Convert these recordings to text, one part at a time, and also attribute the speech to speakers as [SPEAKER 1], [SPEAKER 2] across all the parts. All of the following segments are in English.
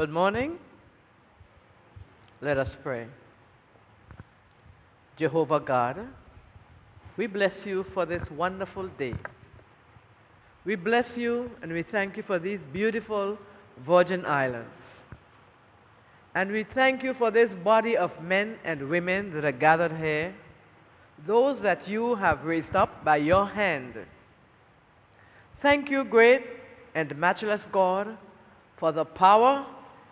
[SPEAKER 1] Good morning. Let us pray. Jehovah God, we bless you for this wonderful day. We bless you and we thank you for these beautiful Virgin Islands. And we thank you for this body of men and women that are gathered here, those that you have raised up by your hand. Thank you, great and matchless God, for the power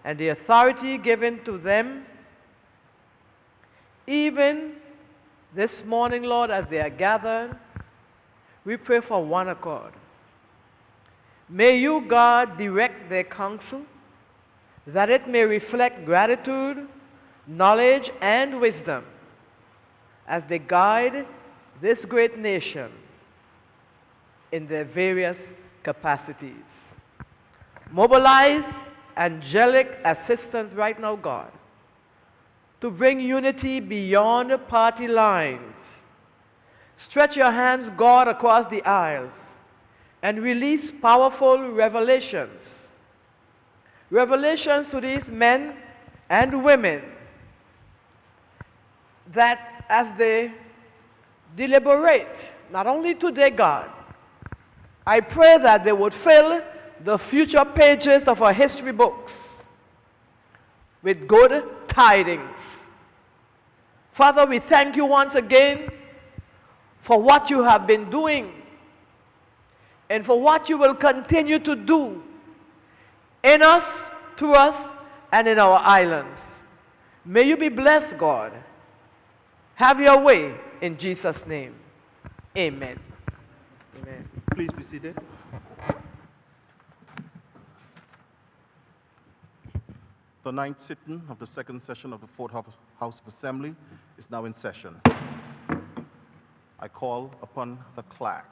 [SPEAKER 1] and the authority given to them. Even this morning, Lord, as they are gathered, we pray for one accord. May you, God, direct their counsel, that it may reflect gratitude, knowledge, and wisdom as they guide this great nation in their various capacities. Mobilize angelic assistance right now, God, to bring unity beyond party lines. Stretch your hands, God, across the aisles and release powerful revelations. Revelations to these men and women that as they deliberate, not only today, God, I pray that they would fill the future pages of our history books with good tidings. Father, we thank you once again for what you have been doing and for what you will continue to do in us, through us, and in our islands. May you be blessed, God. Have your way in Jesus' name. Amen. Amen.
[SPEAKER 2] Please be seated. The ninth sitting of the second session of the Fourth House of Assembly is now in session. I call upon the clerk.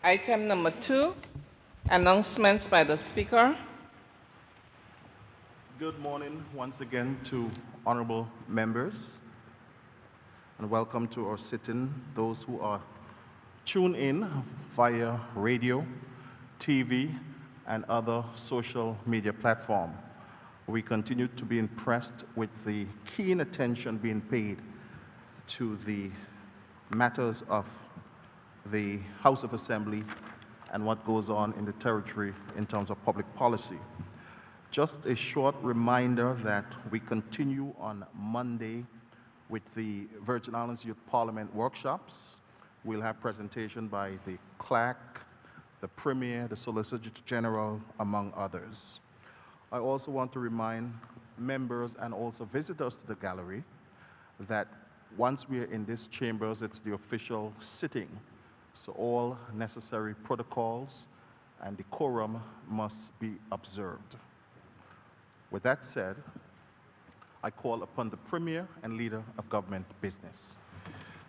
[SPEAKER 3] Item number 2, announcements by the Speaker.
[SPEAKER 2] Good morning once again to honorable members, and welcome to our sitting, those who are tuned in via radio, TV, and other social media platform. We continue to be impressed with the keen attention being paid to the matters of the House of Assembly and what goes on in the territory in terms of public policy. Just a short reminder that we continue on Monday with the Virgin Islands Youth Parliament workshops. We'll have presentation by the clerk, the Premier, the Solicitor General, among others. I also want to remind members and also visitors to the gallery that once we are in these chambers, it's the official sitting. So all necessary protocols and decorum must be observed. With that said, I call upon the Premier and Leader of Government Business.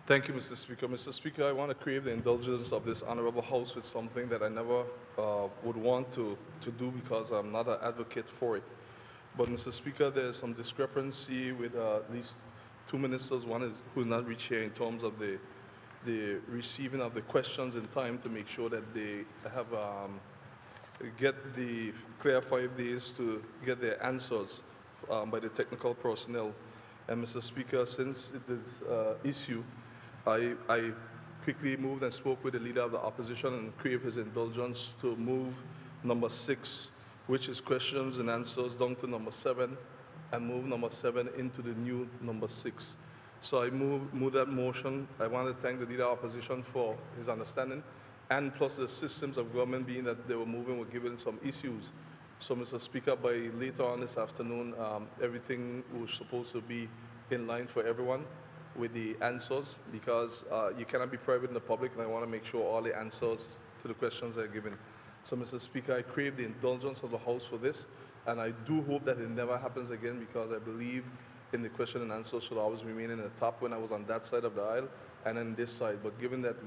[SPEAKER 4] Thank you, Mr. Speaker. Mr. Speaker, I want to crave the indulgence of this honorable House with something that I never would want to do because I'm not an advocate for it. But, Mr. Speaker, there's some discrepancy with at least two ministers. One is who's not reached here in terms of the receiving of the questions in time to make sure that they have get the clear 5 days to get their answers by the technical personnel. And, Mr. Speaker, since it is issue, I quickly moved and spoke with the Leader of the Opposition and crave his indulgence to move number 6, which is questions and answers, down to number 7, and move number 7 into the new number 6. So I move that motion. I want to thank the Leader of Opposition for his understanding, and plus the systems of government, being that they were moving, were given some issues. So, Mr. Speaker, by later on this afternoon, everything was supposed to be in line for everyone with the answers, because you cannot be private in the public, and I want to make sure all the answers to the questions are given. So, Mr. Speaker, I crave the indulgence of the House for this, and I do hope that it never happens again, because I believe in the question and answer should always remain in the top when I was on that side of the aisle and on this side. But given that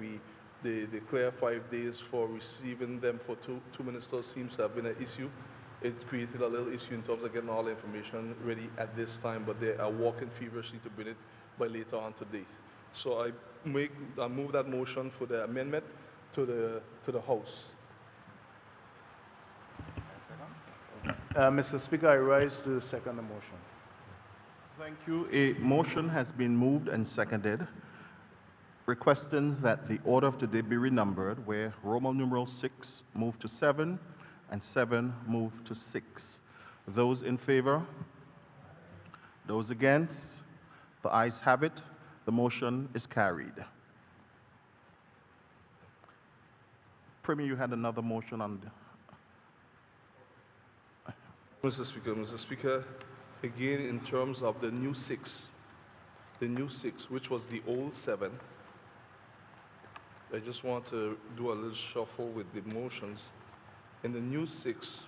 [SPEAKER 4] the clear 5 days for receiving them for two ministers seems to have been an issue, it created a little issue in terms of getting all the information ready at this time, but they are working feverishly to bring it by later on today. So I move that motion for the amendment to the House.
[SPEAKER 5] Mr. Speaker, I rise to second the motion.
[SPEAKER 2] Thank you. A motion has been moved and seconded requesting that the order of today be renumbered, where Roman numeral 6 move to 7 and 7 move to 6. Those in favor? Those against? The ayes have it. The motion is carried. Premier, you had another motion on
[SPEAKER 4] Mr. Speaker, again, in terms of the new 6, which was the old 7, I just want to do a little shuffle with the motions. In the new 6,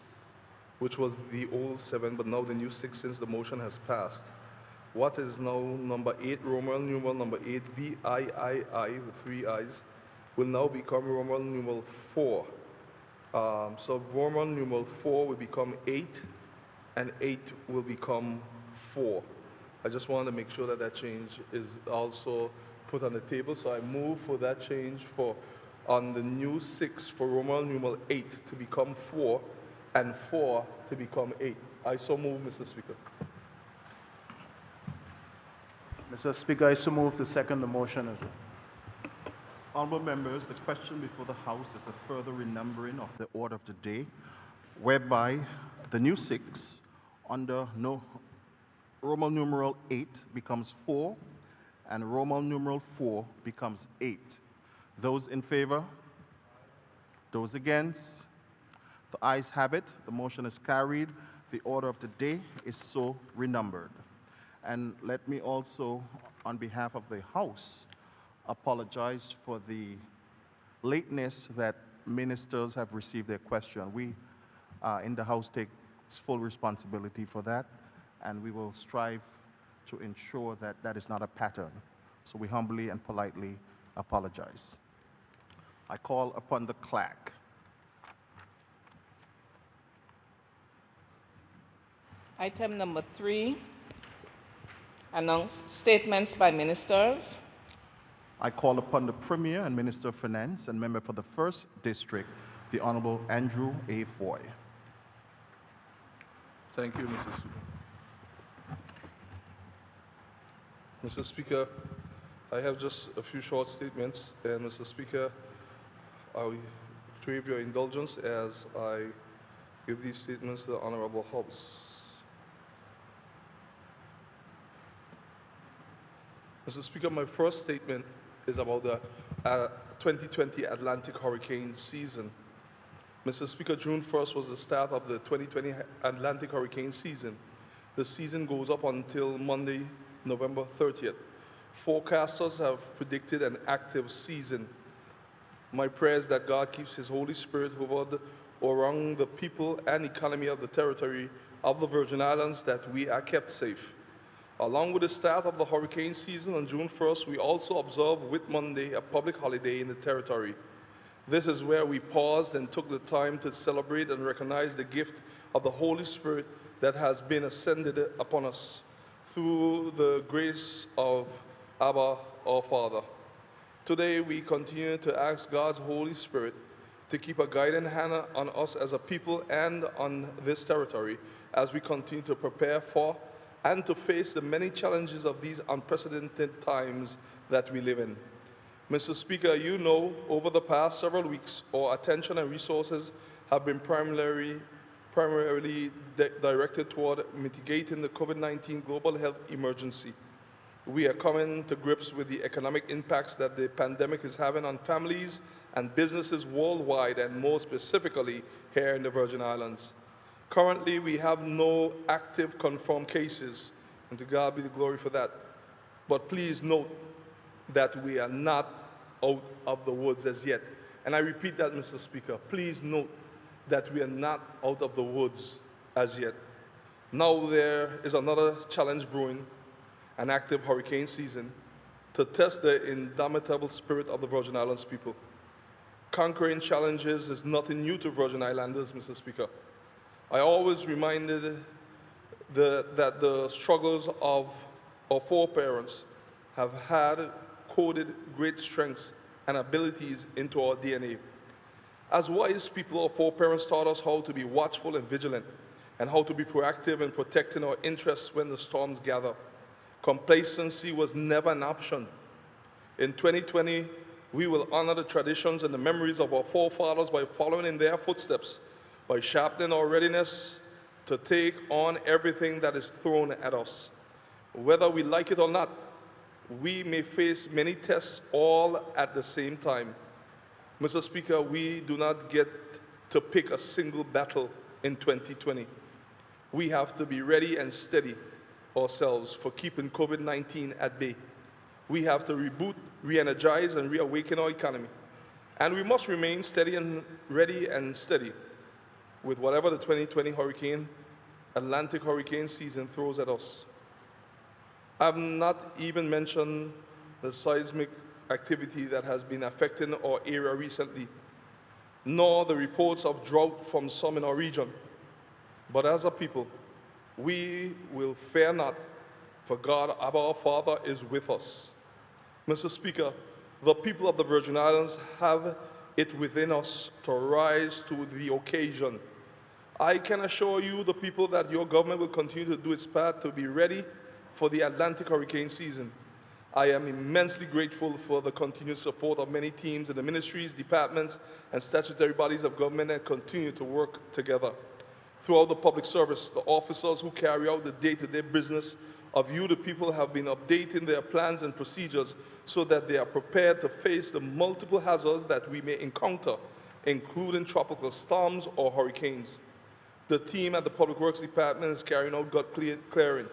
[SPEAKER 4] which was the old 7, but now the new 6 since the motion has passed, what is now number 8, Roman numeral number 8, VIII with 3 I's, will now become Roman numeral 4. So Roman numeral 4 will become 8, and 8 will become 4. I just want to make sure that that change is also put on the table. So I move for that change on the new 6 for Roman numeral 8 to become 4, and 4 to become 8. I so move, Mr. Speaker.
[SPEAKER 5] Mr. Speaker, I so move to second the motion as well.
[SPEAKER 2] Honourable members, the question before the House is a further renumbering of the order of the day, whereby the new 6 under Roman numeral 8 becomes 4, and Roman numeral 4 becomes 8. Those in favor? Those against? The ayes have it. The motion is carried. The order of the day is so renumbered. And let me also, on behalf of the House, apologize for the lateness that ministers have received their question. We in the House take full responsibility for that, and we will strive to ensure that that is not a pattern. So we humbly and politely apologize. I call upon the clerk.
[SPEAKER 3] Item number 3, announce statements by ministers.
[SPEAKER 2] I call upon the Premier and Minister of Finance and member for the 1st District, the Honorable Andrew A. Foy.
[SPEAKER 4] Thank you, Mr. Speaker. Mr. Speaker, I have just a few short statements, and Mr. Speaker, I crave your indulgence as I give these statements to the Honorable House. Mr. Speaker, my first statement is about the 2020 Atlantic hurricane season. Mr. Speaker, June 1st was the start of the 2020 Atlantic hurricane season. The season goes up until Monday, November 30th. Forecasters have predicted an active season. My prayer is that God keeps His Holy Spirit hovered around the people and economy of the territory of the Virgin Islands, that we are kept safe. Along with the start of the hurricane season on June 1st, we also observe Whit Monday, a public holiday in the territory. This is where we paused and took the time to celebrate and recognize the gift of the Holy Spirit that has been ascended upon us through the grace of Abba, our Father. Today, we continue to ask God's Holy Spirit to keep a guiding hand on us as a people and on this territory as we continue to prepare for and to face the many challenges of these unprecedented times that we live in. Mr. Speaker, you know, over the past several weeks, our attention and resources have been primarily directed toward mitigating the COVID-19 global health emergency. We are coming to grips with the economic impacts that the pandemic is having on families and businesses worldwide, and more specifically here in the Virgin Islands. Currently, we have no active confirmed cases, and to God be the glory for that. But please note that we are not out of the woods as yet. And I repeat that, Mr. Speaker. Please note that we are not out of the woods as yet. Now there is another challenge brewing, an active hurricane season, to test the indomitable spirit of the Virgin Islands people. Conquering challenges is nothing new to Virgin Islanders, Mr. Speaker. I always reminded that the struggles of our foreparents have had coded great strengths and abilities into our DNA. As wise people, our foreparents taught us how to be watchful and vigilant, and how to be proactive in protecting our interests when the storms gather. Complacency was never an option. In 2020, we will honor the traditions and the memories of our forefathers by following in their footsteps, by sharpening our readiness to take on everything that is thrown at us. Whether we like it or not, we may face many tests all at the same time. Mr. Speaker, we do not get to pick a single battle in 2020. We have to be ready and steady ourselves for keeping COVID-19 at bay. We have to reboot, re-energize, and reawaken our economy. And we must remain steady and ready and steady with whatever the 2020 Atlantic hurricane season throws at us. I have not even mentioned the seismic activity that has been affecting our area recently, nor the reports of drought from some in our region. But as a people, we will fear not, for God, our Father, is with us. Mr. Speaker, the people of the Virgin Islands have it within us to rise to the occasion. I can assure you, the people, that your government will continue to do its part to be ready for the Atlantic hurricane season. I am immensely grateful for the continued support of many teams in the ministries, departments, and statutory bodies of government that continue to work together. Throughout the public service, the officers who carry out the day-to-day business of you, the people, have been updating their plans and procedures so that they are prepared to face the multiple hazards that we may encounter, including tropical storms or hurricanes. The team at the Public Works Department is carrying out gut clearing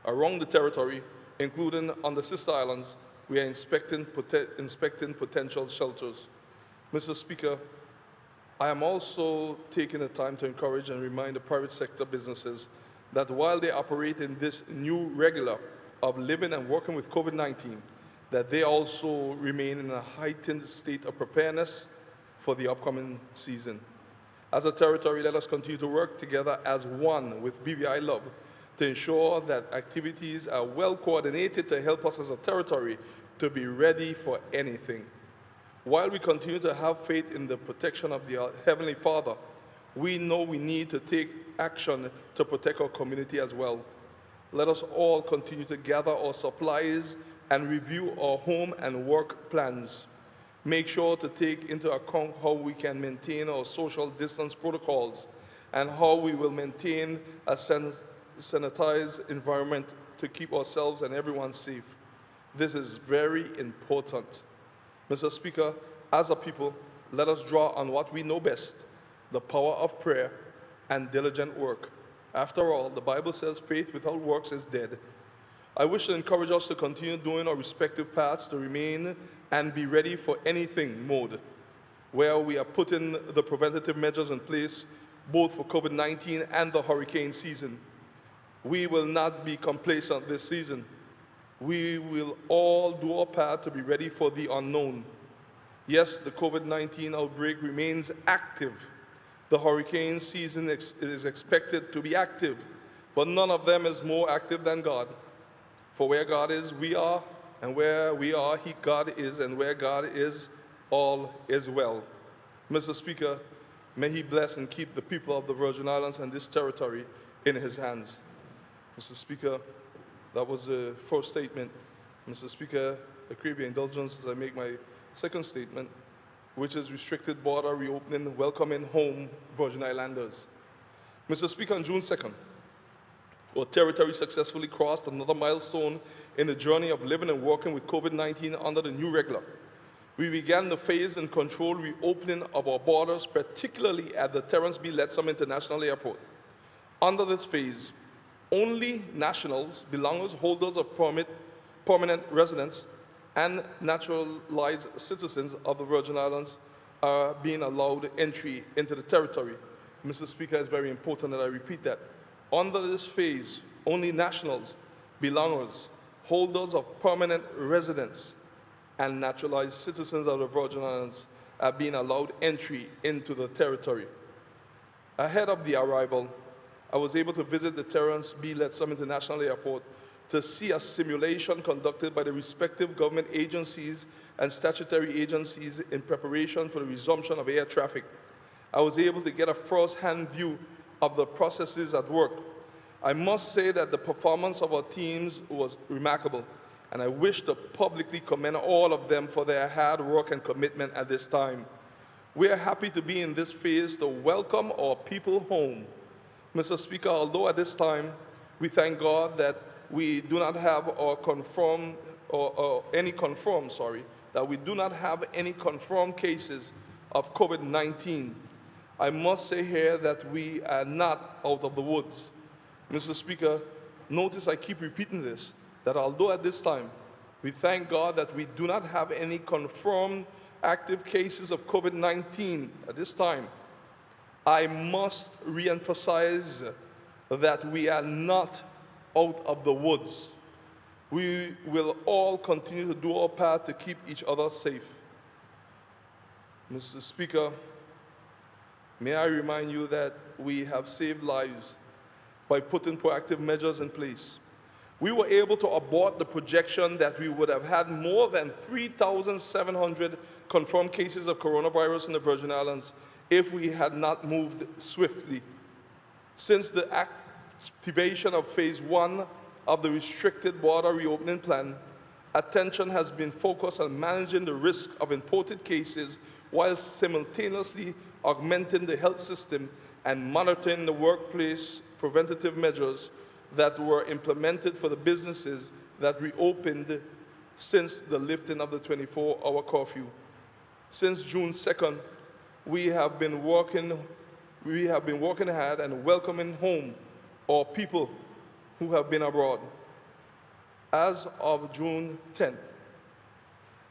[SPEAKER 4] around the territory, including on the sister islands. We are inspecting potential shelters. Mr. Speaker, I am also taking the time to encourage and remind the private sector businesses that while they operate in this new regular of living and working with COVID-19, that they also remain in a heightened state of preparedness for the upcoming season. As a territory, let us continue to work together as one with BVI Love to ensure that activities are well coordinated to help us as a territory to be ready for anything. While we continue to have faith in the protection of the Heavenly Father, we know we need to take action to protect our community as well. Let us all continue to gather our supplies and review our home and work plans. Make sure to take into account how we can maintain our social distance protocols and how we will maintain a sanitized environment to keep ourselves and everyone safe. This is very important. Mr. Speaker, as a people, let us draw on what we know best, the power of prayer and diligent work. After all, the Bible says faith without works is dead. I wish to encourage us to continue doing our respective parts to remain and be ready for anything mode, where we are putting the preventative measures in place both for COVID-19 and the hurricane season. We will not be complacent this season. We will all do our part to be ready for the unknown. Yes, the COVID-19 outbreak remains active. The hurricane season is expected to be active, but none of them is more active than God. For where God is, we are, and where we are, God is, and where God is, all is well. Mr. Speaker, may He bless and keep the people of the Virgin Islands and this territory in His hands. Mr. Speaker, that was the first statement. Mr. Speaker, I crave your indulgence as I make my second statement, which is restricted border reopening, welcoming home Virgin Islanders. Mr. Speaker, on June 2nd, our territory successfully crossed another milestone in the journey of living and working with COVID-19 under the new regular. We began the phased and controlled reopening of our borders, particularly at the Terence B. Lettsome International Airport. Under this phase, only nationals, belongers, holders of permanent residence, and naturalized citizens of the Virgin Islands are being allowed entry into the territory. Mr. Speaker, it's very important that I repeat that. Under this phase, only nationals, belongers, holders of permanent residence, and naturalized citizens of the Virgin Islands are being allowed entry into the territory. Ahead of the arrival, I was able to visit the Terence B. Lettsome International Airport to see a simulation conducted by the respective government agencies and statutory agencies in preparation for the resumption of air traffic. I was able to get a first-hand view of the processes at work. I must say that the performance of our teams was remarkable, and I wish to publicly commend all of them for their hard work and commitment at this time. We are happy to be in this phase to welcome our people home. Mr. Speaker, although at this time we thank God that we do not have that we do not have any confirmed cases of COVID-19, I must say here that we are not out of the woods. Mr. Speaker, notice I keep repeating this, that although at this time we thank God that we do not have any confirmed active cases of COVID-19 at this time, I must re-emphasize that we are not out of the woods. We will all continue to do our part to keep each other safe. Mr. Speaker, may I remind you that we have saved lives by putting proactive measures in place. We were able to abort the projection that we would have had more than 3,700 confirmed cases of coronavirus in the Virgin Islands if we had not moved swiftly. Since the activation of phase 1 of the restricted border reopening plan, attention has been focused on managing the risk of imported cases while simultaneously augmenting the health system and monitoring the workplace preventative measures that were implemented for the businesses that reopened since the lifting of the 24-hour curfew. Since June 2nd, we have been working hard and welcoming home our people who have been abroad. As of June 10th,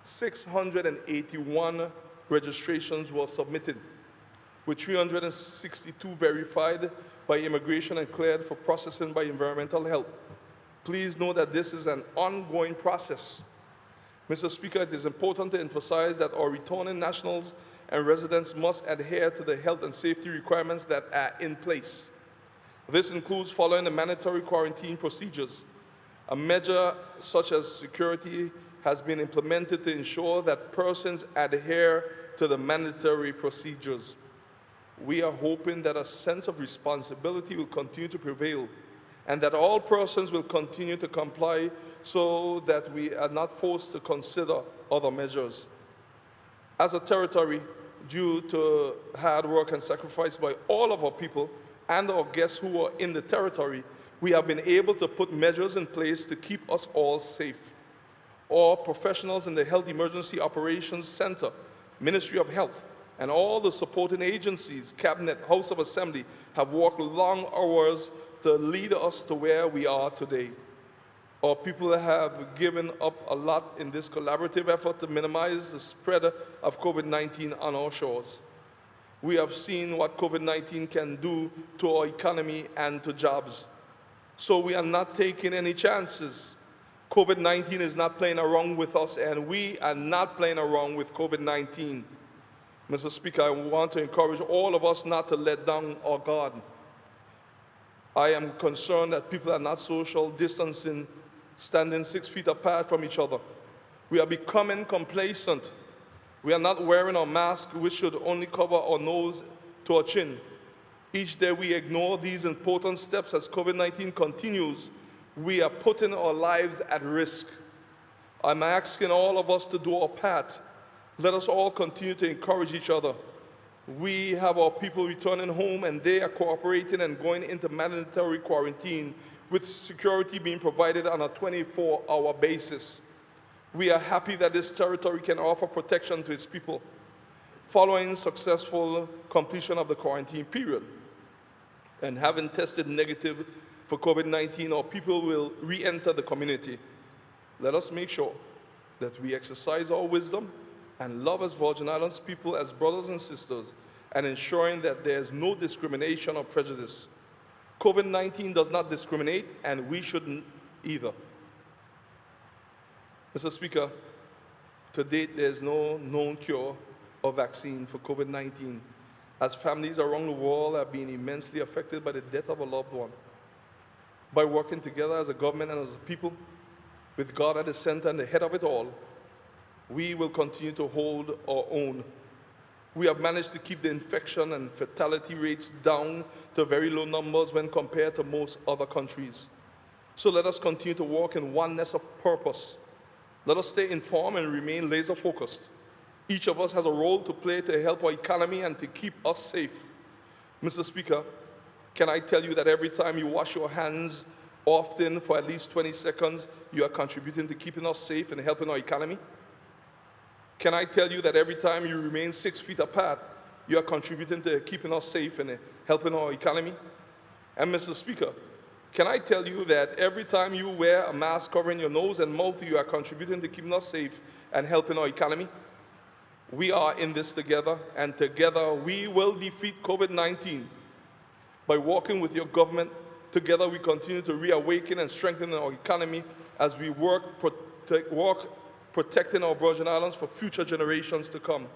[SPEAKER 4] 681 registrations were submitted, with 362 verified by immigration and cleared for processing by environmental health. Please know that this is an ongoing process. Mr. Speaker, it is important to emphasize that our returning nationals and residents must adhere to the health and safety requirements that are in place. This includes following the mandatory quarantine procedures. A measure such as security has been implemented to ensure that persons adhere to the mandatory procedures. We are hoping that a sense of responsibility will continue to prevail and that all persons will continue to comply so that we are not forced to consider other measures. As a territory, due to hard work and sacrifice by all of our people and our guests who are in the territory, we have been able to put measures in place to keep us all safe. All professionals in the Health Emergency Operations Center, Ministry of Health, and all the supporting agencies, Cabinet, House of Assembly, have worked long hours to lead us to where we are today. Our people have given up a lot in this collaborative effort to minimize the spread of COVID-19 on our shores. We have seen what COVID-19 can do to our economy and to jobs. So we are not taking any chances. COVID-19 is not playing around with us, and we are not playing around with COVID-19. Mr. Speaker, I want to encourage all of us not to let down our guard. I am concerned that people are not social distancing, standing 6 feet apart from each other. We are becoming complacent. We are not wearing our mask, which should only cover our nose to our chin. Each day we ignore these important steps as COVID-19 continues. We are putting our lives at risk. I'm asking all of us to do our part. Let us all continue to encourage each other. We have our people returning home, and they are cooperating and going into mandatory quarantine with security being provided on a 24-hour basis. We are happy that this territory can offer protection to its people following successful completion of the quarantine period. And having tested negative for COVID-19, our people will re-enter the community. Let us make sure that we exercise our wisdom and love as Virgin Islands people as brothers and sisters, and ensuring that there is no discrimination or prejudice. COVID-19 does not discriminate, and we shouldn't either. Mr. Speaker, to date, there is no known cure or vaccine for COVID-19, as families around the world are being immensely affected by the death of a loved one. By working together as a government and as a people, with God at the center and the head of it all, we will continue to hold our own. we have managed to keep the infection and fatality rates down to very low numbers when compared to most other countries. So let us continue to walk in oneness of purpose. Let us stay informed and remain laser focused. Each of us has a role to play to help our economy and to keep us safe. Mr. Speaker, can I tell you that every time you wash your hands often for at least 20 seconds, you are contributing to keeping us safe and helping our economy? Can I tell you that every time you remain 6 feet apart, you are contributing to keeping us safe and helping our economy? And Mr. Speaker, can I tell you that every time you wear a mask covering your nose and mouth, you are contributing to keeping us safe and helping our economy? We are in this together, and together we will defeat COVID-19. By working with your government, together we continue to reawaken and strengthen our economy as we work protecting our Virgin Islands for future generations to come.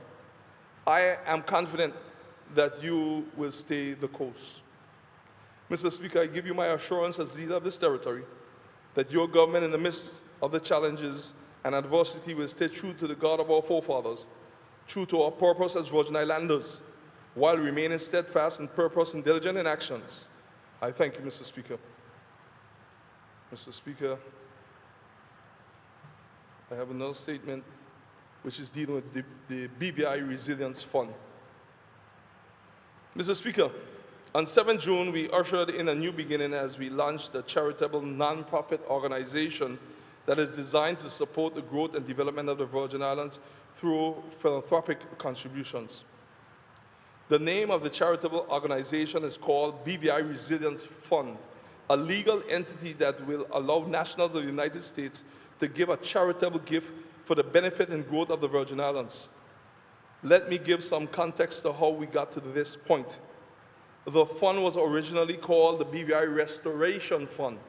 [SPEAKER 4] I am confident that you will stay the course. Mr. Speaker, I give you my assurance as leader of this territory that your government, in the midst of the challenges and adversity, will stay true to the God of our forefathers, true to our purpose as Virgin Islanders, while remaining steadfast in purpose and diligent in actions. I thank you, Mr. Speaker. Mr. Speaker, I have another statement which is dealing with the BVI Resilience Fund. Mr. Speaker, on 7 June, we ushered in a new beginning as we launched a charitable non-profit organization that is designed to support the growth and development of the Virgin Islands through philanthropic contributions. The name of the charitable organization is called BVI Resilience Fund, a legal entity that will allow nationals of the United States to give a charitable gift for the benefit and growth of the Virgin Islands. Let me give some context to how we got to this point. The fund was originally called the BVI Restoration Fund.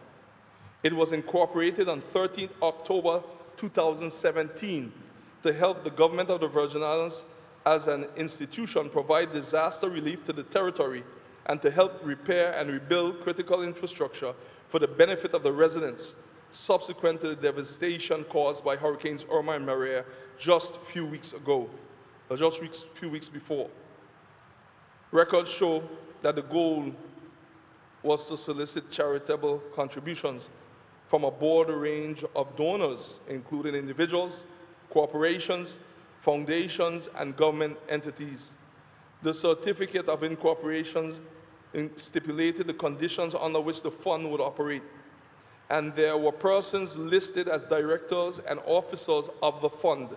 [SPEAKER 4] It was incorporated on 13 October 2017 to help the government of the Virgin Islands as an institution provide disaster relief to the territory and to help repair and rebuild critical infrastructure for the benefit of the residents subsequent to the devastation caused by Hurricanes Irma and Maria just a few weeks ago, or just a few weeks before. Records show that the goal was to solicit charitable contributions from a broad range of donors, including individuals, corporations, foundations, and government entities. The certificate of incorporation stipulated the conditions under which the fund would operate, and there were persons listed as directors and officers of the fund.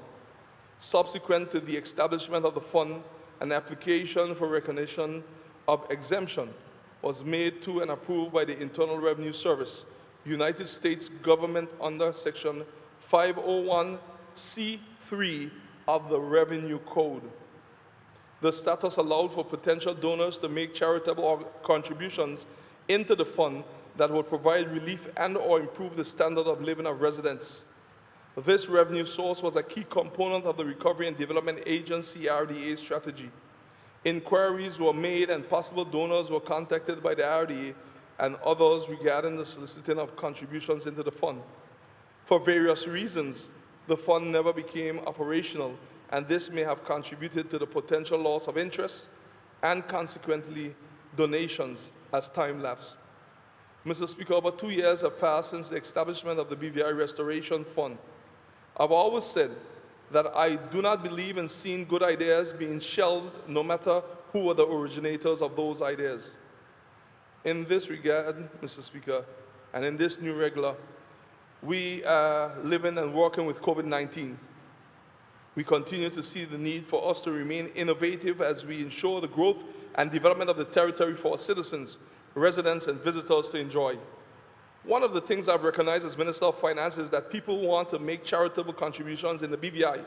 [SPEAKER 4] Subsequent to the establishment of the fund, an application for recognition of exemption was made to and approved by the Internal Revenue Service, United States government under Section 501(c)(3) of the Revenue Code. The status allowed for potential donors to make charitable contributions into the fund that would provide relief and/or improve the standard of living of residents. This revenue source was a key component of the Recovery and Development Agency RDA strategy. Inquiries were made and possible donors were contacted by the RDA and others regarding the soliciting of contributions into the fund. For various reasons, the fund never became operational, and this may have contributed to the potential loss of interest and consequently donations as time lapsed. Mr. Speaker, over 2 years have passed since the establishment of the BVI Restoration Fund. I've always said that I do not believe in seeing good ideas being shelved, no matter who are the originators of those ideas. In this regard, Mr. Speaker, and in this new regular, we are living and working with COVID-19. We continue to see the need for us to remain innovative as we ensure the growth and development of the territory for our citizens, residents, and visitors to enjoy. One of the things I've recognized as Minister of Finance is that people want to make charitable contributions in the BVI.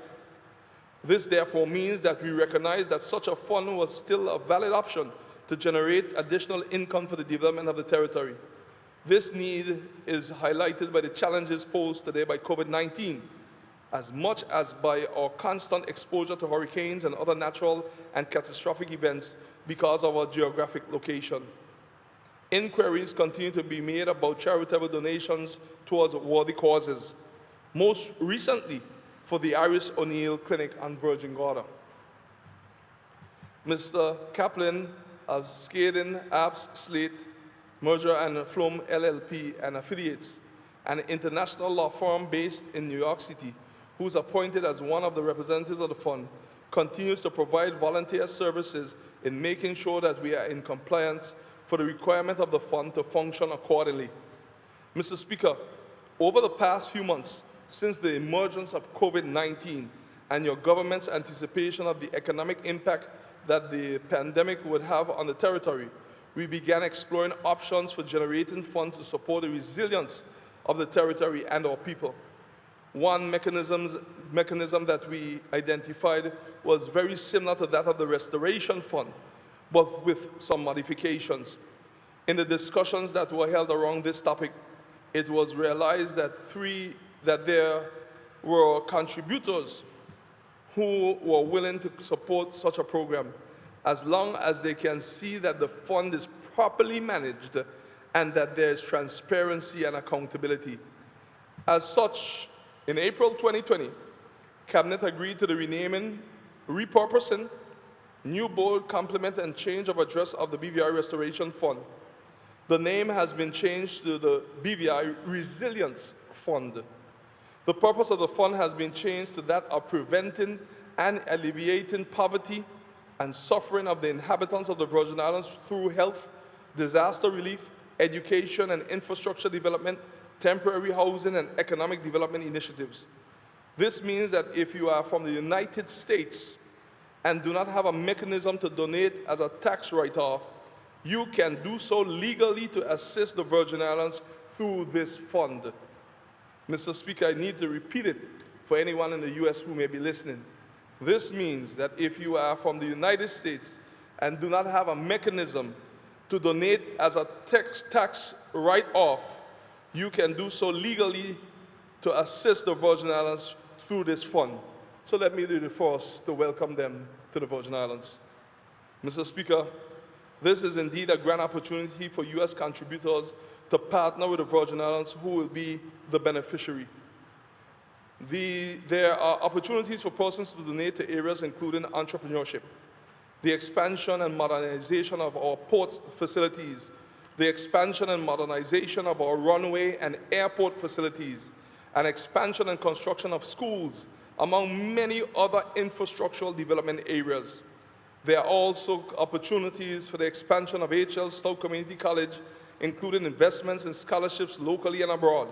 [SPEAKER 4] This therefore means that we recognize that such a fund was still a valid option to generate additional income for the development of the territory. This need is highlighted by the challenges posed today by COVID-19, as much as by our constant exposure to hurricanes and other natural and catastrophic events because of our geographic location. Inquiries continue to be made about charitable donations towards worthy causes, most recently for the Iris O'Neill Clinic on Virgin Gorda. Mr. Kaplan of Skaden, Apps, Slate, Merger and Flom LLP and affiliates, an international law firm based in New York City, who is appointed as one of the representatives of the fund, continues to provide volunteer services in making sure that we are in compliance for the requirement of the fund to function accordingly. Mr. Speaker, over the past few months, since the emergence of COVID-19 and your government's anticipation of the economic impact that the pandemic would have on the territory, we began exploring options for generating funds to support the resilience of the territory and our people. One mechanism that we identified was very similar to that of the Restoration Fund, but with some modifications. In the discussions that were held around this topic, it was realized that there were contributors who were willing to support such a program, as long as they can see that the fund is properly managed and that there is transparency and accountability. As such, in April 2020, Cabinet agreed to the renaming, repurposing, new board complement and change of address of the BVI Restoration Fund. The name has been changed to the BVI Resilience Fund. The purpose of the fund has been changed to that of preventing and alleviating poverty and suffering of the inhabitants of the Virgin Islands through health, disaster relief, education and infrastructure development, temporary housing and economic development initiatives. This means that if you are from the United States and do not have a mechanism to donate as a tax write-off, you can do so legally to assist the Virgin Islands through this fund. Mr. Speaker, I need to repeat it for anyone in the U.S. who may be listening. This means that if you are from the United States and do not have a mechanism to donate as a tax write-off, you can do so legally to assist the Virgin Islands through this fund. So let me do the first to welcome them to the Virgin Islands. Mr. Speaker, this is indeed a grand opportunity for U.S. contributors to partner with the Virgin Islands, who will be the beneficiary. There are opportunities for persons to donate to areas including entrepreneurship, the expansion and modernization of our port facilities, the expansion and modernization of our runway and airport facilities, and expansion and construction of schools, among many other infrastructural development areas. There are also opportunities for the expansion of HL Stowe Community College, including investments in scholarships locally and abroad,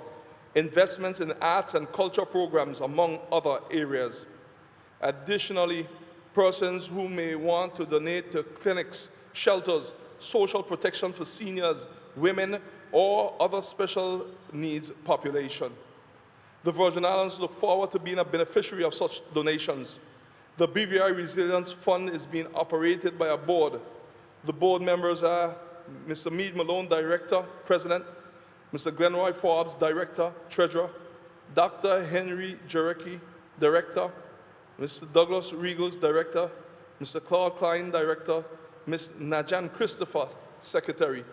[SPEAKER 4] investments in arts and culture programs, among other areas. Additionally, persons who may want to donate to clinics, shelters, social protection for seniors, women, or other special needs population. The Virgin Islands look forward to being a beneficiary of such donations. The BVI Resilience Fund is being operated by a board. The board members are Mr. Meade Malone, Director, President, Mr. Glenroy Forbes, Director, Treasurer, Dr. Henry Jarecki, Director, Mr. Douglas Regals, Director, Mr. Claude Klein, Director, Ms. Najan Christopher, Secretary.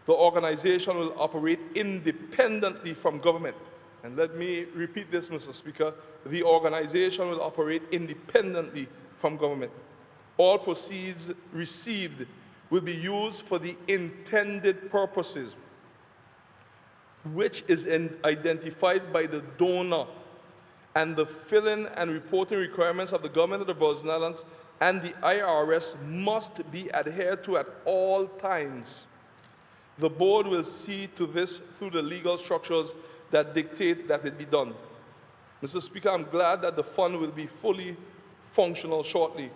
[SPEAKER 4] The organization will operate independently from government. And let me repeat this, Mr. Speaker. The organization will operate independently from government. All proceeds received will be used for the intended purposes, which is identified by the donor, and the filling and reporting requirements of the government of the Virgin Islands and the IRS must be adhered to at all times. The board will see to this through the legal structures that dictate that it be done. Mr. Speaker, I'm glad that the fund will be fully functional shortly.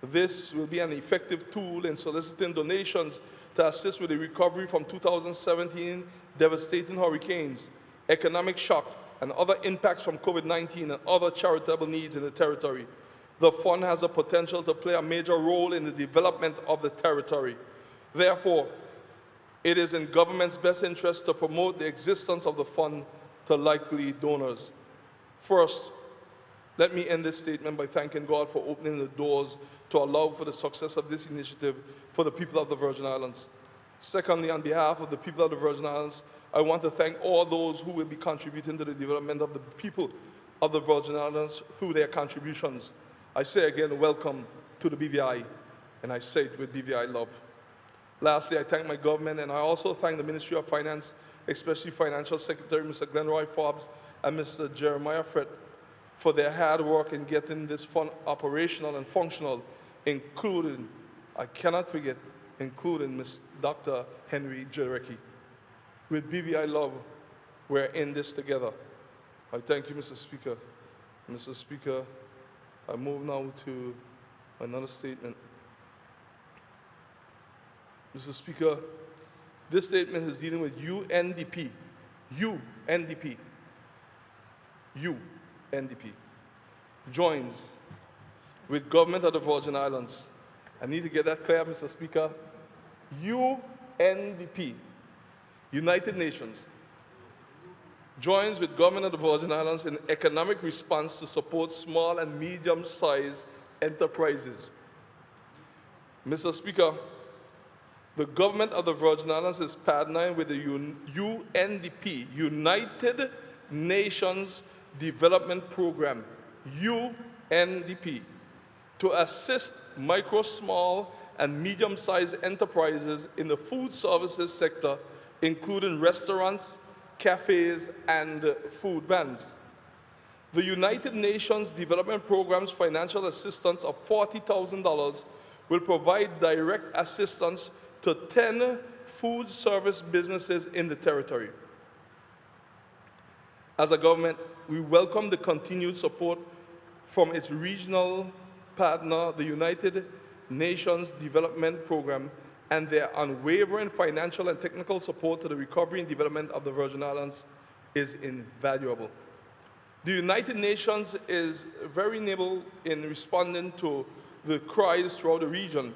[SPEAKER 4] This will be an effective tool in soliciting donations to assist with the recovery from 2017 devastating hurricanes, economic shock, and other impacts from COVID-19 and other charitable needs in the territory. The fund has the potential to play a major role in the development of the territory. Therefore, it is in government's best interest to promote the existence of the fund to likely donors. First, let me end this statement by thanking God for opening the doors to allow for the success of this initiative for the people of the Virgin Islands. Secondly, on behalf of the people of the Virgin Islands, I want to thank all those who will be contributing to the development of the people of the Virgin Islands through their contributions. I say again, welcome to the BVI. and I say it with BVI love. Lastly, I thank my government, and I also thank the Ministry of Finance, especially Financial Secretary Mr. Glenroy Forbes and Mr. Jeremiah Fred, for their hard work in getting this fund operational and functional, including, I cannot forget, including Ms. Dr. Henry Jarecki. With BVI love, we're in this together. I thank you, Mr. Speaker. Mr. Speaker, I move now to another statement. Mr. Speaker, this statement is dealing with UNDP. UNDP. UNDP joins with government of the Virgin Islands. I need to get that clear, Mr. Speaker. UNDP, United Nations, joins with government of the Virgin Islands in economic response to support small and medium-sized enterprises. Mr. Speaker, the government of the Virgin Islands is partnering with the UNDP, United Nations Development Program, UNDP, to assist micro, small, and medium-sized enterprises in the food services sector, including restaurants, cafes, and food vans. The United Nations Development Program's financial assistance of $40,000 will provide direct assistance to 10 food service businesses in the territory. As a government, we welcome the continued support from its regional partner, the United Nations Development Program, and their unwavering financial and technical support to the recovery and development of the Virgin Islands is invaluable. The United Nations is very nimble in responding to the cries throughout the region,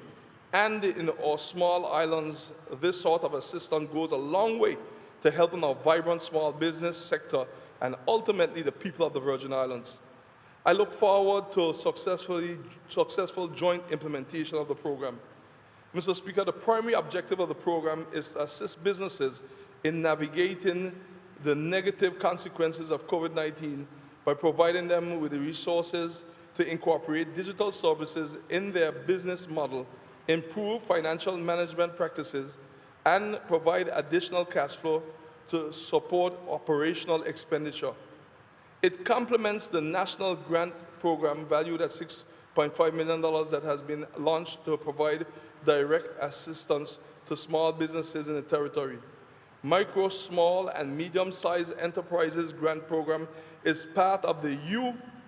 [SPEAKER 4] and in our small islands, this sort of assistance goes a long way to helping our vibrant small business sector and ultimately the people of the Virgin Islands. I look forward to successful joint implementation of the program. Mr. Speaker, the primary objective of the program is to assist businesses in navigating the negative consequences of COVID-19 by providing them with the resources to incorporate digital services in their business model, improve financial management practices, and provide additional cash flow to support operational expenditure. It complements the national grant program valued at $6.5 million that has been launched to provide direct assistance to small businesses in the territory. Micro, small, and medium-sized enterprises grant program is part of the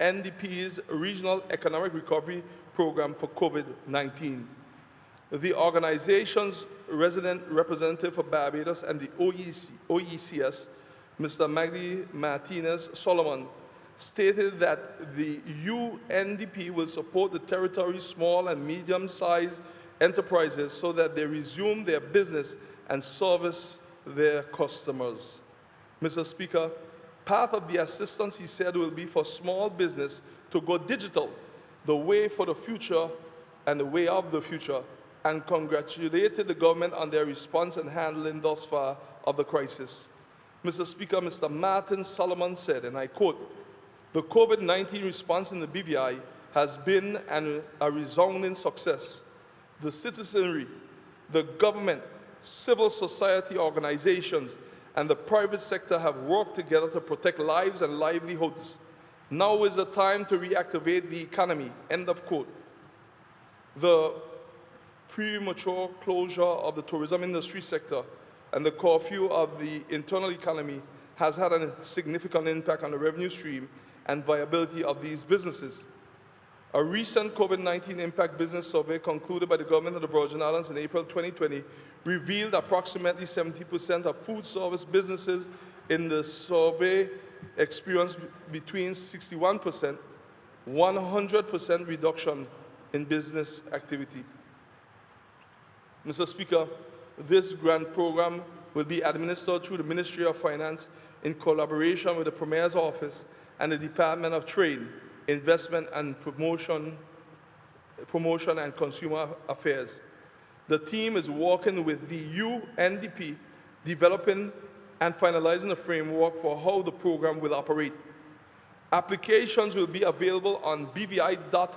[SPEAKER 4] UNDP's Regional Economic Recovery Program for COVID-19. The organization's resident representative for Barbados and the OECS, Mr. Magdi Martinez Solomon, stated that the UNDP will support the territory's small and medium-sized enterprises so that they resume their business and service their customers. Mr. Speaker, part of the assistance, he said, will be for small business to go digital, the way for the future and the way of the future, and congratulated the government on their response and handling thus far of the crisis. Mr. Speaker, Mr. Martin Solomon said, and I quote, "The COVID-19 response in the BVI has been a resounding success. The citizenry, the government, civil society organizations, and the private sector have worked together to protect lives and livelihoods. Now is the time to reactivate the economy," end of quote. The premature closure of the tourism industry sector and the curfew of the internal economy has had a significant impact on the revenue stream and viability of these businesses. A recent COVID-19 impact business survey concluded by the government of the Virgin Islands in April 2020 revealed approximately 70% of food service businesses in the survey experienced between 61%, 100% reduction in business activity. Mr. Speaker, this grant program will be administered through the Ministry of Finance in collaboration with the Premier's Office and the Department of Trade, Investment and Promotion and Consumer Affairs. The team is working with the UNDP, developing and finalizing a framework for how the program will operate. Applications will be available on bvi.gov.vg,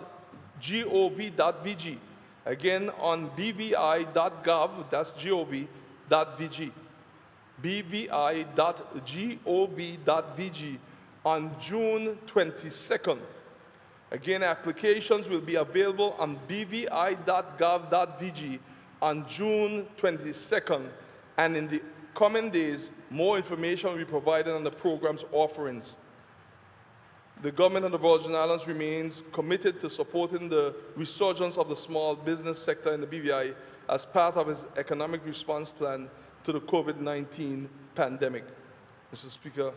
[SPEAKER 4] Again, on bvi.gov, that's gov.vg, bvi.gov.vg on June 22nd. Again, applications will be available on bvi.gov.vg on June 22nd, and in the coming days, more information will be provided on the program's offerings. The government of the Virgin Islands remains committed to supporting the resurgence of the small business sector in the BVI as part of its economic response plan to the COVID-19 pandemic. Mr. Speaker,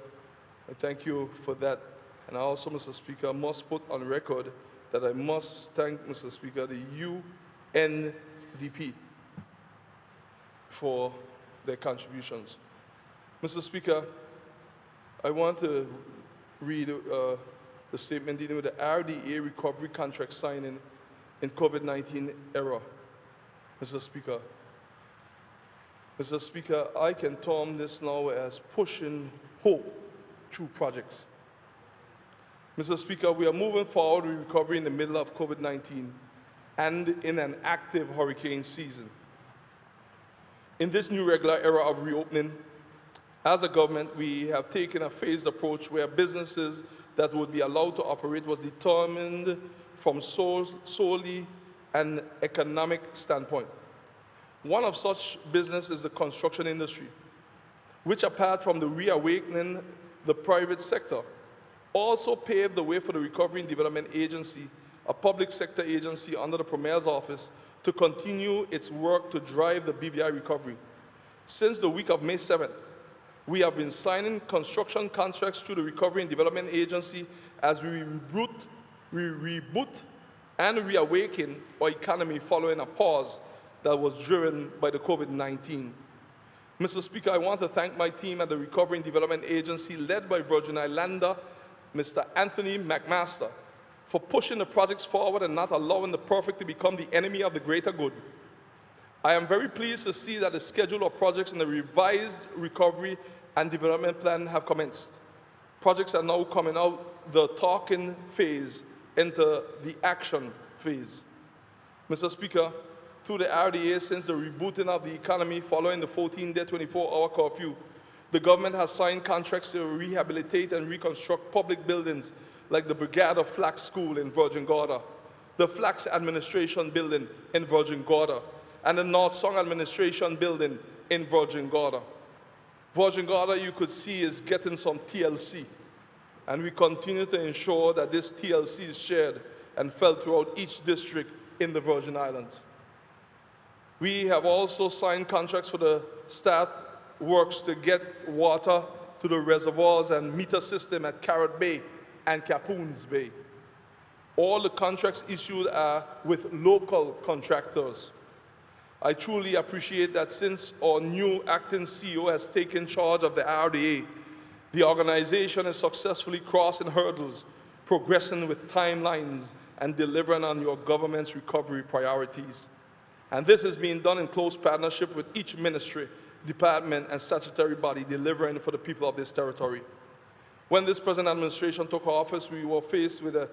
[SPEAKER 4] I thank you for that. And I also, Mr. Speaker, must put on record that I must thank, Mr. Speaker, the UNDP for their contributions. Mr. Speaker, I want to read the statement dealing with the RDA recovery contract signing in COVID-19 era. Mr. Speaker, I can term this now as pushing hope through projects. Mr. Speaker, we are moving forward with recovery in the middle of COVID-19 and in an active hurricane season. In this new regular era of reopening, as a government, we have taken a phased approach where businesses that would be allowed to operate was determined from solely an economic standpoint. One of such business is the construction industry, which apart from the reawakening the private sector, also paved the way for the Recovery and Development Agency, a public sector agency under the Premier's office, to continue its work to drive the BVI recovery. Since the week of May 7th, we have been signing construction contracts through the Recovery and Development Agency as we reboot and reawaken our economy following a pause that was driven by the COVID-19. Mr. Speaker, I want to thank my team at the Recovery and Development Agency, led by Virgin Islander, Mr. Anthony McMaster, for pushing the projects forward and not allowing the perfect to become the enemy of the greater good. I am very pleased to see that the schedule of projects in the revised Recovery and Development Plan have commenced. Projects are now coming out the talking phase into the action phase. Mr. Speaker, through the RDA, since the rebooting of the economy following the 14-day, 24-hour curfew, the government has signed contracts to rehabilitate and reconstruct public buildings like the Brigada Flax School in Virgin Gorda, the Flax Administration Building in Virgin Gorda, and the North Song Administration Building in Virgin Gorda. Virgin Gorda, you could see, is getting some TLC, and we continue to ensure that this TLC is shared and felt throughout each district in the Virgin Islands. We have also signed contracts for the start works to get water to the reservoirs and meter system at Carrot Bay and Capoons Bay. All the contracts issued are with local contractors. I truly appreciate that since our new acting CEO has taken charge of the RDA, the organization is successfully crossing hurdles, progressing with timelines, and delivering on your government's recovery priorities. And this is being done in close partnership with each ministry, department, and statutory body delivering for the people of this territory. When this present administration took office, we were faced with a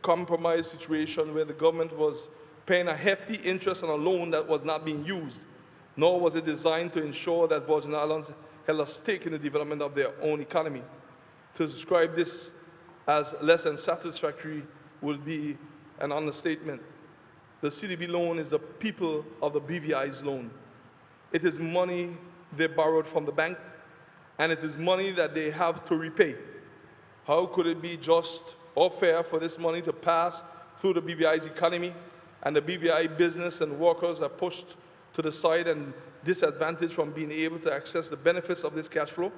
[SPEAKER 4] compromised situation where the government was paying a hefty interest on a loan that was not being used, nor was it designed to ensure that Virgin Islands held a stake in the development of their own economy. To describe this as less than satisfactory would be an understatement. The CDB loan is the people of the BVI's loan. It is money they borrowed from the bank, and it is money that they have to repay. How could it be just or fair for this money to pass through the BVI's economy, and the BVI business and workers are pushed to the side and disadvantaged from being able to access the benefits of this cash flow?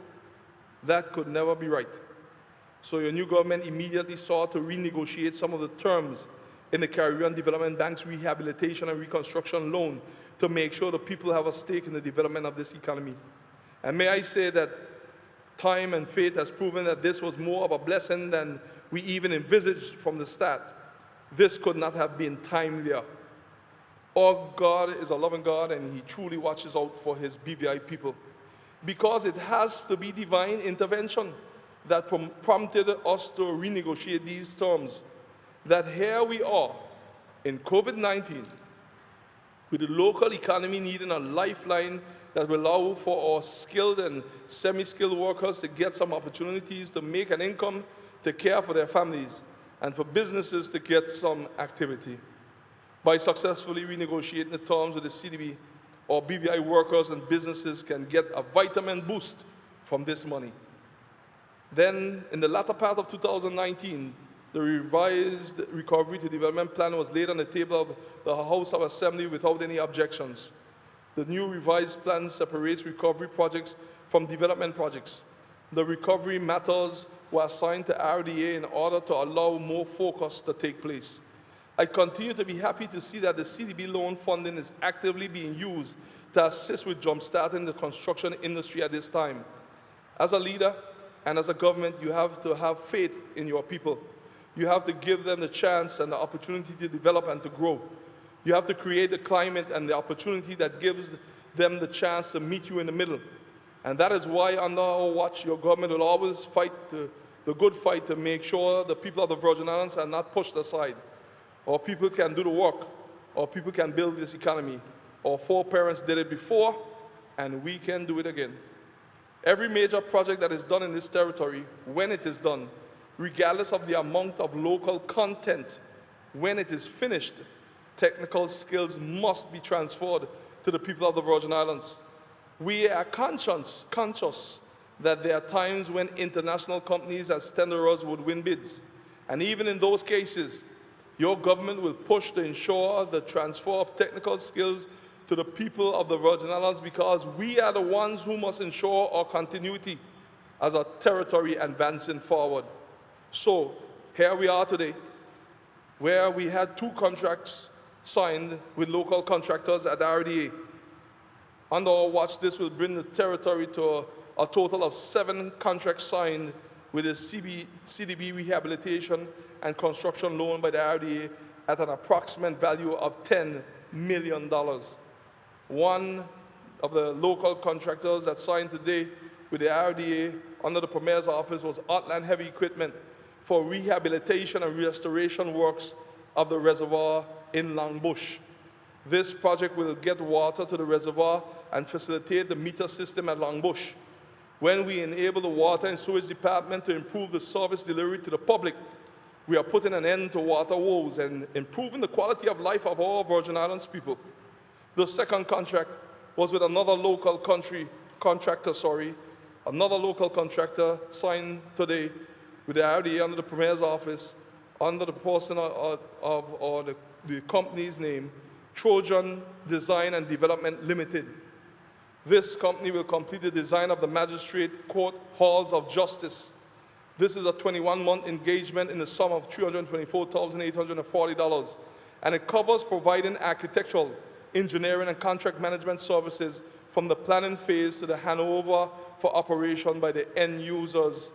[SPEAKER 4] That could never be right. So your new government immediately sought to renegotiate some of the terms in the Caribbean Development Bank's rehabilitation and reconstruction loan to make sure the people have a stake in the development of this economy. And may I say that time and fate has proven that this was more of a blessing than we even envisaged from the start. This could not have been timelier. Our God is a loving God, and He truly watches out for His BVI people. Because it has to be divine intervention that prompted us to renegotiate these terms. That here we are in COVID-19, with the local economy needing a lifeline that will allow for our skilled and semi-skilled workers to get some opportunities to make an income to care for their families, and for businesses to get some activity. By successfully renegotiating the terms with the CDB, our BVI workers and businesses can get a vitamin boost from this money. Then, in the latter part of 2019, the revised Recovery to Development Plan was laid on the table of the House of Assembly without any objections. The new revised plan separates recovery projects from development projects. The recovery matters were assigned to RDA in order to allow more focus to take place. I continue to be happy to see that the CDB loan funding is actively being used to assist with jumpstarting the construction industry at this time. As a leader and as a government, you have to have faith in your people. You have to give them the chance and the opportunity to develop and to grow. You have to create the climate and the opportunity that gives them the chance to meet you in the middle. And that is why under our watch, your government will always fight the good fight to make sure the people of the Virgin Islands are not pushed aside. Our people can do the work. Our people can build this economy. Our foreparents did it before, and we can do it again. Every major project that is done in this territory, when it is done, regardless of the amount of local content, when it is finished, technical skills must be transferred to the people of the Virgin Islands. We are conscious that there are times when international companies as tenderers would win bids. And even in those cases, your government will push to ensure the transfer of technical skills to the people of the Virgin Islands, because we are the ones who must ensure our continuity as a territory advancing forward. So here we are today, where we had 2 contracts signed with local contractors at RDA. Under our watch, this will bring the territory to a total of 7 contracts signed with the CDB rehabilitation and construction loan by the RDA at an approximate value of $10 million. One of the local contractors that signed today with the RDA under the Premier's office was Outland Heavy Equipment for rehabilitation and restoration works of the reservoir in Langbush. This project will get water to the reservoir and facilitate the meter system at Langbush. When we enable the Water and Sewage Department to improve the service delivery to the public, we are putting an end to water woes and improving the quality of life of all Virgin Islands people. The second contract was with another local contractor signed today with the RDA under the Premier's office, under the person of the company's name, Trojan Design and Development Limited. This company will complete the design of the Magistrate Court Halls of Justice. This is a 21-month engagement in the sum of $324,840, and it covers providing architectural, engineering, and contract management services from the planning phase to the handover for operation by the end users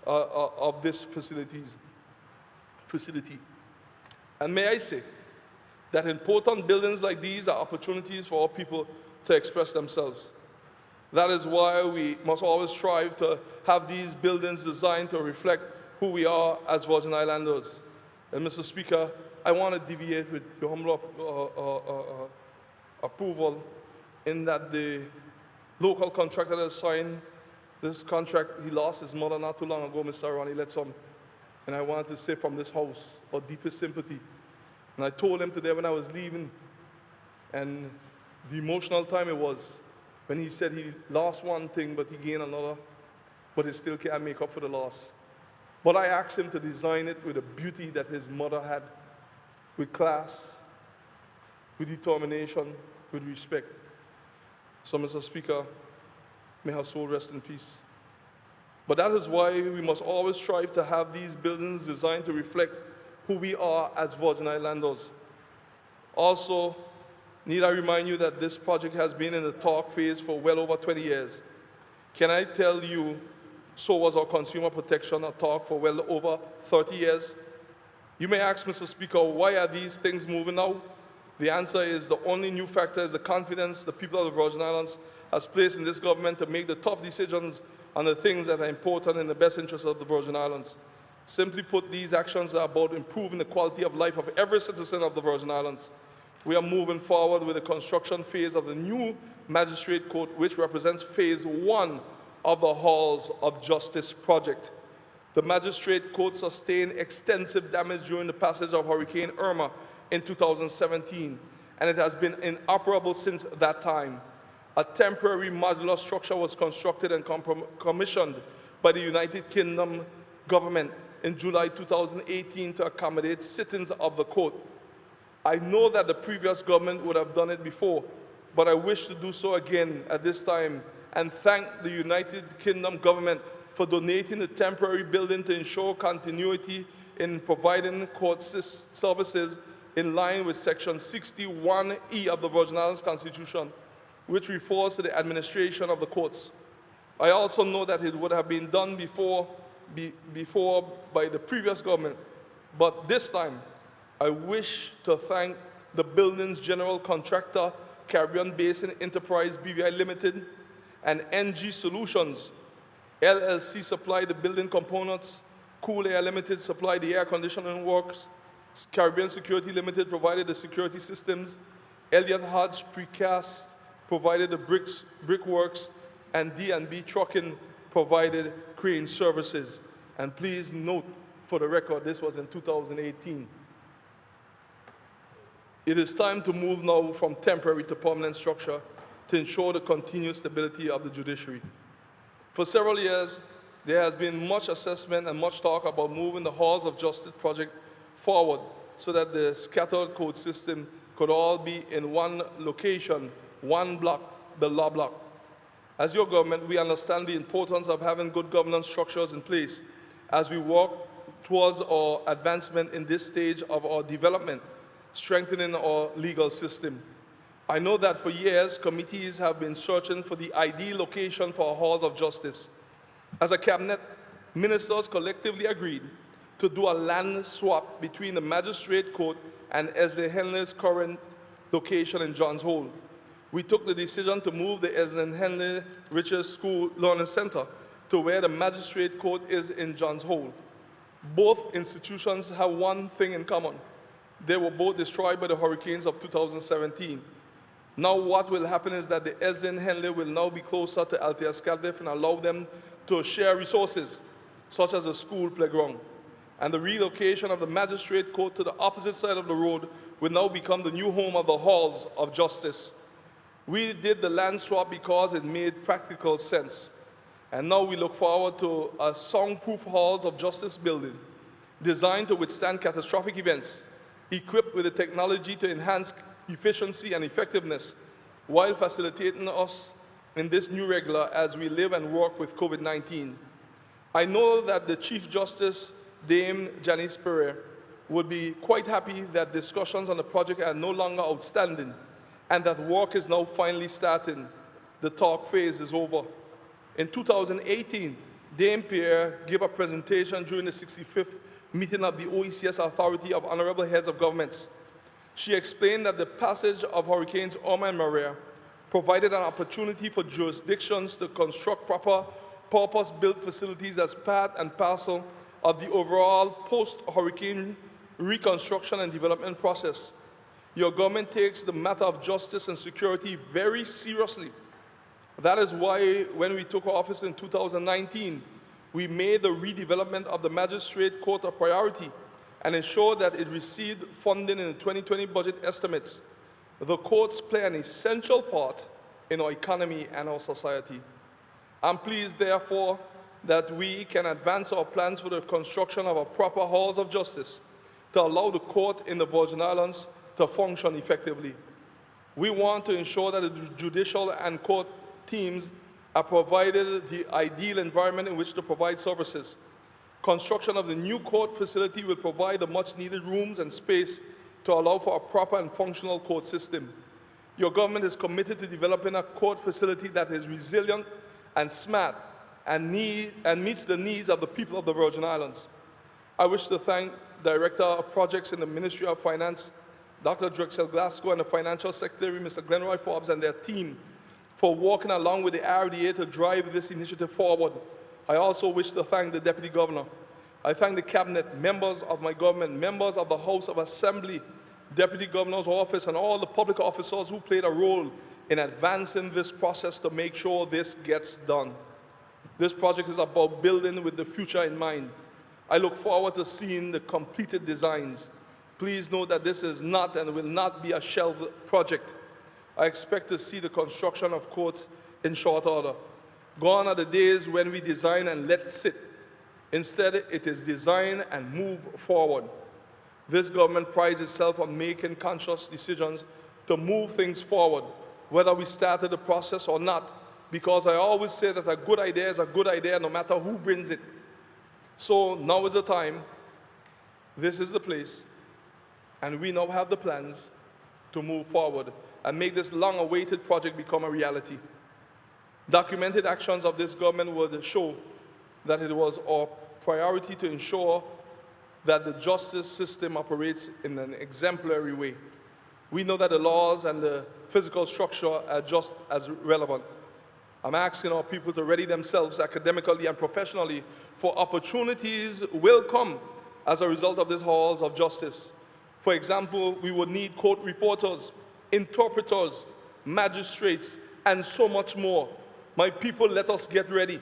[SPEAKER 4] of this facility. And may I say that important buildings like these are opportunities for our people to express themselves. That is why we must always strive to have these buildings designed to reflect who we are as Virgin Islanders. And Mr. Speaker, I want to deviate with your humble approval in that the local contractor that signed this contract, he lost his mother not too long ago, Mr. Ronnie Letsom. And I wanted to say from this house, our deepest sympathy. And I told him today when I was leaving, and the emotional time it was, when he said he lost one thing, but he gained another, but he still can't make up for the loss. But I asked him to design it with the beauty that his mother had, with class, with determination, with respect. So, Mr. Speaker, may her soul rest in peace. But that is why we must always strive to have these buildings designed to reflect who we are as Virgin Islanders. Also, need I remind you that this project has been in the talk phase for well over 20 years. Can I tell you, so was our consumer protection a talk for well over 30 years? You may ask, Mr. Speaker, why are these things moving now? The answer is the only new factor is the confidence the people of the Virgin Islands has placed in this government to make the tough decisions on the things that are important in the best interest of the Virgin Islands. Simply put, these actions are about improving the quality of life of every citizen of the Virgin Islands. we are moving forward with the construction phase of the new magistrate court, which represents phase 1 of the Halls of Justice project. The magistrate court sustained extensive damage during the passage of Hurricane Irma in 2017, and it has been inoperable since that time. A temporary modular structure was constructed and commissioned by the United Kingdom government in July 2018 to accommodate sittings of the court. I know that the previous government would have done it before, but I wish to do so again at this time and thank the United Kingdom government for donating the temporary building to ensure continuity in providing court services in line with Section 61E of the Virgin Islands Constitution, which refers to the administration of the courts. I also know that it would have been done before by the previous government, but this time I wish to thank the building's general contractor, Caribbean Basin Enterprise BVI Limited, and NG Solutions LLC supplied the building components, Cool Air Limited supplied the air conditioning works, Caribbean Security Limited provided the security systems, Elliott Hodge Precast provided the brickworks, and D&B Trucking provided crane services. And please note, for the record, this was in 2018. It is time to move now from temporary to permanent structure to ensure the continued stability of the judiciary. For several years, there has been much assessment and much talk about moving the Halls of Justice project forward so that the scattered court system could all be in one location, one block, the law block. As your government, we understand the importance of having good governance structures in place as we work towards our advancement in this stage of our development, strengthening our legal system. I know that for years, committees have been searching for the ideal location for our halls of justice. As a cabinet, ministers collectively agreed to do a land swap between the magistrate court and Esley Henley's current location in Johns Hole. We took the decision to move the Esley Henley Richards School Learning Center to where the magistrate court is in Johns Hole. Both institutions have one thing in common. They were both destroyed by the hurricanes of 2017. Now what will happen is that the Esley Henley will now be closer to Althea Scarlett and allow them to share resources, such as a school playground. And the relocation of the magistrate court to the opposite side of the road will now become the new home of the halls of justice. We did the land swap because it made practical sense. And now we look forward to a soundproof halls of justice building designed to withstand catastrophic events, equipped with the technology to enhance efficiency and effectiveness while facilitating us in this new regular as we live and work with COVID-19. I know that the Chief Justice, Dame Janice Pereira, would be quite happy that discussions on the project are no longer outstanding and that work is now finally starting. The talk phase is over. In 2018, Dame Pereira gave a presentation during the 65th meeting of the OECS Authority of Honorable Heads of Governments. She explained that the passage of Hurricanes Irma and Maria provided an opportunity for jurisdictions to construct proper purpose-built facilities as part and parcel of the overall post-hurricane reconstruction and development process. Your government takes the matter of justice and security very seriously. That is why when we took office in 2019, we made the redevelopment of the magistrate court a priority and ensured that it received funding in the 2020 budget estimates. The courts play an essential part in our economy and our society. I'm pleased, therefore, that we can advance our plans for the construction of a proper halls of justice to allow the court in the Virgin Islands to function effectively. We want to ensure that the judicial and court teams are provided the ideal environment in which to provide services. Construction of the new court facility will provide the much-needed rooms and space to allow for a proper and functional court system. Your government is committed to developing a court facility that is resilient and smart and meets the needs of the people of the Virgin Islands. I wish to thank Director of Projects in the Ministry of Finance, Dr. Drexel Glasgow, and the Financial Secretary, Mr. Glenroy Forbes, and their team for working along with the RDA to drive this initiative forward. I also wish to thank the Deputy Governor. I thank the Cabinet, members of my government, members of the House of Assembly, Deputy Governor's Office, and all the public officers who played a role in advancing this process to make sure this gets done. This project is about building with the future in mind. I look forward to seeing the completed designs. Please note that this is not and will not be a shelved project. I expect to see the construction of courts in short order. Gone are the days when we design and let sit. Instead, it is design and move forward. This government prides itself on making conscious decisions to move things forward, whether we started the process or not, because I always say that a good idea is a good idea no matter who brings it. So now is the time, this is the place, and we now have the plans to move forward and make this long-awaited project become a reality. Documented actions of this government would show that it was our priority to ensure that the justice system operates in an exemplary way. We know that the laws and the physical structure are just as relevant. I'm asking our people to ready themselves academically and professionally, for opportunities will come as a result of these halls of justice. For example, we would need court reporters, interpreters, magistrates, and so much more. My people, let us get ready.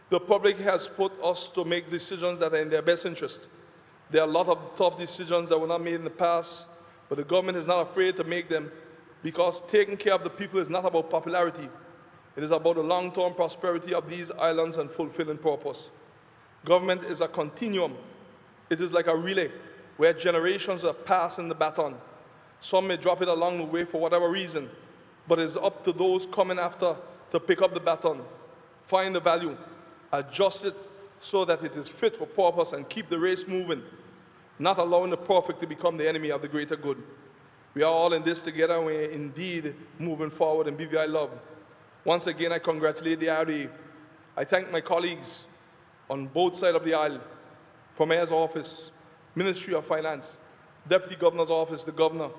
[SPEAKER 4] The public has put us to make decisions that are in their best interest. There are a lot of tough decisions that were not made in the past, but the government is not afraid to make them, because taking care of the people is not about popularity. It is about the long-term prosperity of these islands and fulfilling purpose. Government is a continuum. It is like a relay where generations are passing the baton. Some may drop it along the way for whatever reason, but it's up to those coming after to pick up the baton, find the value, adjust it so that it is fit for purpose, and keep the race moving, not allowing the perfect to become the enemy of the greater good. We are all in this together, and we're indeed moving forward in BVI love. Once again, I congratulate the RDA. I thank my colleagues on both sides of the aisle, Premier's Office, Ministry of Finance, Deputy Governor's Office, the Governor,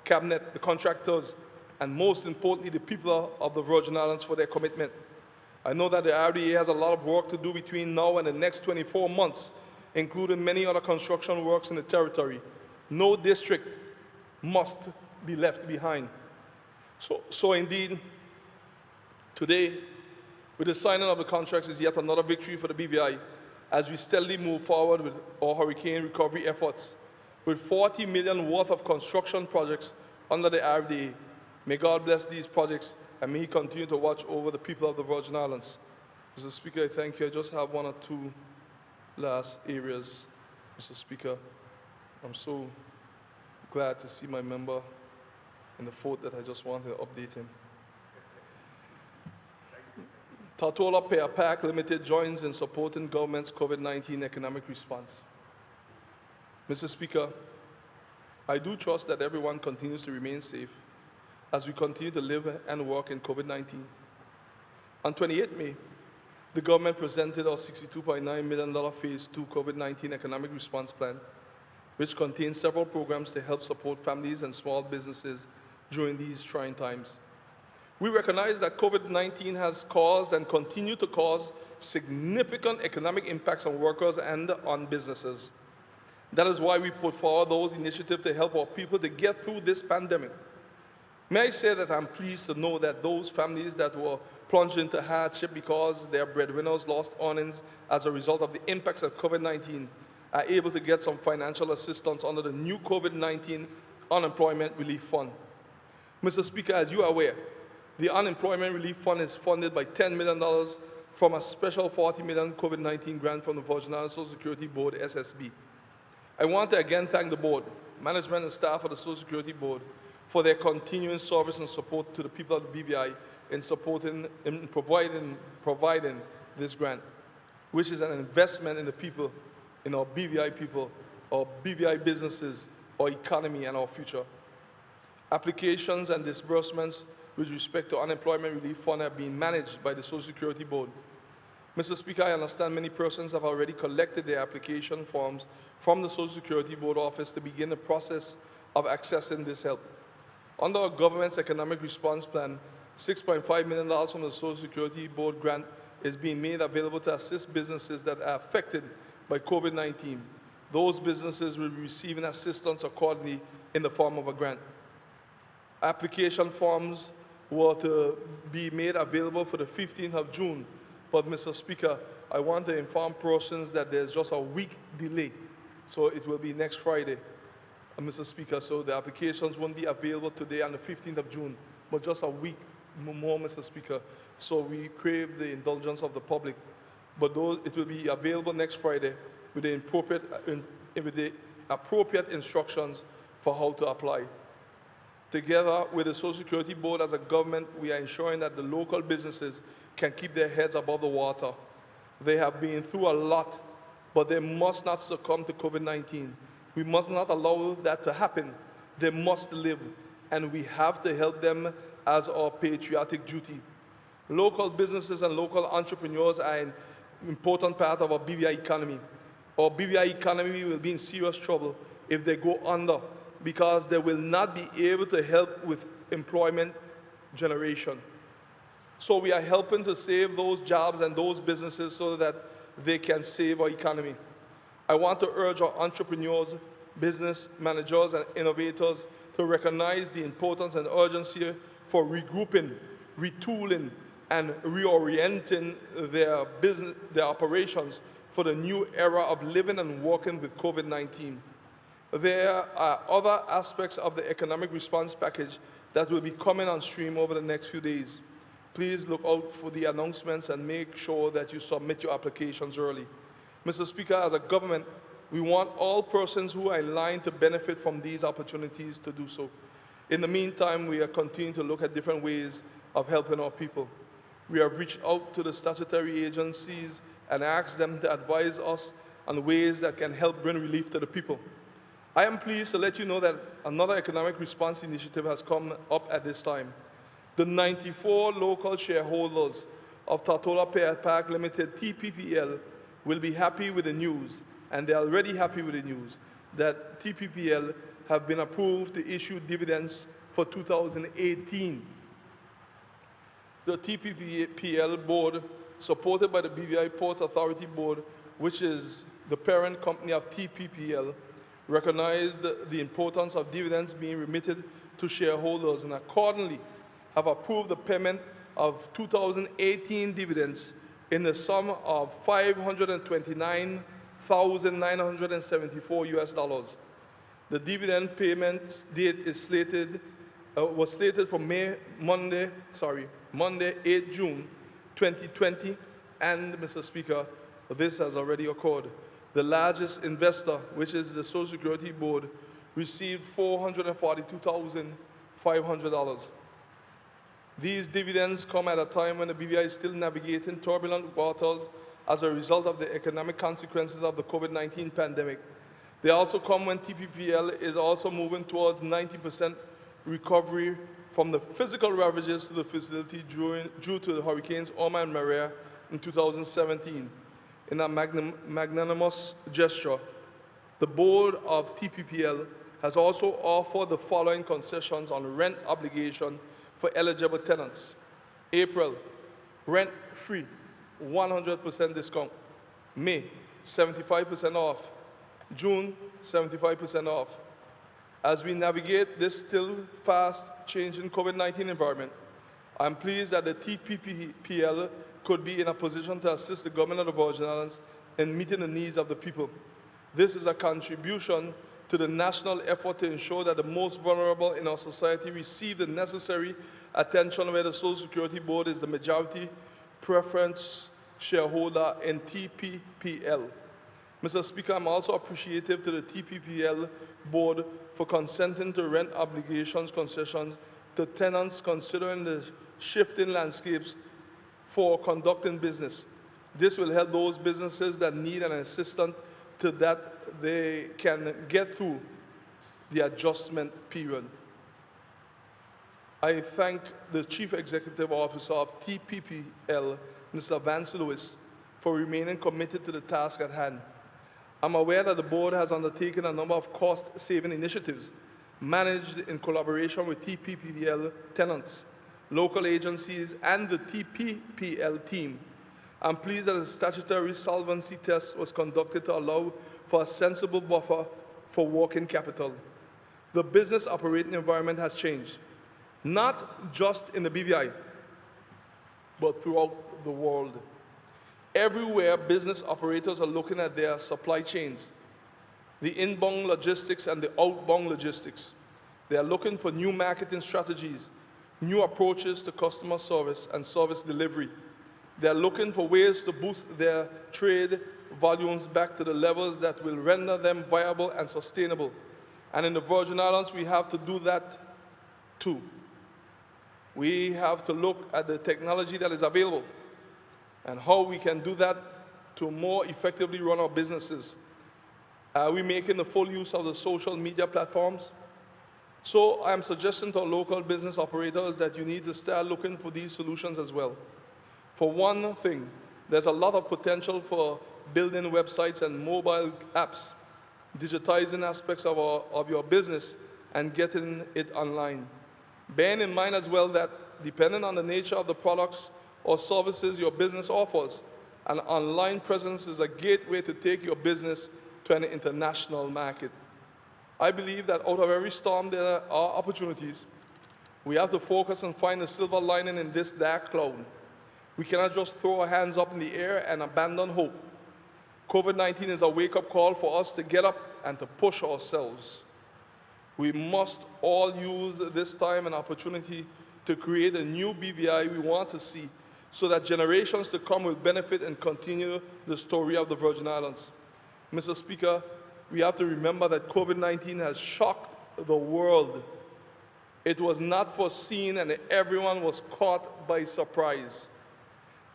[SPEAKER 4] Cabinet, the contractors, and most importantly, the people of the Virgin Islands for their commitment. I know that the RDA has a lot of work to do between now and the next 24 months, including many other construction works in the territory. No district must be left behind. So indeed, today, with the signing of the contracts is yet another victory for the BVI as we steadily move forward with our hurricane recovery efforts. With 40 million worth of construction projects under the RDA, may God bless these projects, and may He continue to watch over the people of the Virgin Islands. Mr. Speaker, I thank you. I just have one or two last areas, Mr. Speaker. I'm so glad to see my member in the fort that I just wanted to update him. Tortola PAC Limited joins in supporting government's COVID-19 economic response. Mr. Speaker, I do trust that everyone continues to remain safe as we continue to live and work in COVID-19. On 28 May, the government presented our $62.9 million Phase 2 COVID-19 economic response plan, which contains several programs to help support families and small businesses during these trying times. We recognize that COVID-19 has caused and continue to cause significant economic impacts on workers and on businesses. That is why we put forward those initiatives to help our people to get through this pandemic. May I say that I'm pleased to know that those families that were plunged into hardship because their breadwinners lost earnings as a result of the impacts of COVID-19 are able to get some financial assistance under the new COVID-19 Unemployment Relief Fund. Mr. Speaker, as you are aware, the Unemployment Relief Fund is funded by $10 million from a special $40 million COVID-19 grant from the Virgin Islands Social Security Board, SSB. I want to again thank the board, management and staff of the Social Security Board for their continuing service and support to the people of the BVI in supporting and providing this grant, which is an investment in the people, in our BVI people, our BVI businesses, our economy, and our future. Applications and disbursements with respect to Unemployment Relief Fund are being managed by the Social Security Board. Mr. Speaker, I understand many persons have already collected their application forms from the Social Security Board office to begin the process of accessing this help. Under our government's economic response plan, $6.5 million from the Social Security Board grant is being made available to assist businesses that are affected by COVID-19, those businesses will be receiving assistance accordingly in the form of a grant. Application forms were to be made available for the 15th of June, but Mr. Speaker, I want to inform persons that there's just a week delay, so it will be next Friday, Mr. Speaker, so the applications won't be available today on the 15th of June, but just a week more, Mr. Speaker, so we crave the indulgence of the public, but it will be available next Friday with the appropriate instructions for how to apply. Together with the Social Security Board as a government, we are ensuring that the local businesses can keep their heads above the water. They have been through a lot, but they must not succumb to COVID-19. We must not allow that to happen. They must live, and we have to help them as our patriotic duty. Local businesses and local entrepreneurs are an important part of our BVI economy. Our BVI economy will be in serious trouble if they go under, because they will not be able to help with employment generation. So we are helping to save those jobs and those businesses so that they can save our economy. I want to urge our entrepreneurs, business managers, and innovators to recognize the importance and urgency for regrouping, retooling, and reorienting their operations for the new era of living and working with COVID-19. There are other aspects of the economic response package that will be coming on stream over the next few days. Please look out for the announcements and make sure that you submit your applications early. Mr. Speaker, as a government, we want all persons who are in line to benefit from these opportunities to do so. In the meantime, we are continuing to look at different ways of helping our people. We have reached out to the statutory agencies and asked them to advise us on ways that can help bring relief to the people. I am pleased to let you know that another economic response initiative has come up at this time. The 94 local shareholders of Tortola Park Limited, TPPL, will be happy with the news, and they are already happy with the news, that TPPL have been approved to issue dividends for 2018. The TPPL board, supported by the BVI Ports Authority Board, which is the parent company of TPPL, recognized the importance of dividends being remitted to shareholders and accordingly have approved the payment of 2018 dividends in the sum of $529,974. The dividend payment date is was slated for Monday, 8 June 2020, and Mr. Speaker, this has already occurred. The largest investor, which is the Social Security Board, received $442,500. These dividends come at a time when the BVI is still navigating turbulent waters as a result of the economic consequences of the COVID-19 pandemic. They also come when TPPL is also moving towards 90% recovery from the physical ravages to the facility due to the hurricanes Irma and Maria in 2017. In a magnanimous gesture, the board of TPPL has also offered the following concessions on rent obligation for eligible tenants. April, rent-free, 100% discount. May, 75% off. June, 75% off. As we navigate this still fast-changing COVID-19 environment, I'm pleased that the TPPL could be in a position to assist the government of the Virgin Islands in meeting the needs of the people. This is a contribution to the national effort to ensure that the most vulnerable in our society receive the necessary attention, where the Social Security Board is the majority preference shareholder in TPPL. Mr. Speaker, I'm also appreciative to the TPPL Board for consenting to rent obligations concessions to tenants considering the shifting landscapes for conducting business. This will help those businesses that need an assistance to that they can get through the adjustment period. I thank the Chief Executive Officer of TPPL, Mr. Vance Lewis, for remaining committed to the task at hand. I'm aware that the board has undertaken a number of cost-saving initiatives managed in collaboration with TPPL tenants, local agencies, and the TPPL team. I'm pleased that a statutory solvency test was conducted to allow for a sensible buffer for working capital. The business operating environment has changed, not just in the BVI, but throughout the world. Everywhere, business operators are looking at their supply chains, the inbound logistics and the outbound logistics. They are looking for new marketing strategies, new approaches to customer service and service delivery. They are looking for ways to boost their trade volumes back to the levels that will render them viable and sustainable. And in the Virgin Islands, we have to do that too. We have to look at the technology that is available and how we can do that to more effectively run our businesses. Are we making the full use of the social media platforms? So I'm suggesting to our local business operators that you need to start looking for these solutions as well. For one thing, there's a lot of potential for building websites and mobile apps, digitizing aspects of your business and getting it online. Bearing in mind as well that depending on the nature of the products or services your business offers, an online presence is a gateway to take your business to an international market. I believe that out of every storm there are opportunities. We have to focus and find a silver lining in this dark cloud. We cannot just throw our hands up in the air and abandon hope. COVID-19 is a wake-up call for us to get up and to push ourselves. We must all use this time and opportunity to create a new BVI we want to see so that generations to come will benefit and continue the story of the Virgin Islands. Mr. Speaker, we have to remember that COVID-19 has shocked the world. It was not foreseen and everyone was caught by surprise.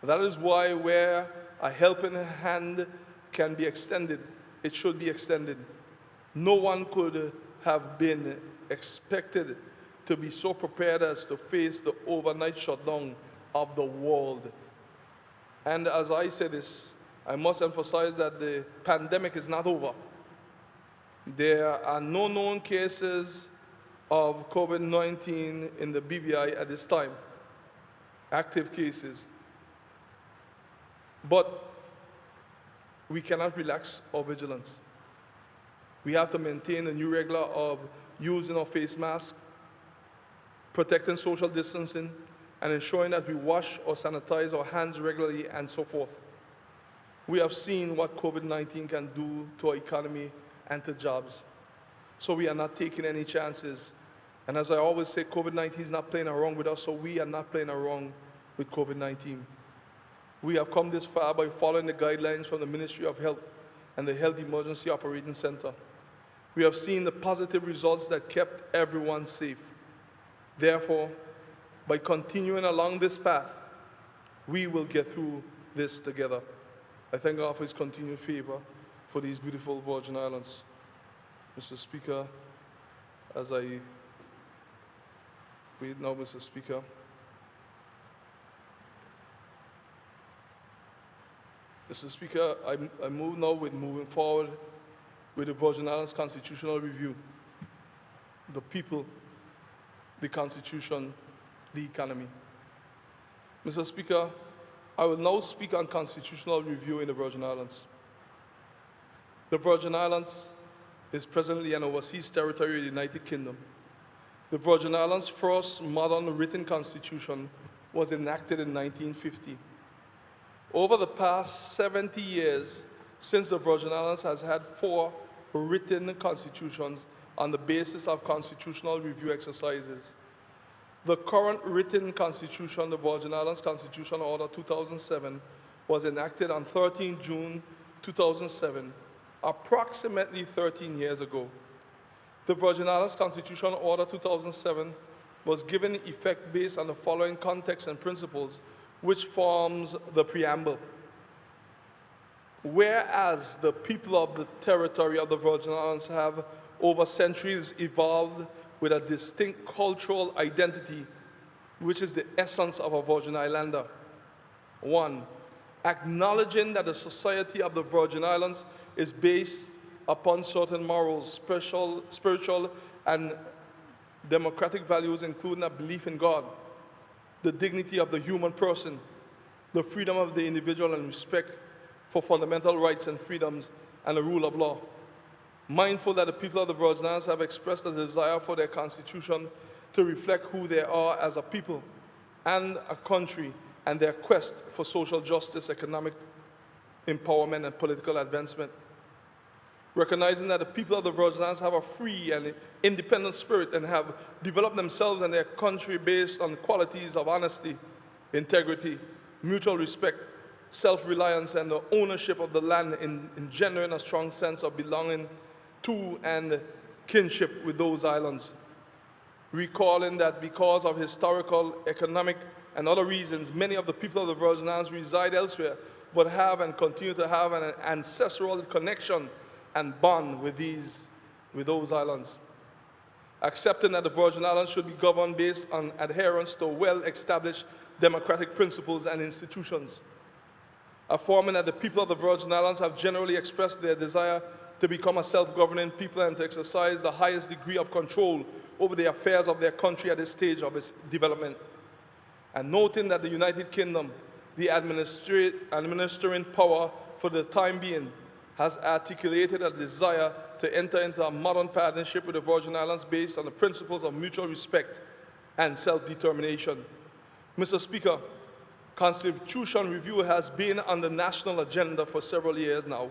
[SPEAKER 4] That is why where a helping hand can be extended, it should be extended. No one could have been expected to be so prepared as to face the overnight shutdown of the world. And as I say this, I must emphasize that the pandemic is not over. There are no known cases of COVID-19 in the BVI at this time, active cases. But we cannot relax our vigilance. We have to maintain a new regular of using our face mask, protecting social distancing, and ensuring that we wash or sanitize our hands regularly and so forth. We have seen what COVID-19 can do to our economy and to jobs. So we are not taking any chances. And as I always say, COVID-19 is not playing around with us, so we are not playing around with COVID-19. We have come this far by following the guidelines from the Ministry of Health and the Health Emergency Operating Center. We have seen the positive results that kept everyone safe. Therefore, by continuing along this path, we will get through this together. I thank God for His continued favor for these beautiful Virgin Islands. Mr. Speaker, as I wait now, Mr. Speaker, Mr. Speaker, I move now with moving forward with the Virgin Islands Constitutional Review. The people, the Constitution, the economy. Mr. Speaker, I will now speak on constitutional review in the Virgin Islands. The Virgin Islands is presently an overseas territory of the United Kingdom. The Virgin Islands' first modern written constitution was enacted in 1950. Over the past 70 years, since the Virgin Islands has had 4 written constitutions on the basis of constitutional review exercises. The current written constitution, the Virgin Islands Constitution Order 2007, was enacted on 13 June 2007, approximately 13 years ago. The Virgin Islands Constitution Order 2007 was given effect based on the following context and principles, which forms the preamble. Whereas the people of the territory of the Virgin Islands have over centuries evolved with a distinct cultural identity, which is the essence of a Virgin Islander. 1, acknowledging that the society of the Virgin Islands is based upon certain morals, spiritual and democratic values, including a belief in God, the dignity of the human person, the freedom of the individual, and respect for fundamental rights and freedoms, and the rule of law. Mindful that the people of the Virgin Islands have expressed a desire for their constitution to reflect who they are as a people and a country, and their quest for social justice, economic empowerment, and political advancement. Recognizing that the people of the Virgin Islands have a free and independent spirit and have developed themselves and their country based on qualities of honesty, integrity, mutual respect, self-reliance, and the ownership of the land, engendering a strong sense of belonging to and kinship with those islands. Recalling that because of historical, economic, and other reasons, many of the people of the Virgin Islands reside elsewhere, but have and continue to have an ancestral connection and bond with those islands. Accepting that the Virgin Islands should be governed based on adherence to well-established democratic principles and institutions. Affirming that the people of the Virgin Islands have generally expressed their desire to become a self-governing people and to exercise the highest degree of control over the affairs of their country at this stage of its development. And noting that the United Kingdom, the administering power for the time being, has articulated a desire to enter into a modern partnership with the Virgin Islands based on the principles of mutual respect and self-determination. Mr. Speaker, Constitution review has been on the national agenda for several years now.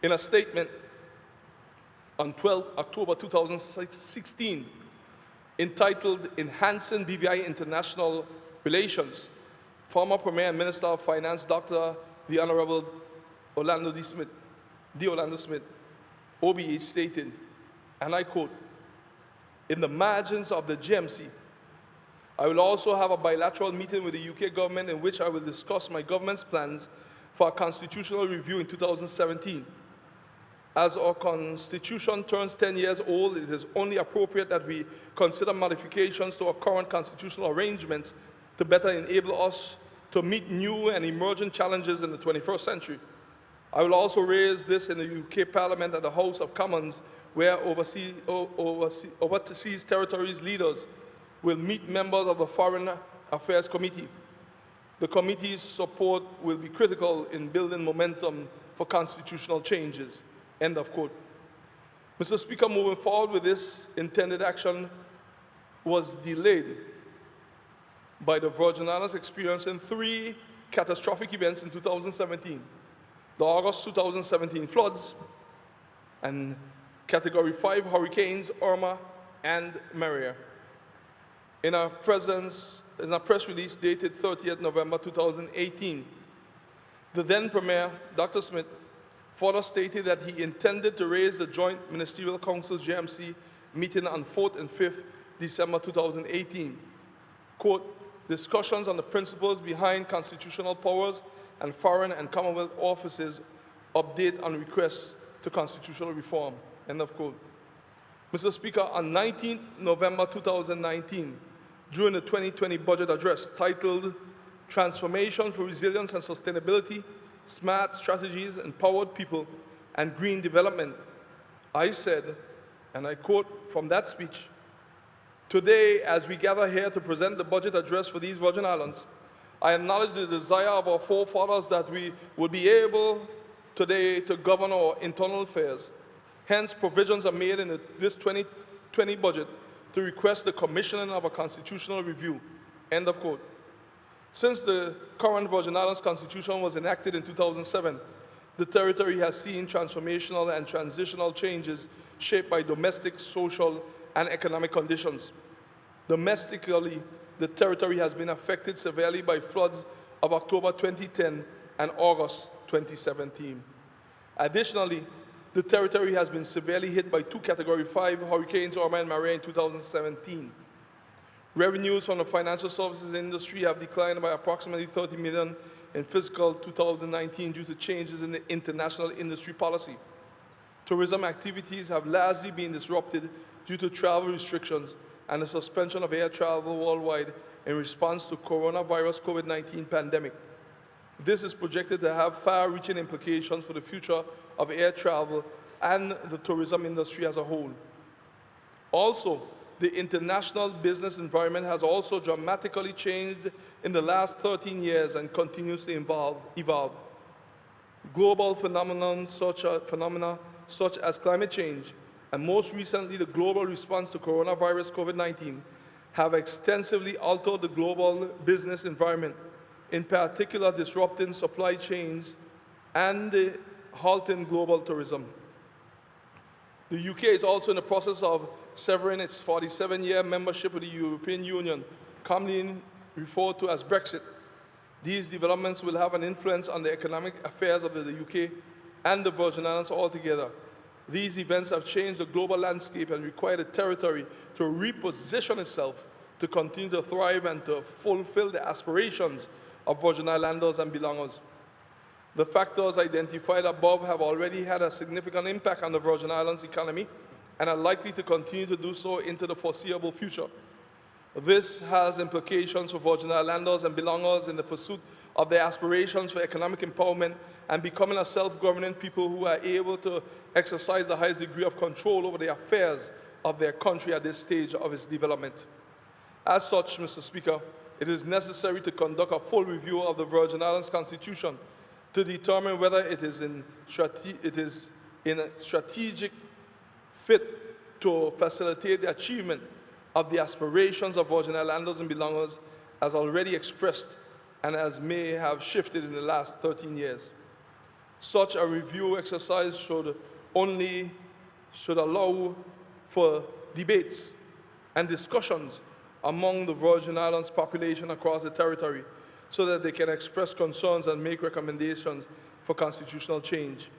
[SPEAKER 4] In a statement on 12 October 2016, entitled Enhancing BVI International Relations, former Premier and Minister of Finance, Dr. the Honorable Orlando Smith, OBE, stated, and I quote, "In the margins of the GMC, I will also have a bilateral meeting with the UK government in which I will discuss my government's plans for a constitutional review in 2017. As our constitution turns 10 years old, it is only appropriate that we consider modifications to our current constitutional arrangements to better enable us to meet new and emerging challenges in the 21st century. I will also raise this in the UK Parliament at the House of Commons, where overseas territories leaders will meet members of the Foreign Affairs Committee. The committee's support will be critical in building momentum for constitutional changes." End of quote. Mr. Speaker, moving forward with this intended action was delayed by the Virgin Islands experiencing 3 catastrophic events in 2017. The August 2017 floods and Category 5 hurricanes Irma and Maria. In a press release dated 30th November 2018, the then Premier, Dr. Smith, further stated that he intended to raise the Joint Ministerial Council GMC meeting on 4th and 5th December 2018. Quote, "Discussions on the principles behind constitutional powers and foreign and Commonwealth offices, update on requests to constitutional reform." End of quote. Mr. Speaker, on 19th November 2019, during the 2020 budget address titled "Transformation for Resilience and Sustainability, Smart Strategies, Empowered People, and Green Development," I said, and I quote from that speech, "Today, as we gather here to present the budget address for these Virgin Islands, I acknowledge the desire of our forefathers that we would be able today to govern our internal affairs. Hence, provisions are made in this 2020 budget to request the commissioning of a constitutional review." End of quote. Since the current Virgin Islands Constitution was enacted in 2007, the territory has seen transformational and transitional changes shaped by domestic, social, and economic conditions. Domestically, the territory has been affected severely by floods of October 2010 and August 2017. Additionally, the territory has been severely hit by 2 Category 5 hurricanes Irma and Maria in 2017. Revenues from the financial services industry have declined by approximately $30 million in fiscal 2019 due to changes in the international industry policy. Tourism activities have largely been disrupted due to travel restrictions and the suspension of air travel worldwide in response to coronavirus COVID-19 pandemic. This is projected to have far-reaching implications for the future of air travel and the tourism industry as a whole. Also, the international business environment has also dramatically changed in the last 13 years and continues to evolve. Global phenomena such as climate change, and most recently the global response to coronavirus COVID-19, have extensively altered the global business environment, in particular disrupting supply chains and halting global tourism. The UK is also in the process of severing its 47-year membership of the European Union, commonly referred to as Brexit. These developments will have an influence on the economic affairs of the UK and the Virgin Islands altogether. These events have changed the global landscape and require the territory to reposition itself to continue to thrive and to fulfill the aspirations of Virgin Islanders and belongers. The factors identified above have already had a significant impact on the Virgin Islands economy and are likely to continue to do so into the foreseeable future. This has implications for Virgin Islanders and belongers in the pursuit of their aspirations for economic empowerment and becoming a self-governing people who are able to exercise the highest degree of control over the affairs of their country at this stage of its development. As such, Mr. Speaker, it is necessary to conduct a full review of the Virgin Islands Constitution to determine whether it is in a strategic fit to facilitate the achievement of the aspirations of Virgin Islanders and belongers as already expressed and as may have shifted in the last 13 years. Such a review exercise should allow for debates and discussions among the Virgin Islands population across the territory so that they can express concerns and make recommendations for constitutional change.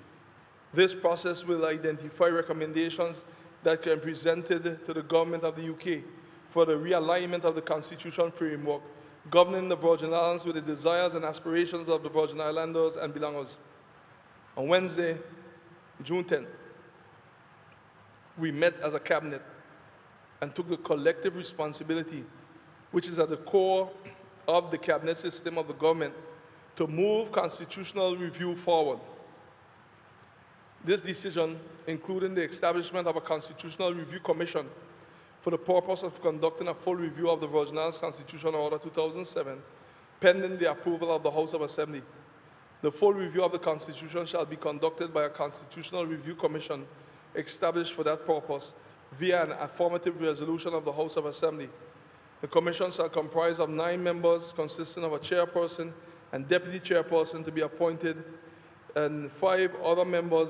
[SPEAKER 4] This process will identify recommendations that can be presented to the government of the UK for the realignment of the constitutional framework governing the Virgin Islands with the desires and aspirations of the Virgin Islanders and belongers. On Wednesday, June 10th, we met as a cabinet and took the collective responsibility, which is at the core of the cabinet system of the government, to move constitutional review forward. This decision, including the establishment of a Constitutional Review Commission for the purpose of conducting a full review of the Virgin Islands Constitutional Order 2007, pending the approval of the House of Assembly. The full review of the Constitution shall be conducted by a Constitutional Review Commission established for that purpose via an affirmative resolution of the House of Assembly. The Commission shall comprise of 9 members consisting of a chairperson and deputy chairperson to be appointed and 5 other members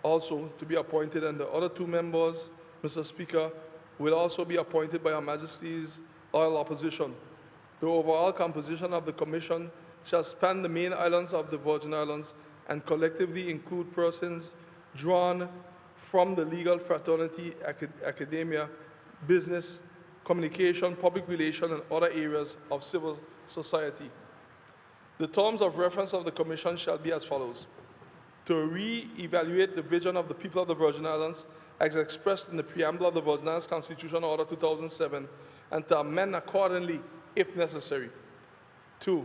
[SPEAKER 4] also to be appointed, and the other 2 members, Mr. Speaker, will also be appointed by Her Majesty's Royal Opposition. The overall composition of the Commission shall span the main islands of the Virgin Islands and collectively include persons drawn from the legal fraternity, academia, business, communication, public relations, and other areas of civil society. The terms of reference of the Commission shall be as follows: to re-evaluate the vision of the people of the Virgin Islands as expressed in the preamble of the Virgin Islands Constitution Order 2007 and to amend accordingly if necessary. 2,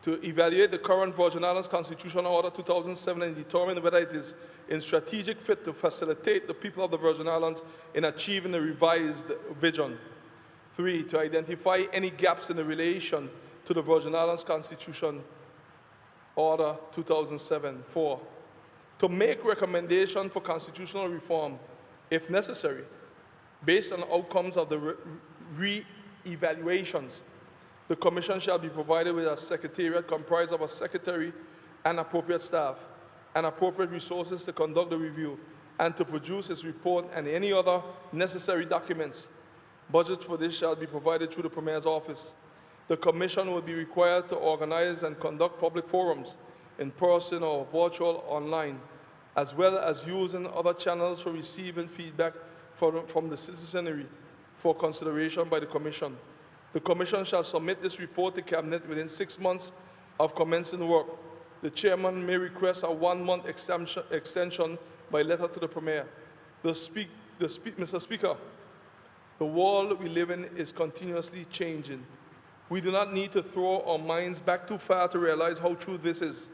[SPEAKER 4] to evaluate the current Virgin Islands Constitution Order 2007 and determine whether it is in strategic fit to facilitate the people of the Virgin Islands in achieving the revised vision. 3, to identify any gaps in the relation to the Virgin Islands Constitution Order 2007. 4, to make recommendation for constitutional reform, if necessary, based on outcomes of the re-evaluations. The Commission shall be provided with a secretariat comprised of a secretary and appropriate staff, and appropriate resources to conduct the review, and to produce its report and any other necessary documents. Budget for this shall be provided through the Premier's office. The Commission will be required to organize and conduct public forums, in person or virtual online, as well as using other channels for receiving feedback from the citizenry for consideration by the Commission. The Commission shall submit this report to Cabinet within 6 months of commencing work. The Chairman may request a 1-month extension by letter to the Premier. Mr. Speaker, the world we live in is continuously changing. We do not need to throw our minds back too far to realize how true this is.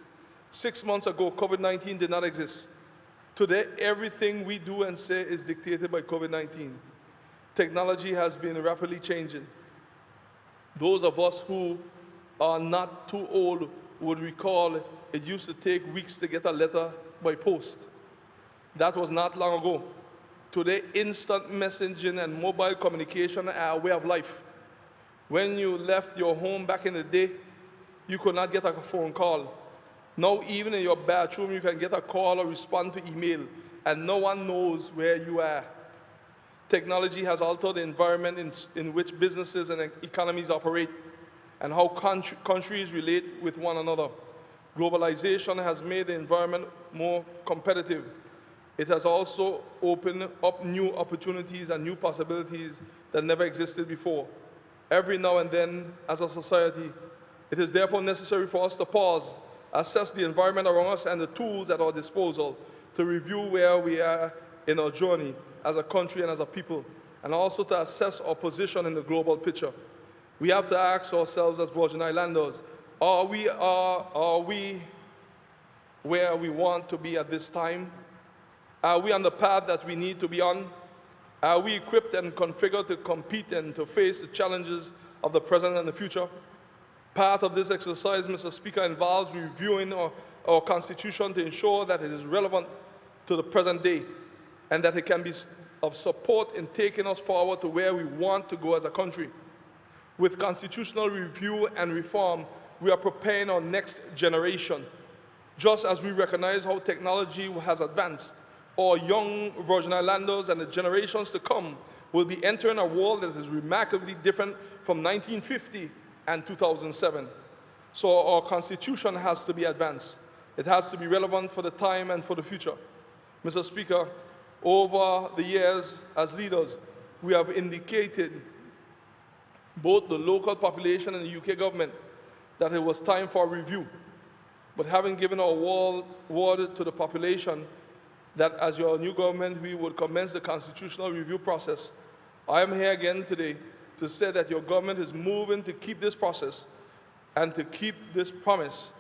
[SPEAKER 4] 6 months ago, COVID-19 did not exist. Today, everything we do and say is dictated by COVID-19. Technology has been rapidly changing. Those of us who are not too old would recall it used to take weeks to get a letter by post. That was not long ago. Today, instant messaging and mobile communication are a way of life. When you left your home back in the day, you could not get a phone call. Now, even in your bathroom, you can get a call or respond to email, and no one knows where you are. Technology has altered the environment in which businesses and economies operate, and how countries relate with one another. Globalization has made the environment more competitive. It has also opened up new opportunities and new possibilities that never existed before. Every now and then, as a society, it is therefore necessary for us to pause, assess the environment around us and the tools at our disposal to review where we are in our journey as a country and as a people, and also to assess our position in the global picture. We have to ask ourselves as Virgin Islanders, are we where we want to be at this time? Are we on the path that we need to be on? Are we equipped and configured to compete and to face the challenges of the present and the future? Part of this exercise, Mr. Speaker, involves reviewing our Constitution to ensure that it is relevant to the present day and that it can be of support in taking us forward to where we want to go as a country. With constitutional review and reform, we are preparing our next generation. Just as we recognize how technology has advanced, our young Virgin Islanders and the generations to come will be entering a world that is remarkably different from 1950 and 2007. So our Constitution has to be advanced. It has to be relevant for the time and for the future. Mr. Speaker, over the years as leaders, we have indicated both the local population and the UK government that it was time for a review. But having given our word to the population that as your new government, we would commence the constitutional review process, I am here again today to say that your government is moving to keep this process and to keep this promise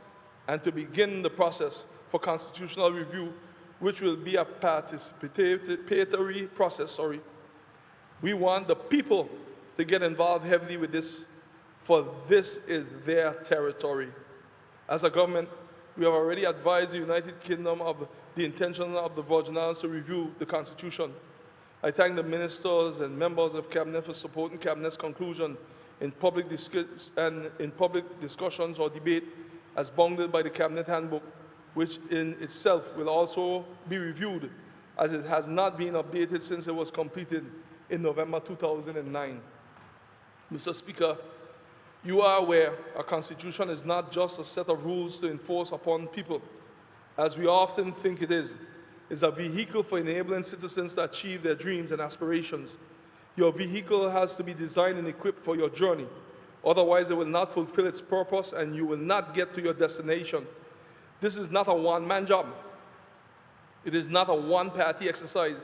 [SPEAKER 4] and to begin the process for constitutional review, which will be a participatory process. We want the people to get involved heavily with this, for this is their territory. As a government, we have already advised the United Kingdom of the intention of the Virgin Islands to review the Constitution. I thank the ministers and members of Cabinet for supporting Cabinet's conclusion in public discussions or debate as bounded by the Cabinet Handbook, which in itself will also be reviewed as it has not been updated since it was completed in November 2009. Mr. Speaker, you are aware a constitution is not just a set of rules to enforce upon people, as we often think it is. It's a vehicle for enabling citizens to achieve their dreams and aspirations. Your vehicle has to be designed and equipped for your journey. Otherwise, it will not fulfill its purpose and you will not get to your destination. This is not a one-man job. It is not a one-party exercise.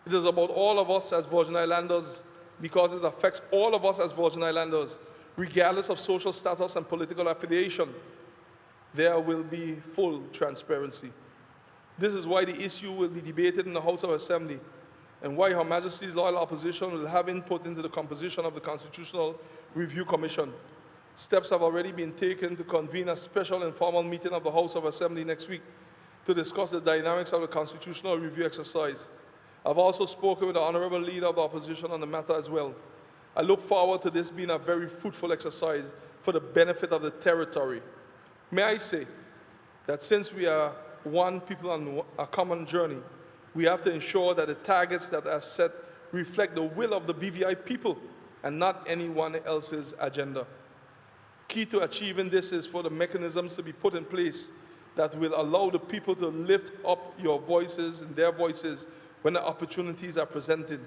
[SPEAKER 4] It is about all of us as Virgin Islanders because it affects all of us as Virgin Islanders, regardless of social status and political affiliation. There will be full transparency. This is why the issue will be debated in the House of Assembly and why Her Majesty's loyal opposition will have input into the composition of the Constitutional Review Commission. Steps have already been taken to convene a special informal meeting of the House of Assembly next week to discuss the dynamics of the constitutional review exercise. I've also spoken with the Honourable Leader of the Opposition on the matter as well. I look forward to this being a very fruitful exercise for the benefit of the territory. May I say that since we are one people on a common journey, we have to ensure that the targets that are set reflect the will of the BVI people and not anyone else's agenda. Key to achieving this is for the mechanisms to be put in place that will allow the people to lift up your voices and their voices when the opportunities are presented.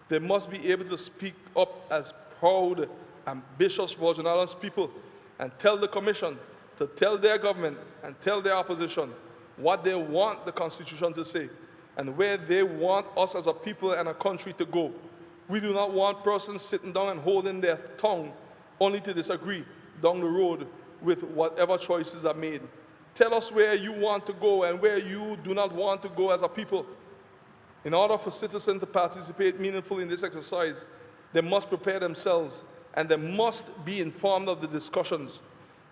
[SPEAKER 4] They must be able to speak up as proud, ambitious Virgin Islands people and tell the Commission to tell their government and tell their opposition what they want the Constitution to say and where they want us as a people and a country to go. We do not want persons sitting down and holding their tongue only to disagree down the road with whatever choices are made. Tell us where you want to go and where you do not want to go as a people. In order for citizens to participate meaningfully in this exercise, they must prepare themselves and they must be informed of the discussions.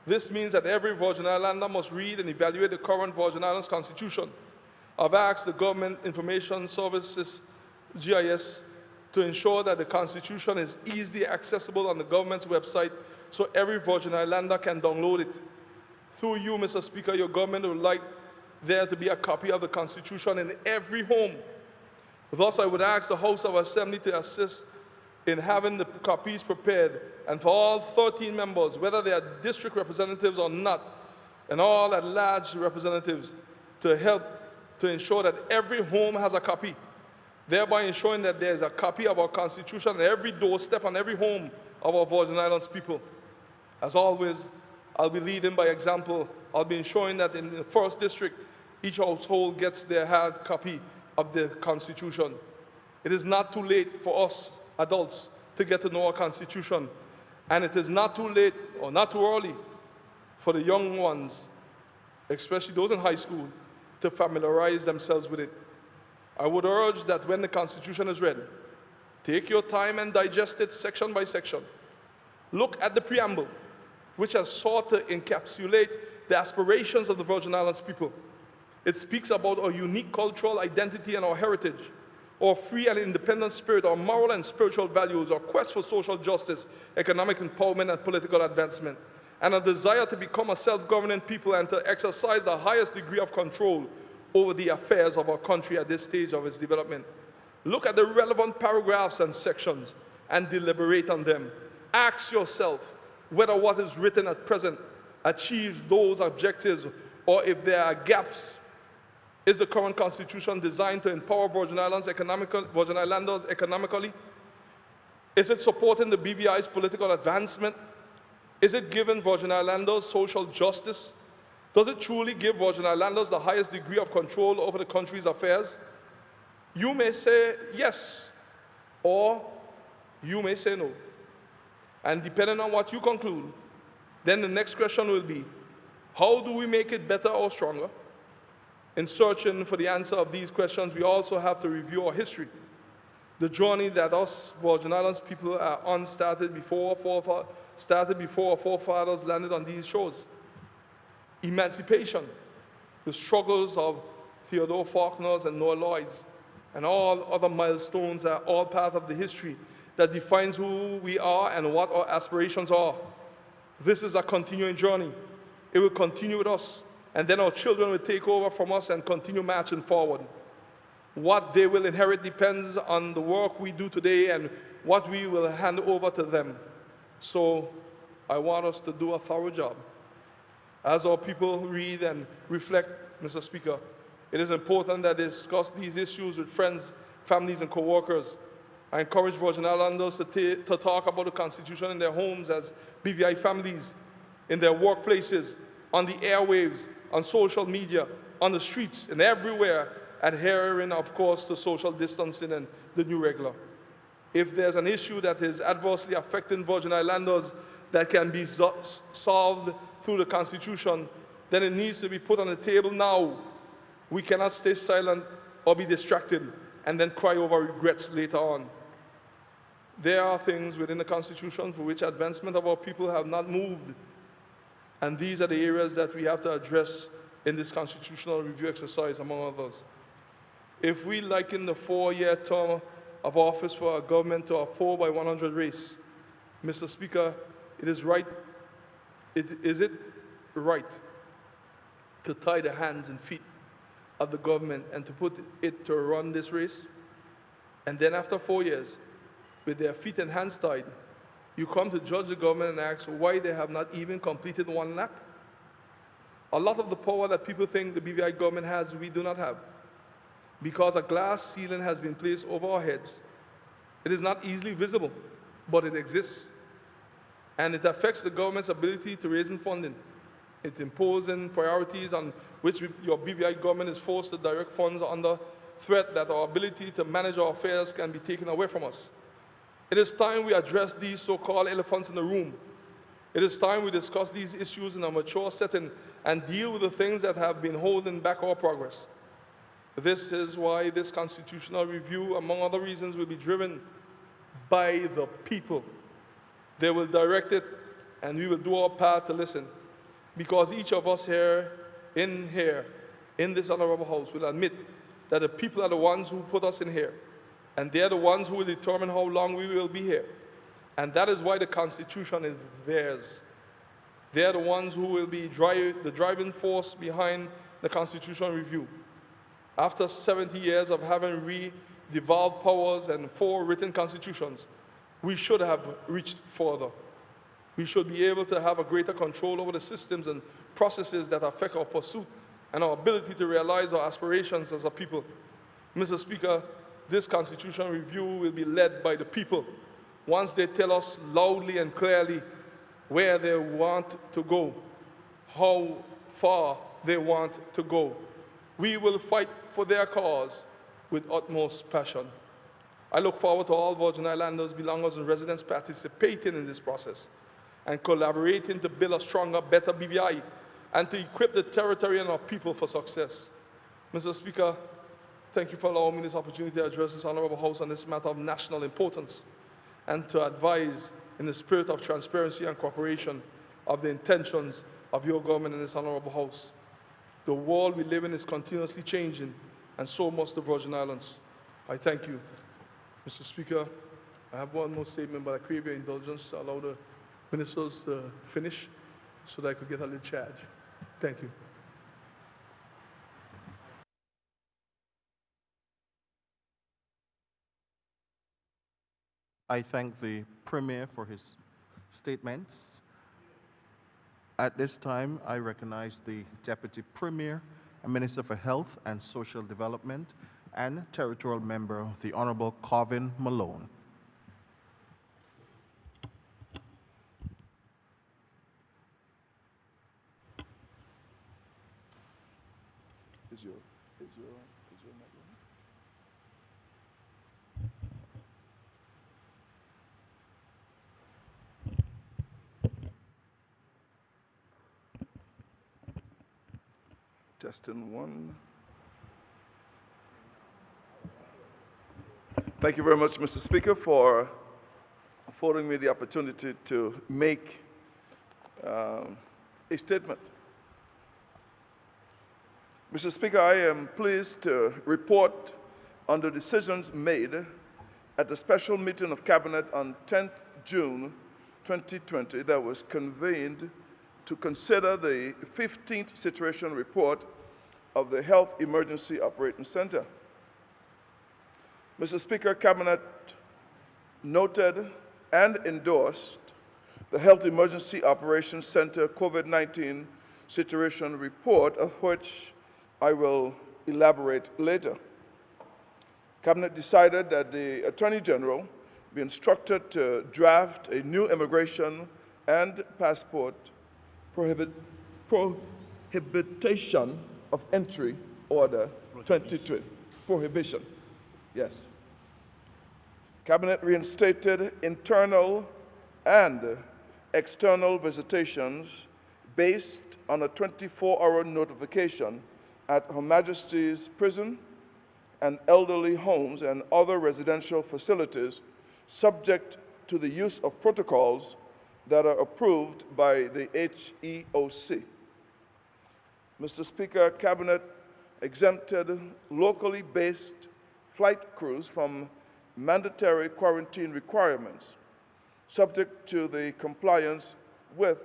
[SPEAKER 4] This means that every Virgin Islander must read and evaluate the current Virgin Islands Constitution. I've asked the Government Information Services, GIS, to ensure that the Constitution is easily accessible on the government's website so every Virgin Islander can download it. Through you, Mr. Speaker, your government would like there to be a copy of the Constitution in every home. Thus, I would ask the House of Assembly to assist in having the copies prepared, and for all 13 members, whether they are district representatives or not, and all at-large representatives, to help to ensure that every home has a copy, thereby ensuring that there is a copy of our Constitution at every doorstep and every home of our Virgin Islands people. As always, I'll be leading by example. I'll be ensuring that in the first district, each household gets their hard copy of the Constitution. It is not too late for us adults to get to know our Constitution, and it is not too late or not too early for the young ones, especially those in high school, to familiarize themselves with it. I would urge that when the Constitution is read, take your time and digest it section by section. Look at the preamble, which has sought to encapsulate the aspirations of the Virgin Islands people. It speaks about our unique cultural identity and our heritage, our free and independent spirit, our moral and spiritual values, our quest for social justice, economic empowerment, and political advancement, and a desire to become a self-governing people and to exercise the highest degree of control over the affairs of our country at this stage of its development. Look at the relevant paragraphs and sections and deliberate on them. Ask yourself whether what is written at present achieves those objectives, or if there are gaps. Is the current Constitution designed to empower Virgin Islanders economically? Is it supporting the BVI's political advancement? Is it giving Virgin Islanders social justice? Does it truly give Virgin Islanders the highest degree of control over the country's affairs? You may say yes, or you may say no. And depending on what you conclude, then the next question will be, how do we make it better or stronger? In searching for the answer of these questions, we also have to review our history. The journey that us Virgin Islands people are on started before our forefathers landed on these shores. Emancipation, the struggles of Theodore Faulkner and Noah Lloyds, and all other milestones are all part of the history that defines who we are and what our aspirations are. This is a continuing journey. It will continue with us, and then our children will take over from us and continue marching forward. What they will inherit depends on the work we do today and what we will hand over to them. So I want us to do a thorough job. As our people read and reflect, Mr. Speaker, it is important that they discuss these issues with friends, families, and co-workers. I encourage Virgin Islanders to talk about the Constitution in their homes as BVI families, in their workplaces, on the airwaves, on social media, on the streets, and everywhere, adhering, of course, to social distancing and the new regular. If there's an issue that is adversely affecting Virgin Islanders that can be solved through the Constitution, then it needs to be put on the table now. We cannot stay silent or be distracted and then cry over regrets later on. There are things within the Constitution for which advancement of our people have not moved, and these are the areas that we have to address in this constitutional review exercise, among others. If we liken the 4-year term of office for our government to a 4x100 race, Mr. Speaker, is it right to tie the hands and feet of the government and to put it to run this race? And then after 4 years, with their feet and hands tied, you come to judge the government and ask why they have not even completed one lap? A lot of the power that people think the BVI government has, we do not have, because a glass ceiling has been placed over our heads. It is not easily visible, but it exists. And it affects the government's ability to raise funding. It imposes priorities on which your BVI government is forced to direct funds under threat that our ability to manage our affairs can be taken away from us. It is time we address these so-called elephants in the room. It is time we discuss these issues in a mature setting and deal with the things that have been holding back our progress. This is why this constitutional review, among other reasons, will be driven by the people. They will direct it, and we will do our part to listen. because each of us here, in this honorable house, will admit that the people are the ones who put us in here, and they're the ones who will determine how long we will be here. And that is why the Constitution is theirs. They're the ones who will be the driving force behind the Constitution review. After 70 years of having devolved powers and 4 written constitutions, we should have reached further. We should be able to have a greater control over the systems and processes that affect our pursuit and our ability to realize our aspirations as a people. Mr. Speaker, this Constitution review will be led by the people once they tell us loudly and clearly where they want to go, how far they want to go. We will fight for their cause with utmost passion. I look forward to all Virgin Islanders, belongers, and residents participating in this process and collaborating to build a stronger, better BVI and to equip the territory and our people for success. Mr. Speaker, thank you for allowing me this opportunity to address this honorable House on this matter of national importance and to advise in the spirit of transparency and cooperation of the intentions of your government in this honorable House. The world we live in is continuously changing, and so must the Virgin Islands. I thank you. Mr. Speaker, I have one more statement, but I crave your indulgence to allow the ministers to finish so that I could get a little charge. Thank you.
[SPEAKER 2] I thank the Premier for his statements. At this time, I recognize the Deputy Premier and Minister for Health and Social Development and Territorial Member, the Honorable Corvin Malone.
[SPEAKER 6] Is your mic on? Testing 1. Thank you very much, Mr. Speaker, for affording me the opportunity to make a statement. Mr. Speaker, I am pleased to report on the decisions made at the special meeting of Cabinet on 10th June 2020 that was convened to consider the 15th Situation Report of the Health Emergency Operating Center. Mr. Speaker, Cabinet noted and endorsed the Health Emergency Operations Center COVID-19 Situation Report, of which I will elaborate later. Cabinet decided that the Attorney General be instructed to draft a new immigration and passport prohibition of entry order 2020. Prohibition, yes. Cabinet reinstated internal and external visitations based on a 24-hour notification at Her Majesty's Prison and elderly homes and other residential facilities subject to the use of protocols that are approved by the HEOC. Mr. Speaker, Cabinet exempted locally based flight crews from mandatory quarantine requirements subject to the compliance with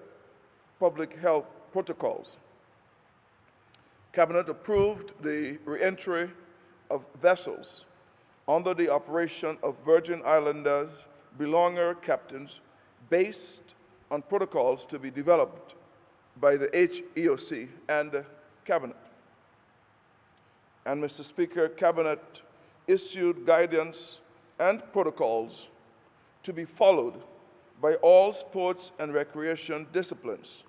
[SPEAKER 6] public health protocols. Cabinet approved the re-entry of vessels under the operation of Virgin Islanders belonger captains based on protocols to be developed by the HEOC and Cabinet. And Mr. Speaker, Cabinet issued guidance and protocols to be followed by all sports and recreation disciplines.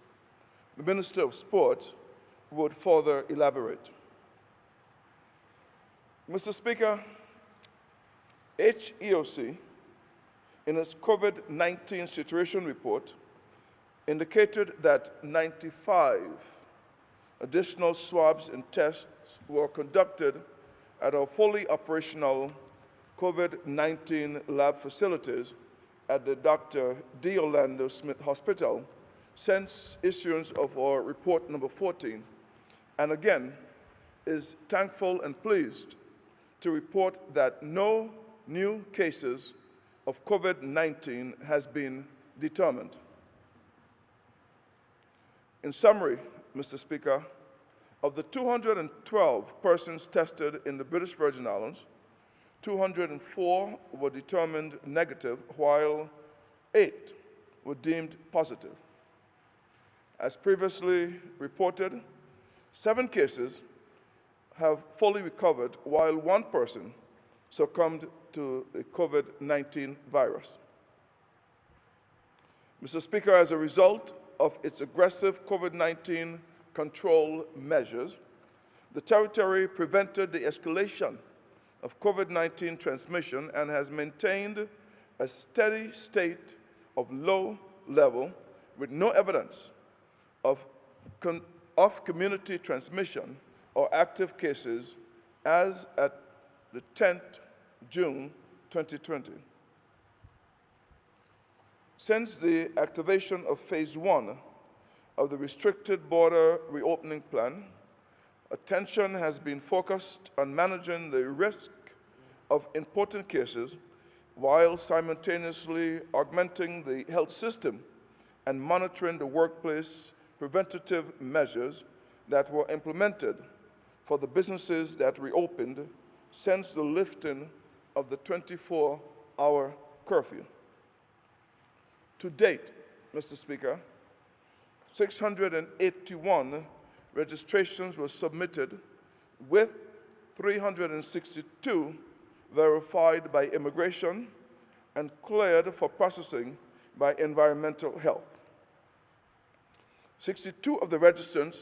[SPEAKER 6] The Minister of Sport would further elaborate. Mr. Speaker, HEOC, in its COVID-19 situation report, indicated that 95 additional swabs and tests were conducted at our fully operational COVID-19 lab facilities at the Dr. D. Orlando Smith Hospital since issuance of our report number 14, and again is thankful and pleased to report that no new cases of COVID-19 has been determined. In summary, Mr. Speaker, of the 212 persons tested in the British Virgin Islands, 204 were determined negative, while 8 were deemed positive. As previously reported, 7 cases have fully recovered, while 1 person succumbed to the COVID-19 virus. Mr. Speaker, as a result of its aggressive COVID-19 control measures, the territory prevented the escalation of COVID-19 transmission and has maintained a steady state of low level with no evidence of community transmission or active cases as at the 10th June 2020. Since the activation of Phase 1 of the Restricted Border Reopening Plan, attention has been focused on managing the risk of important cases while simultaneously augmenting the health system and monitoring the workplace preventative measures that were implemented for the businesses that reopened since the lifting of the 24-hour curfew. To date, Mr. Speaker, 681 registrations were submitted, with 362 verified by immigration and cleared for processing by environmental health. 62 of the registrants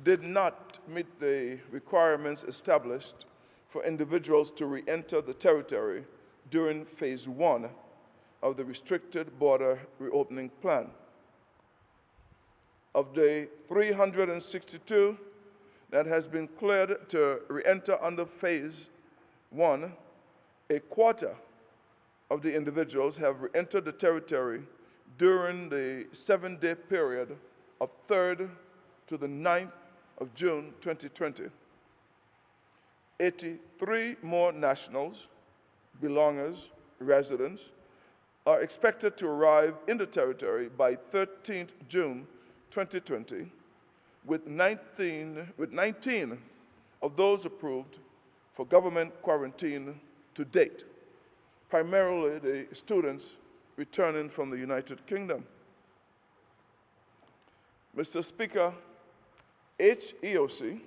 [SPEAKER 6] did not meet the requirements established for individuals to re-enter the territory during Phase 1 of the Restricted Border Reopening Plan. Of the 362 that has been cleared to re-enter under Phase 1, a quarter of the individuals have re-entered the territory during the 7-day period of 3rd to the 9th of June 2020. 83 more nationals, belongers, residents are expected to arrive in the territory by 13th June 2020, with 19 of those approved for government quarantine to date, primarily the students returning from the United Kingdom. Mr. Speaker, HEOC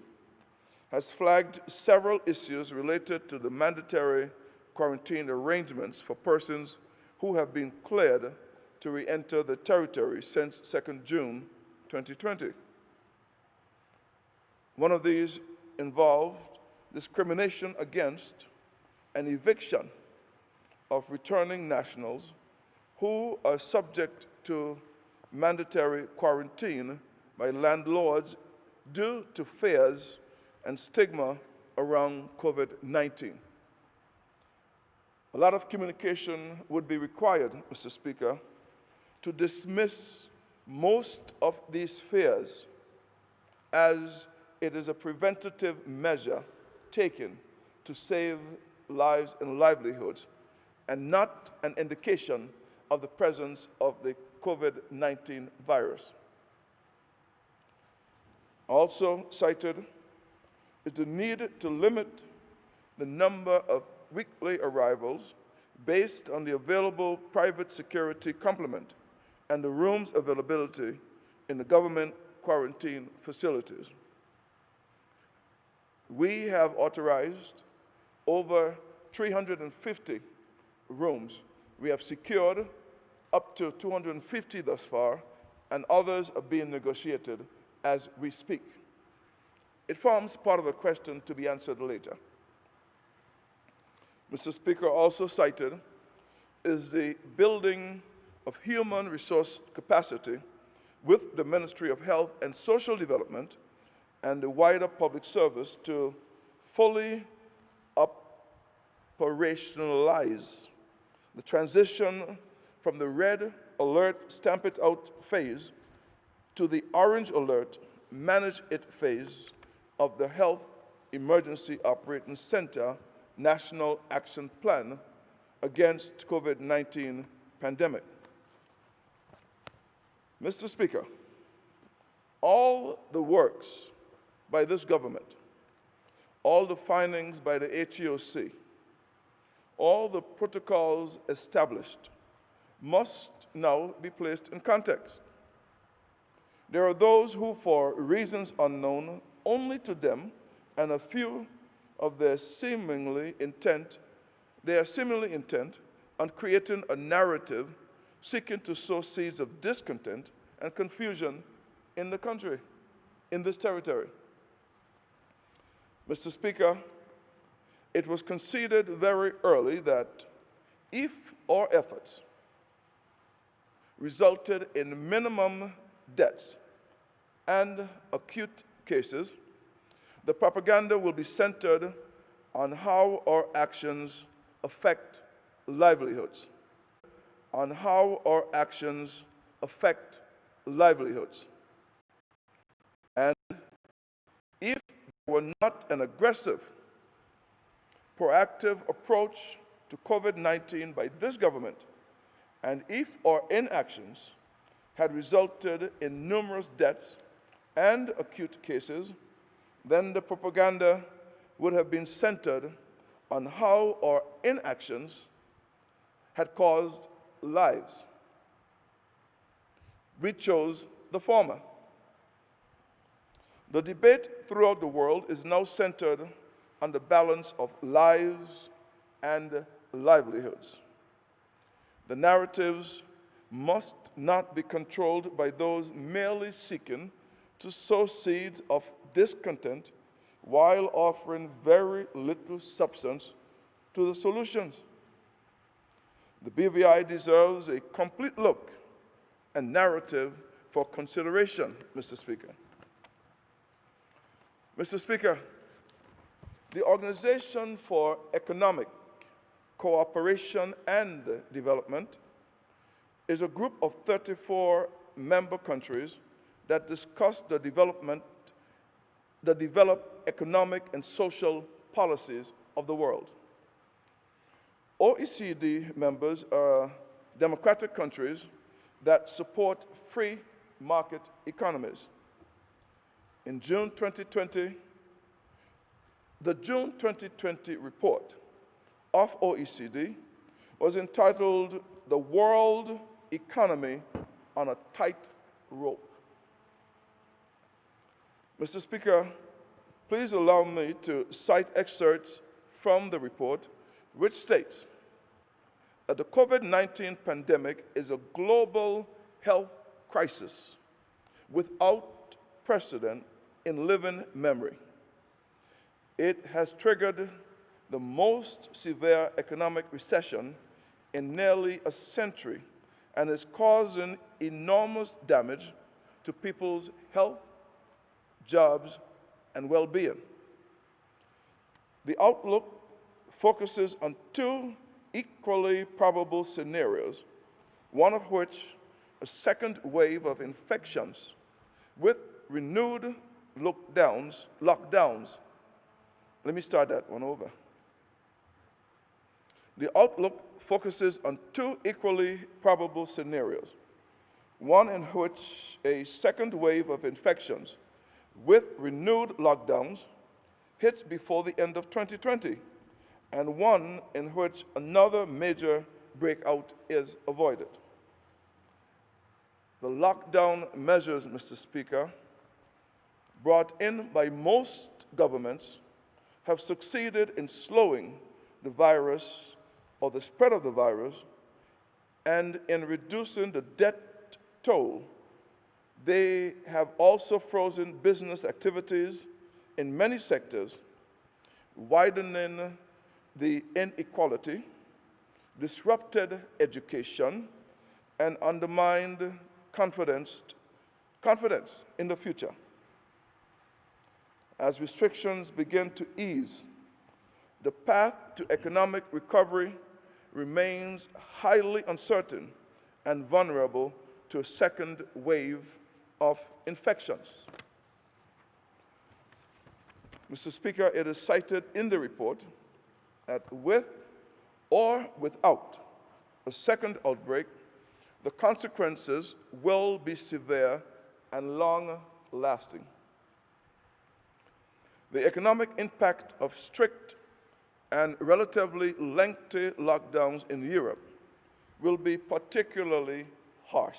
[SPEAKER 6] has flagged several issues related to the mandatory quarantine arrangements for persons who have been cleared to re-enter the territory since 2nd June 2020. One of these involved discrimination against and eviction of returning nationals who are subject to mandatory quarantine by landlords due to fears and stigma around COVID-19. A lot of communication would be required, Mr. Speaker, to dismiss most of these fears, as it is a preventative measure taken to save lives and livelihoods, and not an indication of the presence of the COVID-19 virus. Also cited is the need to limit the number of weekly arrivals based on the available private security complement and the room's availability in the government quarantine facilities. We have authorized over 350 rooms. We have secured up to 250 thus far, and others are being negotiated as we speak. It forms part of a question to be answered later. Mr. Speaker, also cited is the building of human resource capacity with the Ministry of Health and Social Development and the wider public service to fully operationalize the transition from the red alert stamp it out phase to the Orange Alert Manage It phase of the Health Emergency Operating Center National Action Plan against COVID-19 pandemic. Mr. Speaker, all the works by this government, all the findings by the HEOC, all the protocols established must now be placed in context. There are those who, for reasons unknown only to them and a few of their seemingly intent on creating a narrative seeking to sow seeds of discontent and confusion in the country, in this territory. Mr. Speaker, it was conceded very early that if our efforts resulted in minimum deaths and acute cases, the propaganda will be centered on how our actions affect livelihoods. On how our actions affect livelihoods. And if there were not an aggressive, proactive approach to COVID-19 by this government, and if our inactions had resulted in numerous deaths and acute cases, then the propaganda would have been centered on how our inactions had caused lives. We chose the former. The debate throughout the world is now centered on the balance of lives and livelihoods. The narratives must not be controlled by those merely seeking to sow seeds of discontent while offering very little substance to the solutions. The BVI deserves a complete look and narrative for consideration, Mr. Speaker. Mr. Speaker, the Organization for Economic Cooperation and Development is a group of 34 member countries that discuss the developed economic and social policies of the world. OECD members are democratic countries that support free market economies. In June 2020, the June 2020 report of OECD was entitled "The World Economy on a Tight Rope." Mr. Speaker, please allow me to cite excerpts from the report, which states that the COVID-19 pandemic is a global health crisis without precedent in living memory. It has triggered the most severe economic recession in nearly a century and is causing enormous damage to people's health, jobs, and well-being. The outlook focuses on two equally probable scenarios, one of which a second wave of infections with renewed lockdowns. Let me start that one over. The outlook focuses on two equally probable scenarios, one in which a second wave of infections with renewed lockdowns hits before the end of 2020, and one in which another major breakout is avoided. The lockdown measures, Mr. Speaker, brought in by most governments have succeeded in slowing the virus or the spread of the virus and in reducing the death toll. They have also frozen business activities in many sectors, widening the inequality, disrupted education, and undermined confidence in the future. As restrictions begin to ease, the path to economic recovery remains highly uncertain and vulnerable to a second wave of infections. Mr. Speaker, it is cited in the report that with or without a second outbreak, the consequences will be severe and long-lasting. The economic impact of strict and relatively lengthy lockdowns in Europe will be particularly harsh.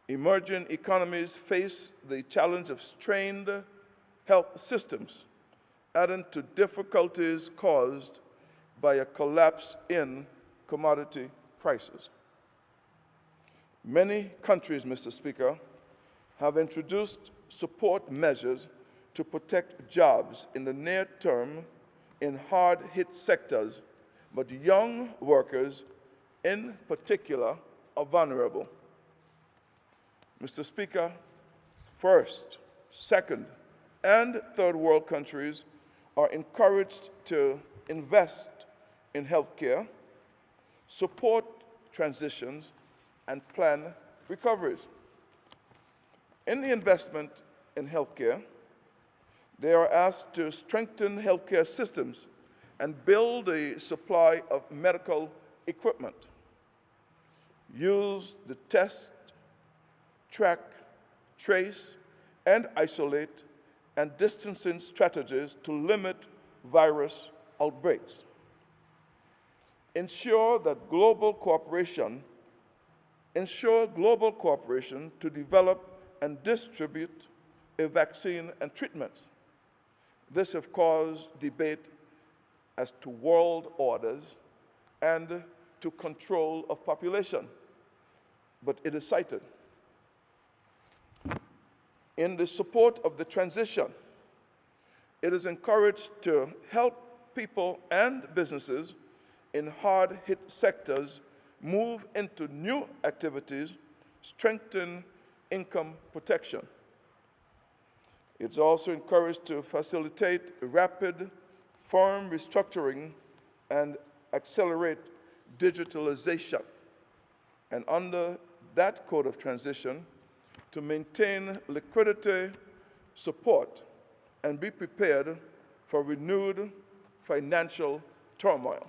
[SPEAKER 6] Emerging economies face the challenge of strained health systems, adding to difficulties caused by a collapse in commodity prices. Many countries, Mr. Speaker, have introduced support measures to protect jobs in the near term in hard-hit sectors, but young workers in particular are vulnerable. Mr. Speaker, first, second, and third world countries are encouraged to invest in healthcare, support transitions, and plan recoveries. In the investment in healthcare, they are asked to strengthen healthcare systems and build a supply of medical equipment. Use the test, track, trace, and isolate and distancing strategies to limit virus outbreaks. Ensure global cooperation to develop and distribute a vaccine and treatments. This has caused debate as to world orders and to control of population, but it is cited. In the support of the transition, it is encouraged to help people and businesses in hard-hit sectors move into new activities, strengthen income protection. It's also encouraged to facilitate rapid, firm restructuring and accelerate digitalization. And under that code of transition, to maintain liquidity support and be prepared for renewed financial turmoil.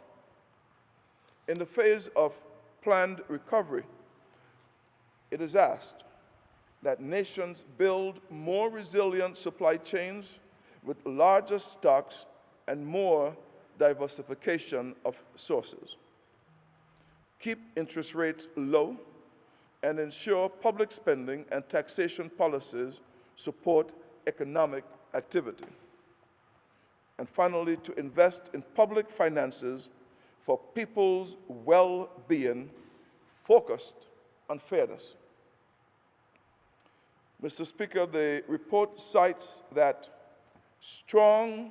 [SPEAKER 6] In the phase of planned recovery, it is asked that nations build more resilient supply chains with larger stocks and more diversification of sources. Keep interest rates low and ensure public spending and taxation policies support economic activity. And finally, to invest in public finances for people's well-being focused on fairness. Mr. Speaker, the report cites that strong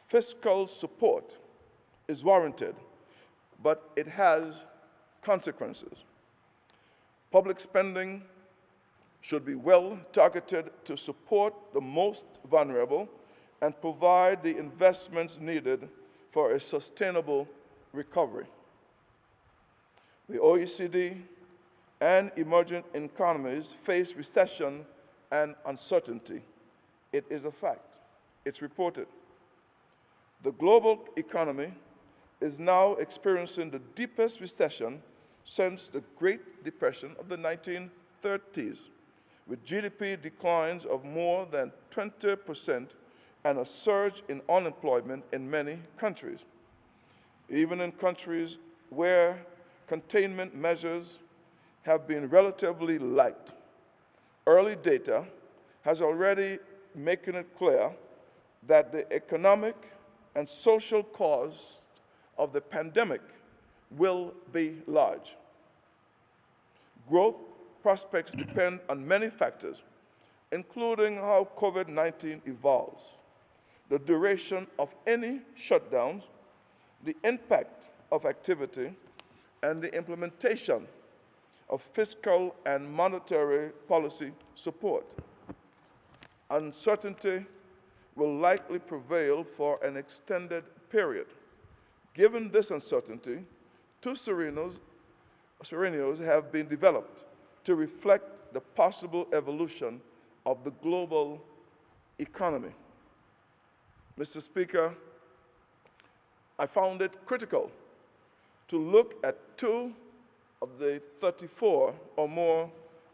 [SPEAKER 6] fiscal support is warranted, but it has consequences. Public spending should be well targeted to support the most vulnerable and provide the investments needed for a sustainable recovery. The OECD and emerging economies face recession and uncertainty. It is a fact. It's reported. The global economy is now experiencing the deepest recession since the Great Depression of the 1930s, with GDP declines of more than 20% and a surge in unemployment in many countries. Even in countries where containment measures have been relatively light, early data has already making it clear that the economic and social cost of the pandemic will be large. Growth prospects depend on many factors, including how COVID-19 evolves, the duration of any shutdowns, the impact of activity, and the implementation of fiscal and monetary policy support. Uncertainty will likely prevail for an extended period. Given this uncertainty, two scenarios have been developed to reflect the possible evolution of the global economy. Mr. Speaker, I found it critical to look at 2 of the 34 or more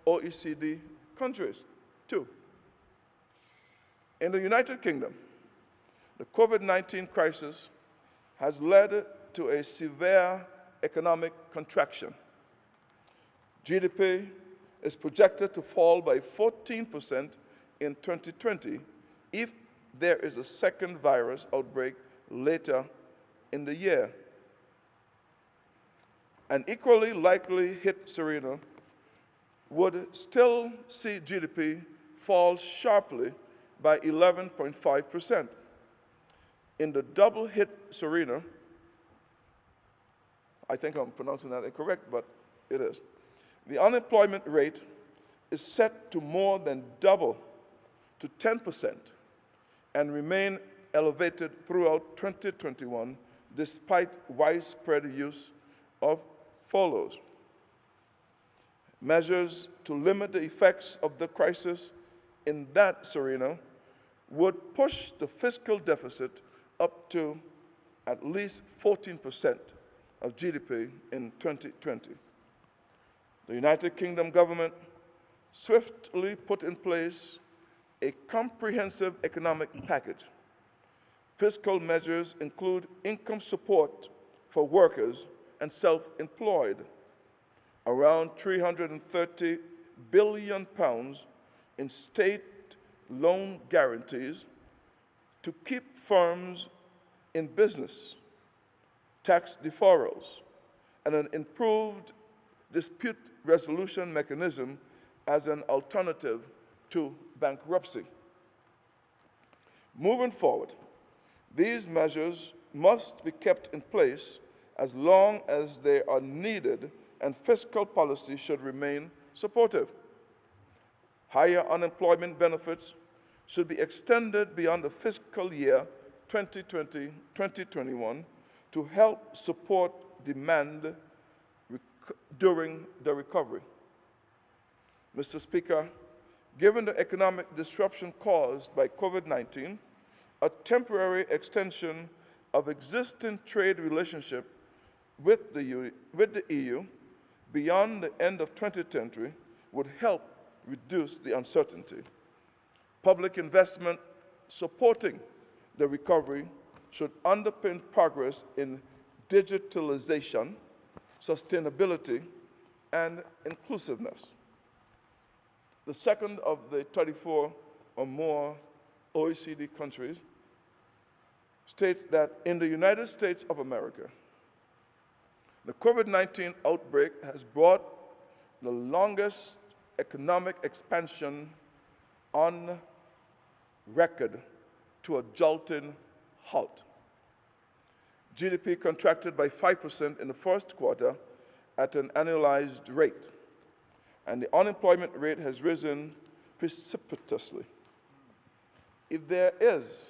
[SPEAKER 6] OECD countries. 2. In the United Kingdom, the COVID-19 crisis has led to a severe economic contraction. GDP is projected to fall by 14% in 2020 if there is a second virus outbreak later in the year. An equally likely hit Suriname would still see GDP fall sharply by 11.5%. In the double hit Suriname, I think I'm pronouncing that incorrect, but it is. The unemployment rate is set to more than double to 10% and remain elevated throughout 2021 despite widespread use of furloughs. Measures to limit the effects of the crisis in that Suriname would push the fiscal deficit up to at least 14% of GDP in 2020. The United Kingdom government swiftly put in place a comprehensive economic package. Fiscal measures include income support for workers and self-employed, around £330 billion in state loan guarantees to keep firms in business, tax deferrals, and an improved dispute resolution mechanism as an alternative to bankruptcy. Moving forward, these measures must be kept in place as long as they are needed, and fiscal policy should remain supportive. Higher unemployment benefits should be extended beyond the fiscal year 2020-2021 to help support demand during the recovery. Mr. Speaker, given the economic disruption caused by COVID-19, a temporary extension of existing trade relationship with the EU beyond the end of 2020 would help reduce the uncertainty. Public investment supporting the recovery should underpin progress in digitalization, sustainability, and inclusiveness. The second of the 34 or more OECD countries states that in the United States of America, the COVID-19 outbreak has brought the longest economic expansion on record to a jolting halt. GDP contracted by 5% in the first quarter at an annualized rate, and the unemployment rate has risen precipitously. If there is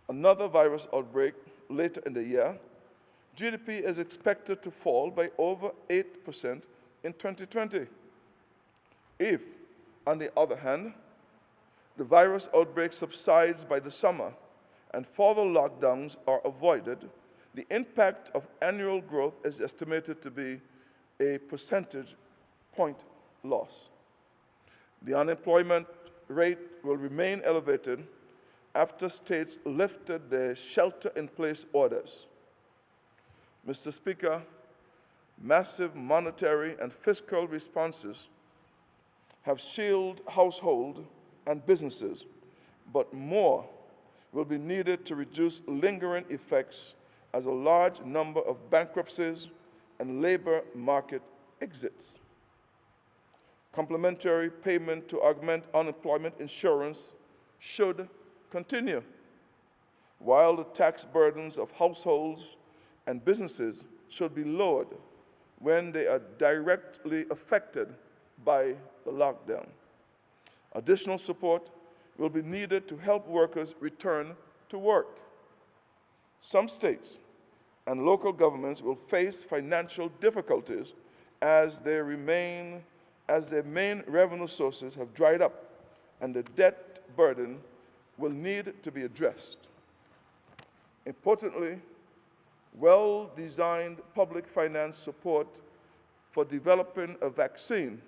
[SPEAKER 6] another virus outbreak later in the year, GDP is expected to fall by over 8% in 2020. If, on the other hand, the virus outbreak subsides by the summer and further lockdowns are avoided, the impact of annual growth is estimated to be a percentage point loss. The unemployment rate will remain elevated after states lifted their shelter-in-place orders. Mr. Speaker, massive monetary and fiscal responses have shielded households and businesses, but more will be needed to reduce lingering effects as a large number of bankruptcies and labor market exits. Complementary payment to augment unemployment insurance should continue, while the tax burdens of households and businesses should be lowered when they are directly affected by the lockdown. Additional support will be needed to help workers return to work. Some states and local governments will face financial difficulties as they remain as their main revenue sources have dried up and the debt burden will need to be addressed. Importantly, well-designed public finance support for developing a vaccine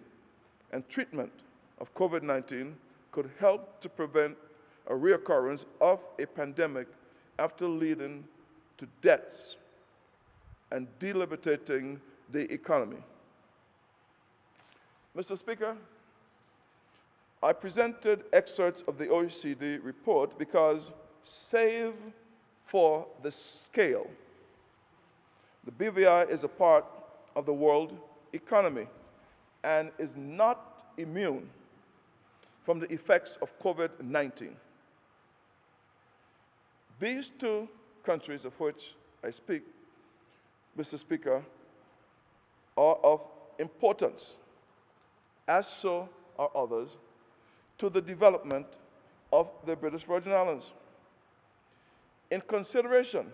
[SPEAKER 6] and treatment of COVID-19 could help to prevent a reoccurrence of a pandemic after leading to deaths and debilitating the economy. Mr. Speaker, I presented excerpts of the OECD report because, save for the scale, the BVI is a part of the world economy and is not immune from the effects of COVID-19. These two countries of which I speak, Mr. Speaker, are of importance, as so are others, to the development of the British Virgin Islands. In consideration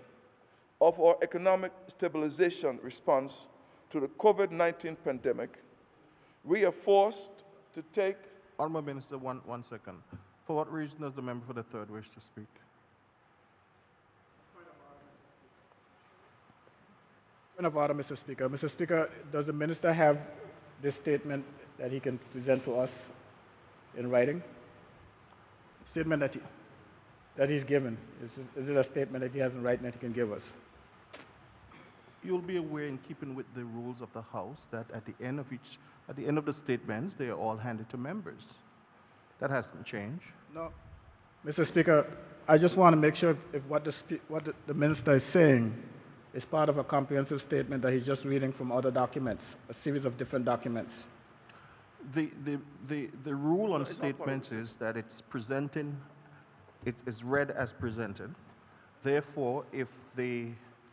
[SPEAKER 6] of our economic stabilization response to the COVID-19 pandemic, we are forced to take...
[SPEAKER 2] Honourable Minister, one second. For what reason does the member for the third wish to speak?
[SPEAKER 5] Point of order, Mr. Speaker. Mr. Speaker, does the minister have this statement that he can present to us in writing? Statement that he's given. Is it a statement that he has in writing that he can give us?
[SPEAKER 2] You'll be aware, in keeping with the rules of the House, that at the end of the statements, they are all handed to members. That hasn't changed.
[SPEAKER 5] No. Mr. Speaker, I just want to make sure if what the minister is saying is part of a comprehensive statement that he's just reading from other documents, a series of different documents.
[SPEAKER 2] The rule on statements is that it's presenting, it is read as presented. Therefore, if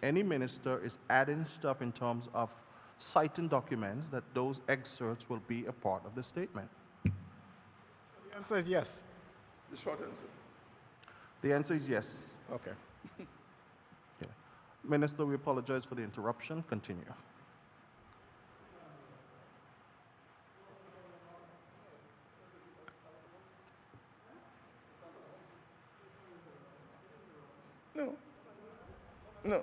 [SPEAKER 2] any minister is adding stuff in terms of citing documents, that those excerpts will be a part of the statement.
[SPEAKER 5] The answer is yes.
[SPEAKER 6] The short answer.
[SPEAKER 2] The answer is yes.
[SPEAKER 5] Okay.
[SPEAKER 2] Okay. Minister, we apologize for the interruption. Continue.
[SPEAKER 6] No. No.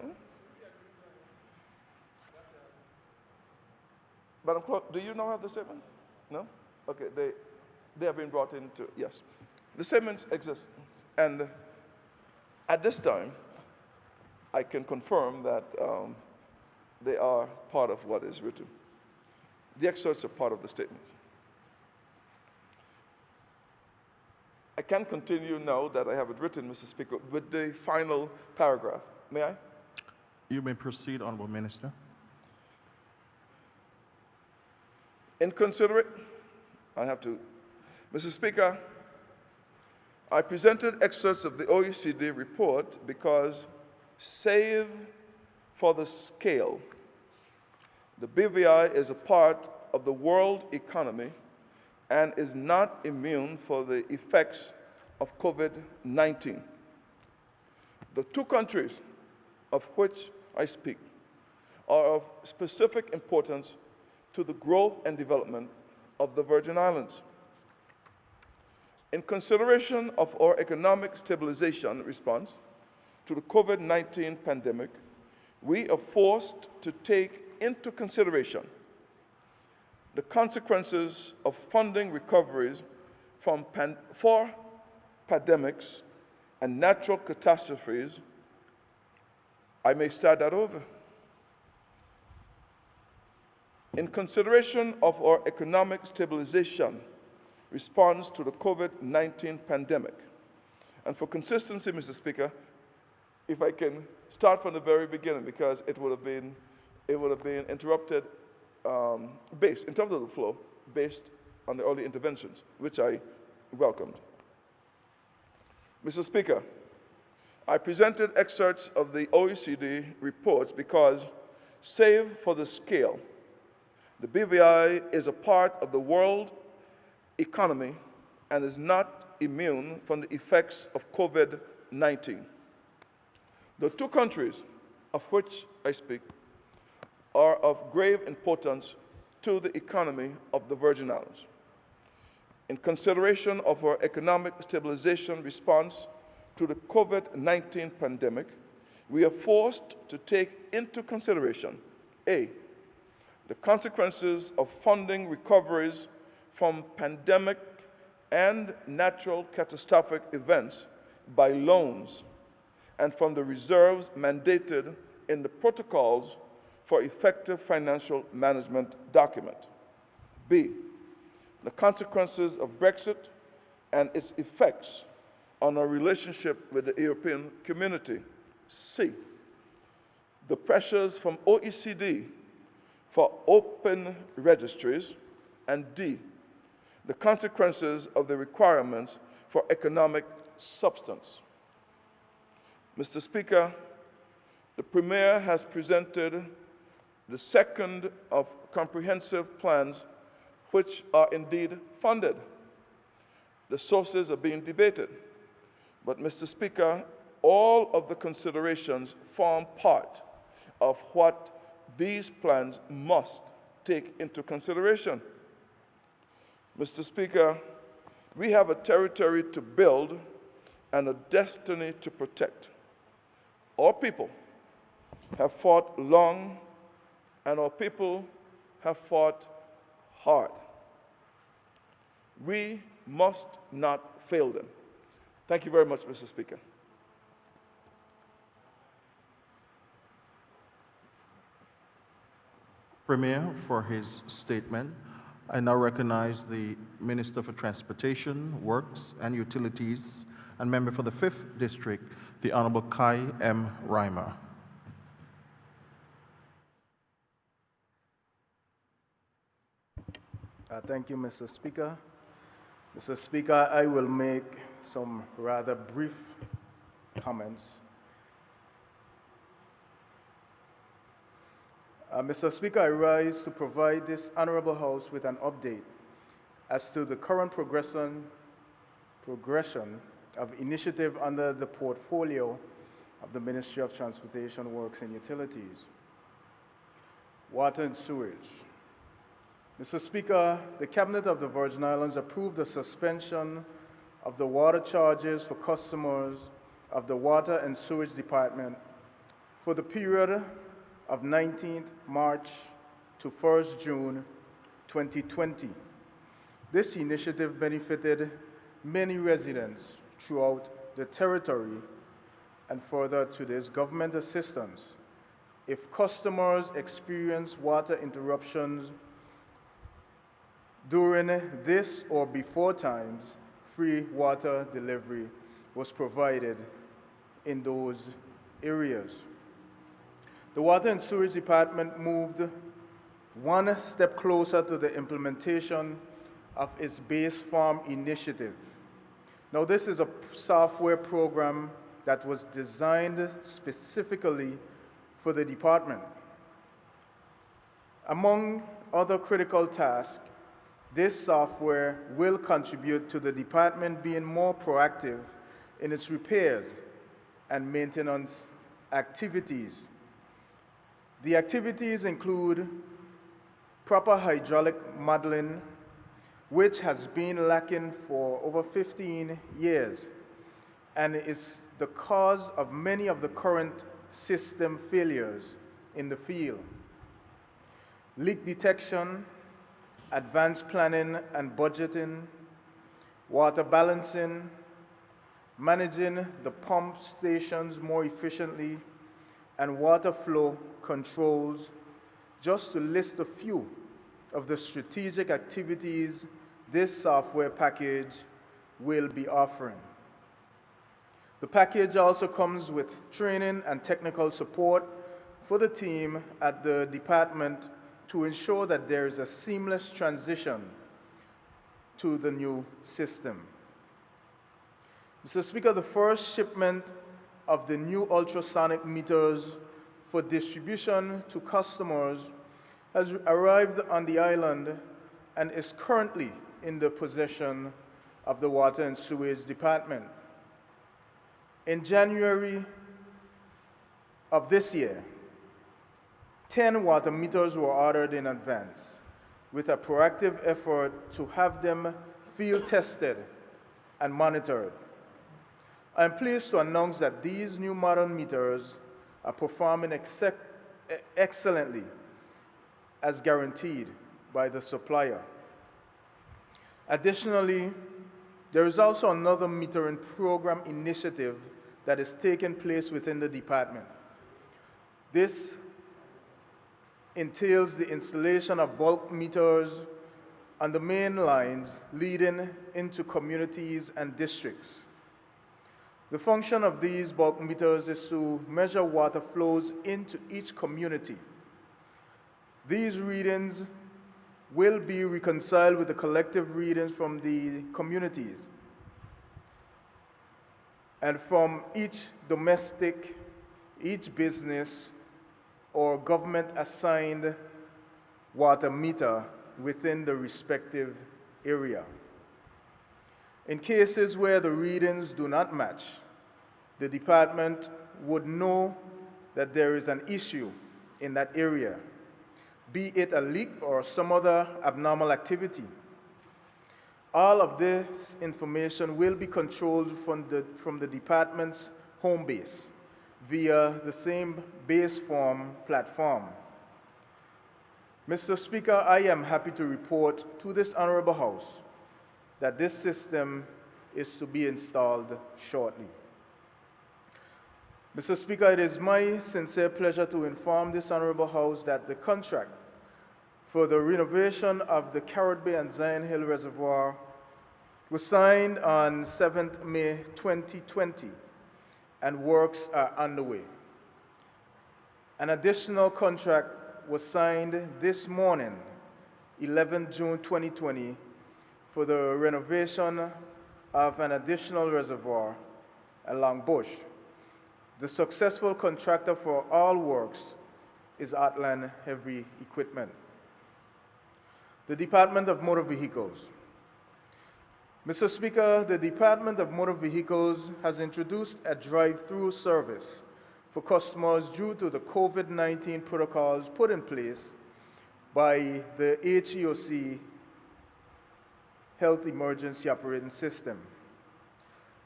[SPEAKER 6] Madam Clerk, do you now have the statement? No? Okay, they have been brought into, yes. The statements exist. And at this time, I can confirm that they are part of what is written. The excerpts are part of the statement. I can continue now that I have it written, Mr. Speaker, with the final paragraph. May I?
[SPEAKER 2] You may proceed, Honourable Minister.
[SPEAKER 6] In consideration, I have to, Mr. Speaker, I presented excerpts of the OECD report because, save for the scale, the BVI is a part of the world economy and is not immune for the effects of COVID-19. The two countries of which I speak are of specific importance to the growth and development of the Virgin Islands. In consideration of our economic stabilization response to the COVID-19 pandemic, we are forced to take into consideration the consequences of funding recoveries for pandemics and natural catastrophes. I may start that over. In consideration of our economic stabilization response to the COVID-19 pandemic, and for consistency, Mr. Speaker, if I can start from the very beginning, because it would have been interrupted based, in terms of the flow, based on the early interventions, which I welcomed. Mr. Speaker, I presented excerpts of the OECD reports because, save for the scale, the BVI is a part of the world economy and is not immune from the effects of COVID-19. The two countries of which I speak are of grave importance to the economy of the Virgin Islands. In consideration of our economic stabilization response to the COVID-19 pandemic, we are forced to take into consideration A, the consequences of funding recoveries from pandemic and natural catastrophic events by loans and from the reserves mandated in the protocols for effective financial management document. B, the consequences of Brexit and its effects on our relationship with the European community. C, the pressures from OECD for open registries. And D, the consequences of the requirements for economic substance. Mr. Speaker, the Premier has presented the second of comprehensive plans which are indeed funded. The sources are being debated. But, Mr. Speaker, all of the considerations form part of what these plans must take into consideration. Mr. Speaker, we have a territory to build and a destiny to protect. Our people have fought long, and our people have fought hard. We must not fail them. Thank you very much, Mr. Speaker.
[SPEAKER 2] Premier for his statement. I now recognize the Minister for Transportation, Works and Utilities and member for the 5th District, the Honorable Kai M. Reimer.
[SPEAKER 7] Thank you, Mr. Speaker. Mr. Speaker, I will make some rather brief comments. Mr. Speaker, I rise to provide this Honorable House with an update as to the current progression of initiative under the portfolio of the Ministry of Transportation, Works and Utilities. Water and sewage. Mr. Speaker, the Cabinet of the Virgin Islands approved the suspension of the water charges for customers of the Water and Sewage Department for the period of 19th March to 1st June 2020. This initiative benefited many residents throughout the territory, and further to this, government assistance if customers experience water interruptions during this or before times. Free water delivery was provided in those areas. The Water and Sewage Department moved one step closer to the implementation of its Base Farm initiative. Now, this is a software program that was designed specifically for the department. Among other critical tasks, this software will contribute to the department being more proactive in its repairs and maintenance activities. The activities include proper hydraulic modeling, which has been lacking for over 15 years and is the cause of many of the current system failures in the field. Leak detection, advanced planning and budgeting, water balancing, managing the pump stations more efficiently, and water flow controls, just to list a few of the strategic activities this software package will be offering. The package also comes with training and technical support for the team at the department to ensure that there is a seamless transition to the new system. Mr. Speaker, the first shipment of the new ultrasonic meters for distribution to customers has arrived on the island and is currently in the possession of the Water and Sewage Department. In January of this year, 10 water meters were ordered in advance, with a proactive effort to have them field tested and monitored. I am pleased to announce that these new modern meters are performing excellently as guaranteed by the supplier. Additionally, there is also another metering program initiative that is taking place within the department. This entails the installation of bulk meters on the main lines leading into communities and districts. The function of these bulk meters is to measure water flows into each community. These readings will be reconciled with the collective readings from the communities and from each domestic, each business, or government-assigned water meter within the respective area. In cases where the readings do not match, the department would know that there is an issue in that area, be it a leak or some other abnormal activity. All of this information will be controlled from the department's home base via the same base form platform. Mr. Speaker, I am happy to report to this Honorable House that this system is to be installed shortly. Mr. Speaker, it is my sincere pleasure to inform this Honorable House that the contract for the renovation of the Carrot Bay and Zion Hill Reservoir was signed on 7th May 2020, and works are underway. An additional contract was signed this morning, 11 June 2020, for the renovation of an additional reservoir along Bush. The successful contractor for all works is Heartland Heavy Equipment. The Department of Motor Vehicles. Mr. Speaker, the Department of Motor Vehicles has introduced a drive-through service for customers due to the COVID-19 protocols put in place by the HEOC Health Emergency Operating System.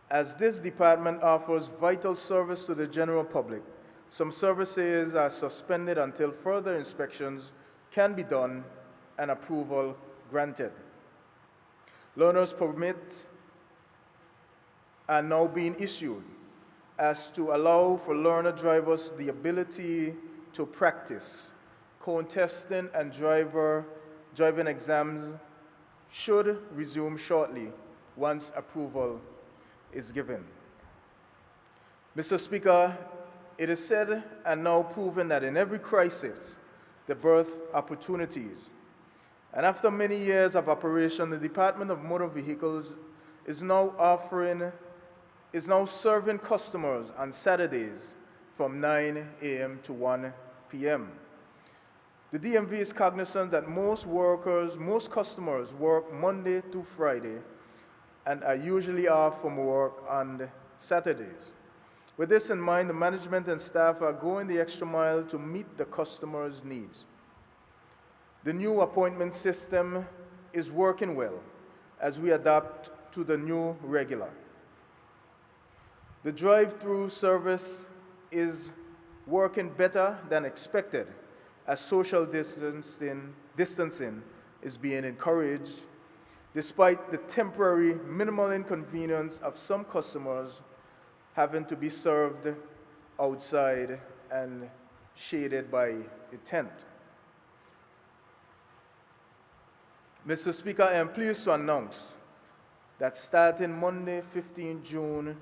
[SPEAKER 7] As this department offers vital service to the general public, some services are suspended until further inspections can be done and approval granted. Learner's permits are now being issued as to allow for learner drivers the ability to practice. Cone testing and driving exams should resume shortly once approval is given. Mr. Speaker, it is said and now proven that in every crisis, there birth opportunities. And after many years of operation, the Department of Motor Vehicles is now serving customers on Saturdays from 9 a.m. to 1 p.m. The DMV is cognizant that most customers work Monday to Friday and are usually off from work on Saturdays. With this in mind, the management and staff are going the extra mile to meet the customers' needs. The new appointment system is working well as we adapt to the new regular. The drive-through service is working better than expected as social distancing is being encouraged, despite the temporary minimal inconvenience of some customers having to be served outside and shaded by a tent. Mr. Speaker, I am pleased to announce that starting Monday, 15 June,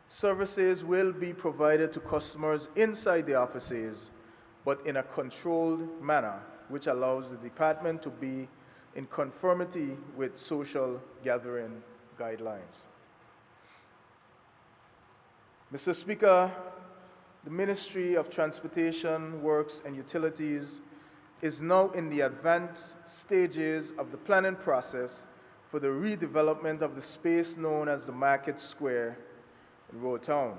[SPEAKER 7] services will be provided to customers inside the offices, but in a controlled manner, which allows the department to be in conformity with social gathering guidelines. Mr. Speaker, the Ministry of Transportation, Works and Utilities is now in the advanced stages of the planning process for the redevelopment of the space known as the Market Square in Road Town.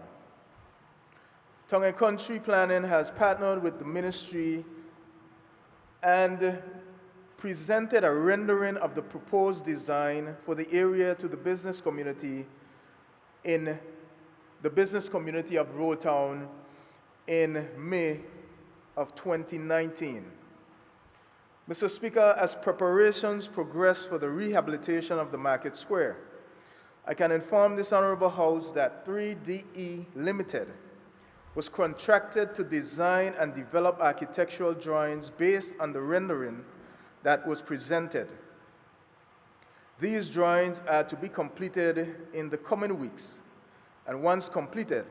[SPEAKER 7] Tongue and Country Planning has partnered with the ministry and presented a rendering of the proposed design for the area to the business community in the business community of Rotown in May of 2019. Mr. Speaker, as preparations progress for the rehabilitation of the Market Square, I can inform this Honorable House that 3DE Limited was contracted to design and develop architectural drawings based on the rendering that was presented. These drawings are to be completed in the coming weeks, and once completed,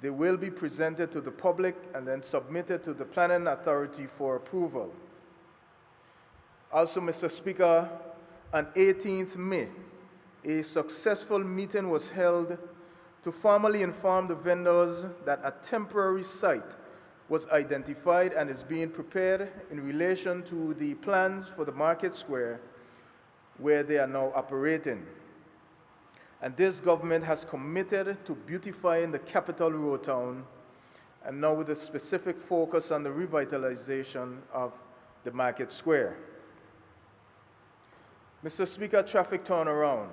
[SPEAKER 7] they will be presented to the public and then submitted to the Planning Authority for approval. Also, Mr. Speaker, on 18th May, a successful meeting was held to formally inform the vendors that a temporary site was identified and is being prepared in relation to the plans for the Market Square where they are now operating. And this government has committed to beautifying the capital Rotown, and now with a specific focus on the revitalization of the Market Square. Mr. Speaker, traffic turnaround.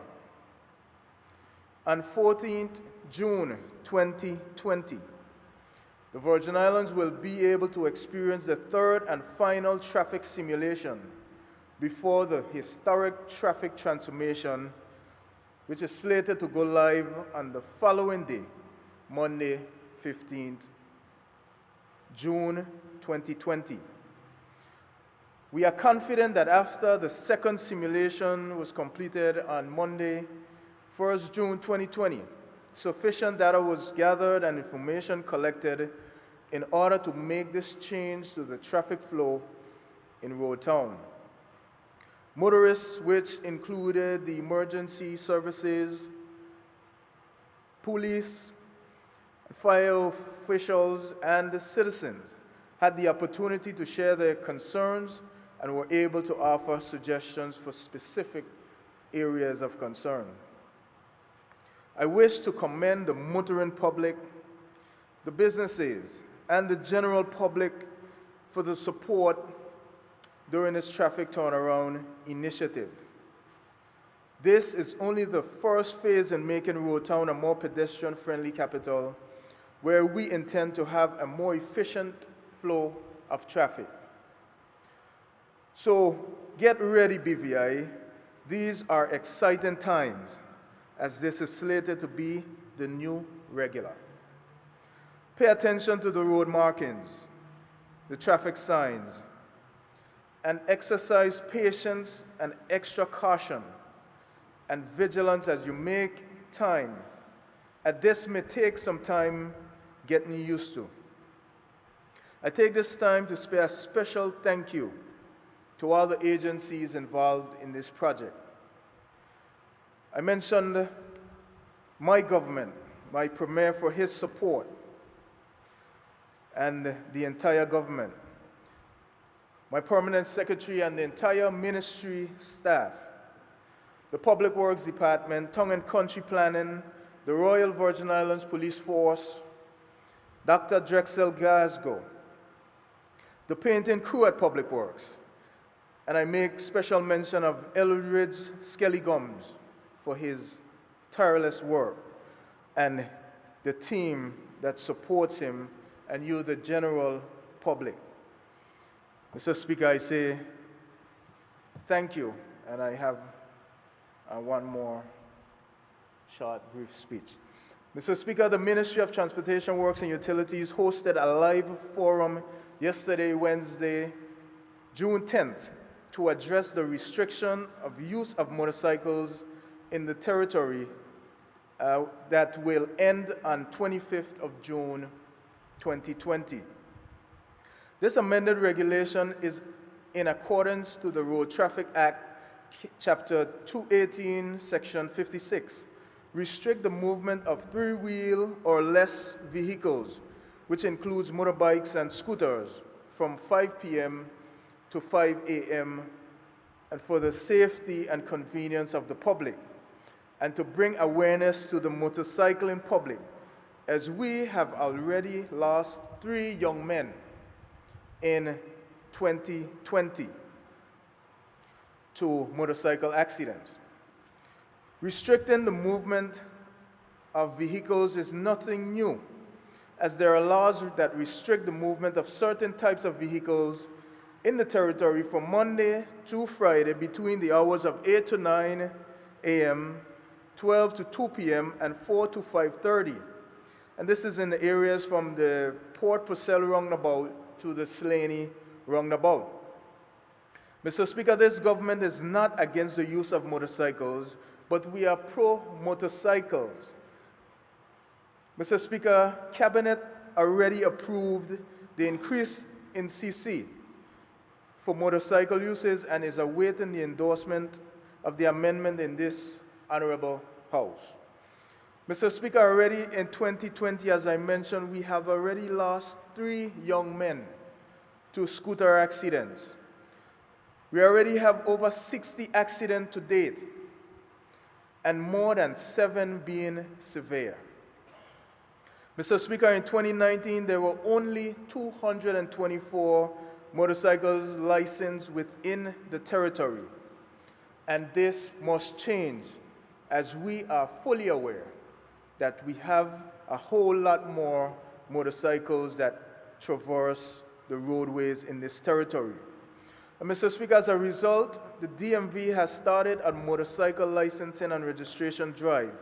[SPEAKER 7] On 14th June 2020, the Virgin Islands will be able to experience the third and final traffic simulation before the historic traffic transformation, which is slated to go live on the following day, Monday, 15th June 2020. We are confident that after the second simulation was completed on Monday, 1st June 2020, sufficient data was gathered and information collected in order to make this change to the traffic flow in Rotown. Motorists, which included the emergency services, police, fire officials, and the citizens, had the opportunity to share their concerns and were able to offer suggestions for specific areas of concern. I wish to commend the motoring public, the businesses, and the general public for the support during this traffic turnaround initiative. This is only the first phase in making Rotown a more pedestrian-friendly capital, where we intend to have a more efficient flow of traffic. So get ready, BVI. These are exciting times, as this is slated to be the new regular. Pay attention to the road markings, the traffic signs, and exercise patience and extra caution and vigilance as you make time. And this may take some time getting used to. I take this time to say a special thank you to all the agencies involved in this project. I mentioned my government, my Premier, for his support, and the entire government, my Permanent Secretary and the entire ministry staff, the Public Works Department, Tongue and Country Planning, the Royal Virgin Islands Police Force, Dr. Drexel Glasgow, the painting crew at Public Works, and I make special mention of Eldridge Skelly Gums for his tireless work, and the team that supports him, and you, the general public. Mr. Speaker, I say thank you, and I have one more short, brief speech. Mr. Speaker, the Ministry of Transportation, Works and Utilities hosted a live forum yesterday, Wednesday, June 10th, to address the restriction of use of motorcycles in the territory that will end on 25th of June 2020. This amended regulation is in accordance to the Road Traffic Act, Chapter 218, Section 56, restrict the movement of three-wheel or less vehicles, which includes motorbikes and scooters, from 5 p.m. to 5 a.m. and for the safety and convenience of the public, and to bring awareness to the motorcycling public, as we have already lost 3 young men in 2020. to motorcycle accidents. Restricting the movement of vehicles is nothing new, as there are laws that restrict the movement of certain types of vehicles in the territory from Monday to Friday between the hours of 8 to 9 a.m., 12 to 2 p.m., and 4 to 5:30. And this is in the areas from the Port Purcell roundabout to the Slaney roundabout. Mr. Speaker, this government is not against the use of motorcycles, but we are pro-motorcycles. Mr. Speaker, Cabinet already approved the increase in CC for motorcycle uses and is awaiting the endorsement of the amendment in this honorable House. Mr. Speaker, already in 2020, as I mentioned, we have already lost 3 young men to scooter accidents. We already have over 60 accidents to date, and more than 7 being severe. Mr. Speaker, in 2019, there were only 224 motorcycles licensed within the territory, and this must change, as we are fully aware that we have a whole lot more motorcycles that traverse the roadways in this territory. And Mr. Speaker, as a result, the DMV has started a motorcycle licensing and registration drive,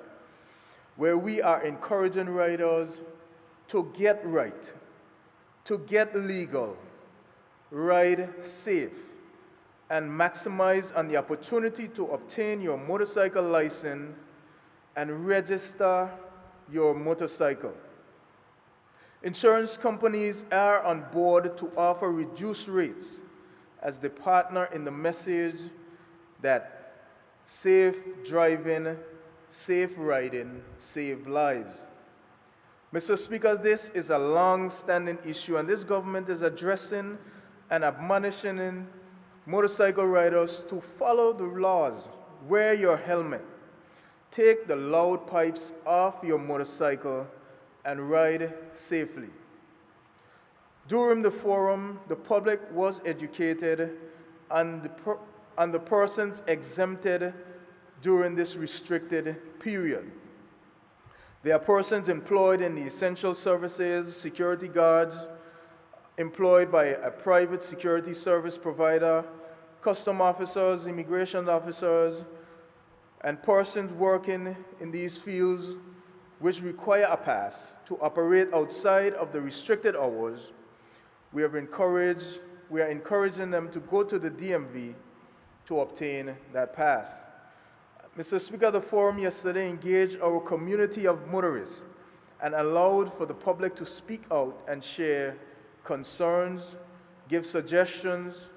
[SPEAKER 7] where we are encouraging riders to get right, to get legal, ride safe, and maximize on the opportunity to obtain your motorcycle license and register your motorcycle. Insurance companies are on board to offer reduced rates as they partner in the message that safe driving, safe riding, save lives. Mr. Speaker, this is a long-standing issue, and this government is addressing and admonishing motorcycle riders to follow the laws, wear your helmet, take the loud pipes off your motorcycle, and ride safely. During the forum, the public was educated on the persons exempted during this restricted period. There are persons employed in the essential services, security guards, employed by a private security service provider, custom officers, immigration officers, and persons working in these fields which require a pass to operate outside of the restricted hours. We are encouraging them to go to the DMV to obtain that pass. Mr. Speaker, the forum yesterday engaged our community of motorists and allowed for the public to speak out and share concerns, give suggestions,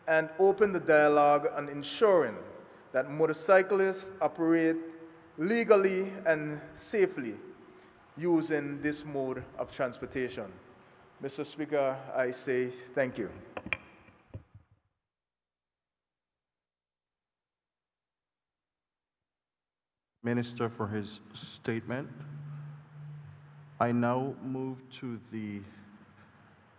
[SPEAKER 7] and open the dialogue on ensuring that motorcyclists operate legally and safely using this mode of transportation. Mr. Speaker, I say thank you.
[SPEAKER 2] Minister for his statement. I now move to the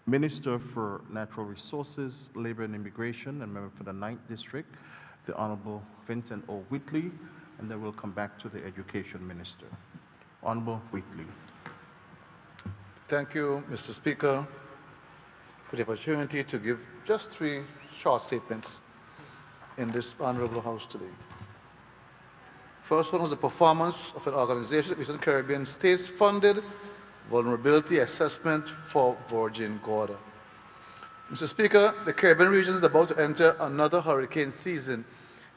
[SPEAKER 2] Minister for Natural Resources, Labor and Immigration, and member for the 9th District, the Honorable Vincent O. Whitley, and then we'll come back to the Education Minister. Honorable Whitley.
[SPEAKER 8] Thank you, Mr. Speaker, for the opportunity to give just 3 short statements in this honorable House today. First one was the performance of an organization of Eastern Caribbean states funded vulnerability assessment for Virgin Gorda. Mr. Speaker, the Caribbean region is about to enter another hurricane season,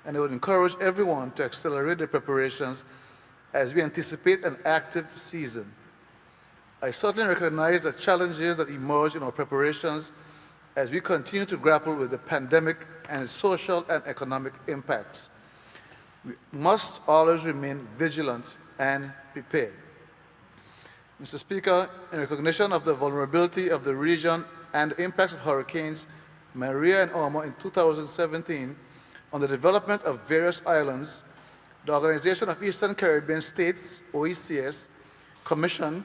[SPEAKER 8] and I would encourage everyone to accelerate their preparations as we anticipate an active season. I certainly recognize the challenges that emerge in our preparations as we continue to grapple with the pandemic and its social and economic impacts. We must always remain vigilant and prepared. Mr. Speaker, in recognition of the vulnerability of the region and the impacts of hurricanes Maria and Irma in 2017 on the development of various islands, the Organization of Eastern Caribbean States, OECS, Commission,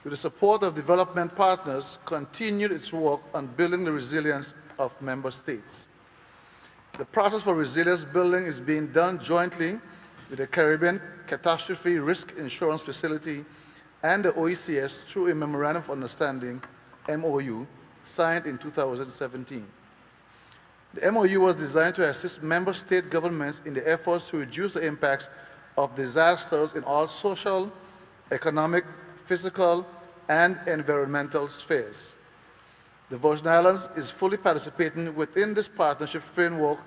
[SPEAKER 8] with the support of development partners, continued its work on building the resilience of member states. The process for resilience building is being done jointly with the Caribbean Catastrophe Risk Insurance Facility and the OECS through a Memorandum of Understanding, MOU, signed in 2017. The MOU was designed to assist member state governments in the efforts to reduce the impacts of disasters in all social, economic, physical, and environmental spheres. The Virgin Islands is fully participating within this partnership framework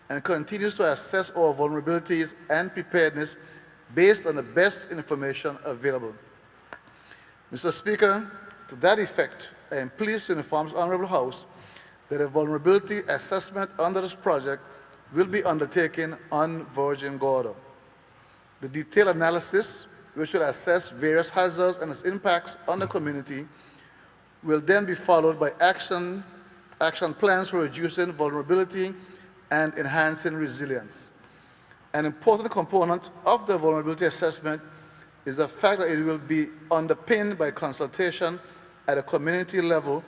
[SPEAKER 8] and continues to assess our vulnerabilities and preparedness based on the best information available. Mr. Speaker, to that effect, I am pleased to inform the Honourable House that a vulnerability assessment under this project will be undertaken on Virgin Gorda. The detailed analysis, which will assess various hazards and its impacts on the community, will then be followed by action plans for reducing vulnerability and enhancing resilience. An important component of the vulnerability assessment is the fact that it will be underpinned by consultation at a community level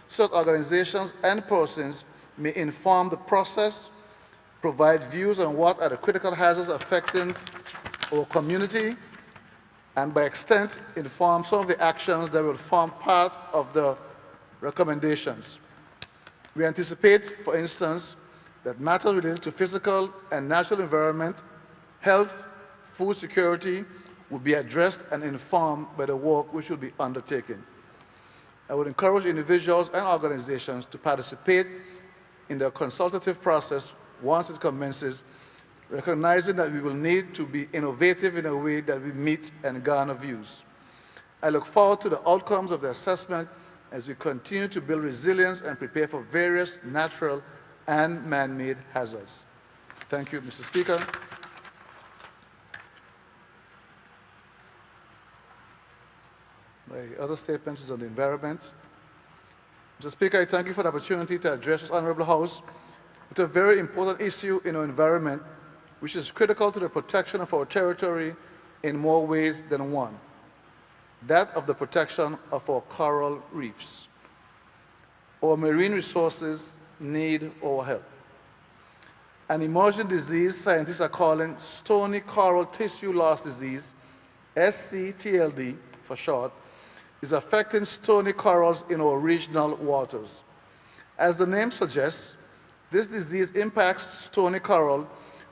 [SPEAKER 8] so that organizations and persons may inform the process, provide views on what are the critical hazards affecting our community, and by extent inform some of the actions that will form part of the recommendations. We anticipate, for instance, that matters related to physical and natural environment, health, food security will be addressed and informed by the work which will be undertaken. I would encourage individuals and organizations to participate in the consultative process once it commences, recognizing that we will need to be innovative in a way that we meet and garner views. I look forward to the outcomes of the assessment as we continue to build resilience and prepare for various natural and man-made hazards. Thank you, Mr. Speaker. My other statement is on the environment. Mr. Speaker, I thank you for the opportunity to address this Honourable House with a very important issue in our environment, which is critical to the protection of our territory in more ways than one, that of the protection of our coral reefs. Our marine resources need our help. An emerging disease scientists are calling stony coral tissue loss disease, SCTLD for short, is affecting stony corals in our regional waters. As the name suggests, this disease impacts stony coral,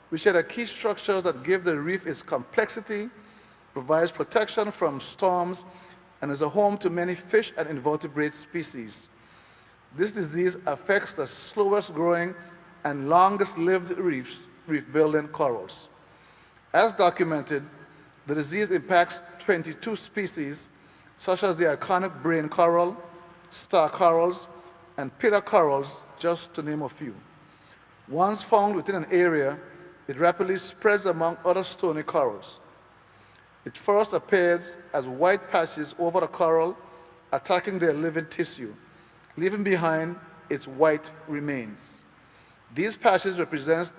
[SPEAKER 8] which are the key structures that give the reef its complexity, provides protection from storms, and is a home to many fish and invertebrate species. This disease affects the slowest growing and longest lived reef-building corals. As documented, the disease impacts 22 species, such as the iconic brain coral, star corals, and pillar corals, just to name a few. Once found within an area, it rapidly spreads among other stony corals. It first appears as white patches over the coral, attacking their living tissue, leaving behind its white remains. These patches represent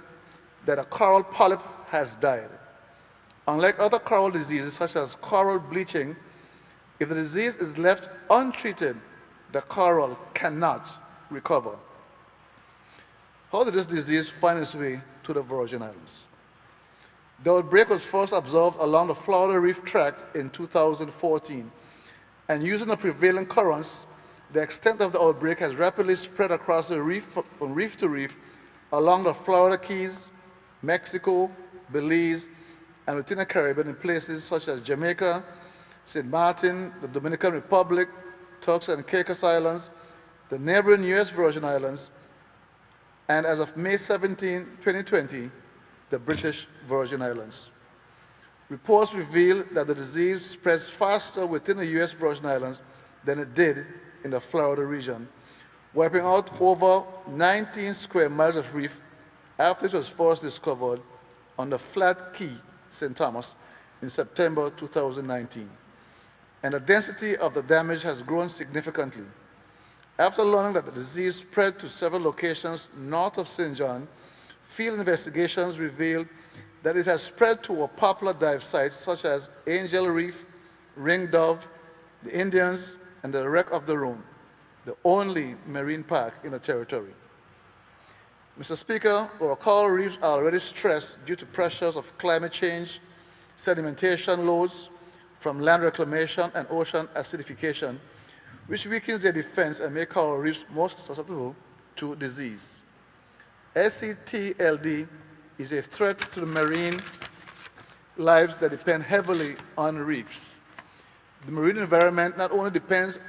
[SPEAKER 8] that a coral polyp has died. Unlike other coral diseases, such as coral bleaching, if the disease is left untreated, the coral cannot recover. How did this disease find its way to the Virgin Islands? The outbreak was first observed along the Florida Reef Tract in 2014, and using the prevailing currents, the extent of the outbreak has rapidly spread across the reef from reef to reef along the Florida Keys, Mexico, Belize, and within the Caribbean in places such as Jamaica, St. Martin, the Dominican Republic, Turks and Caicos Islands, the neighboring U.S. Virgin Islands, and as of May 17, 2020, the British Virgin Islands. Reports reveal that the disease spreads faster within the U.S. Virgin Islands than it did in the Florida region, wiping out over 19 square miles of reef after it was first discovered on the Flat Key, St. Thomas, in September 2019. And the density of the damage has grown significantly. After learning that the disease spread to several locations north of St. John, field investigations revealed that it has spread to popular dive sites such as Angel Reef, Ring Dove, the Indians, and the Wreck of the Rome, the only marine park in the territory. Mr. Speaker, our coral reefs are already stressed due to pressures of climate change, sedimentation loads from land reclamation and ocean acidification, which weakens their defense and make coral reefs most susceptible to disease. SCTLD is a threat to the marine lives that depend heavily on reefs. The marine environment not only depends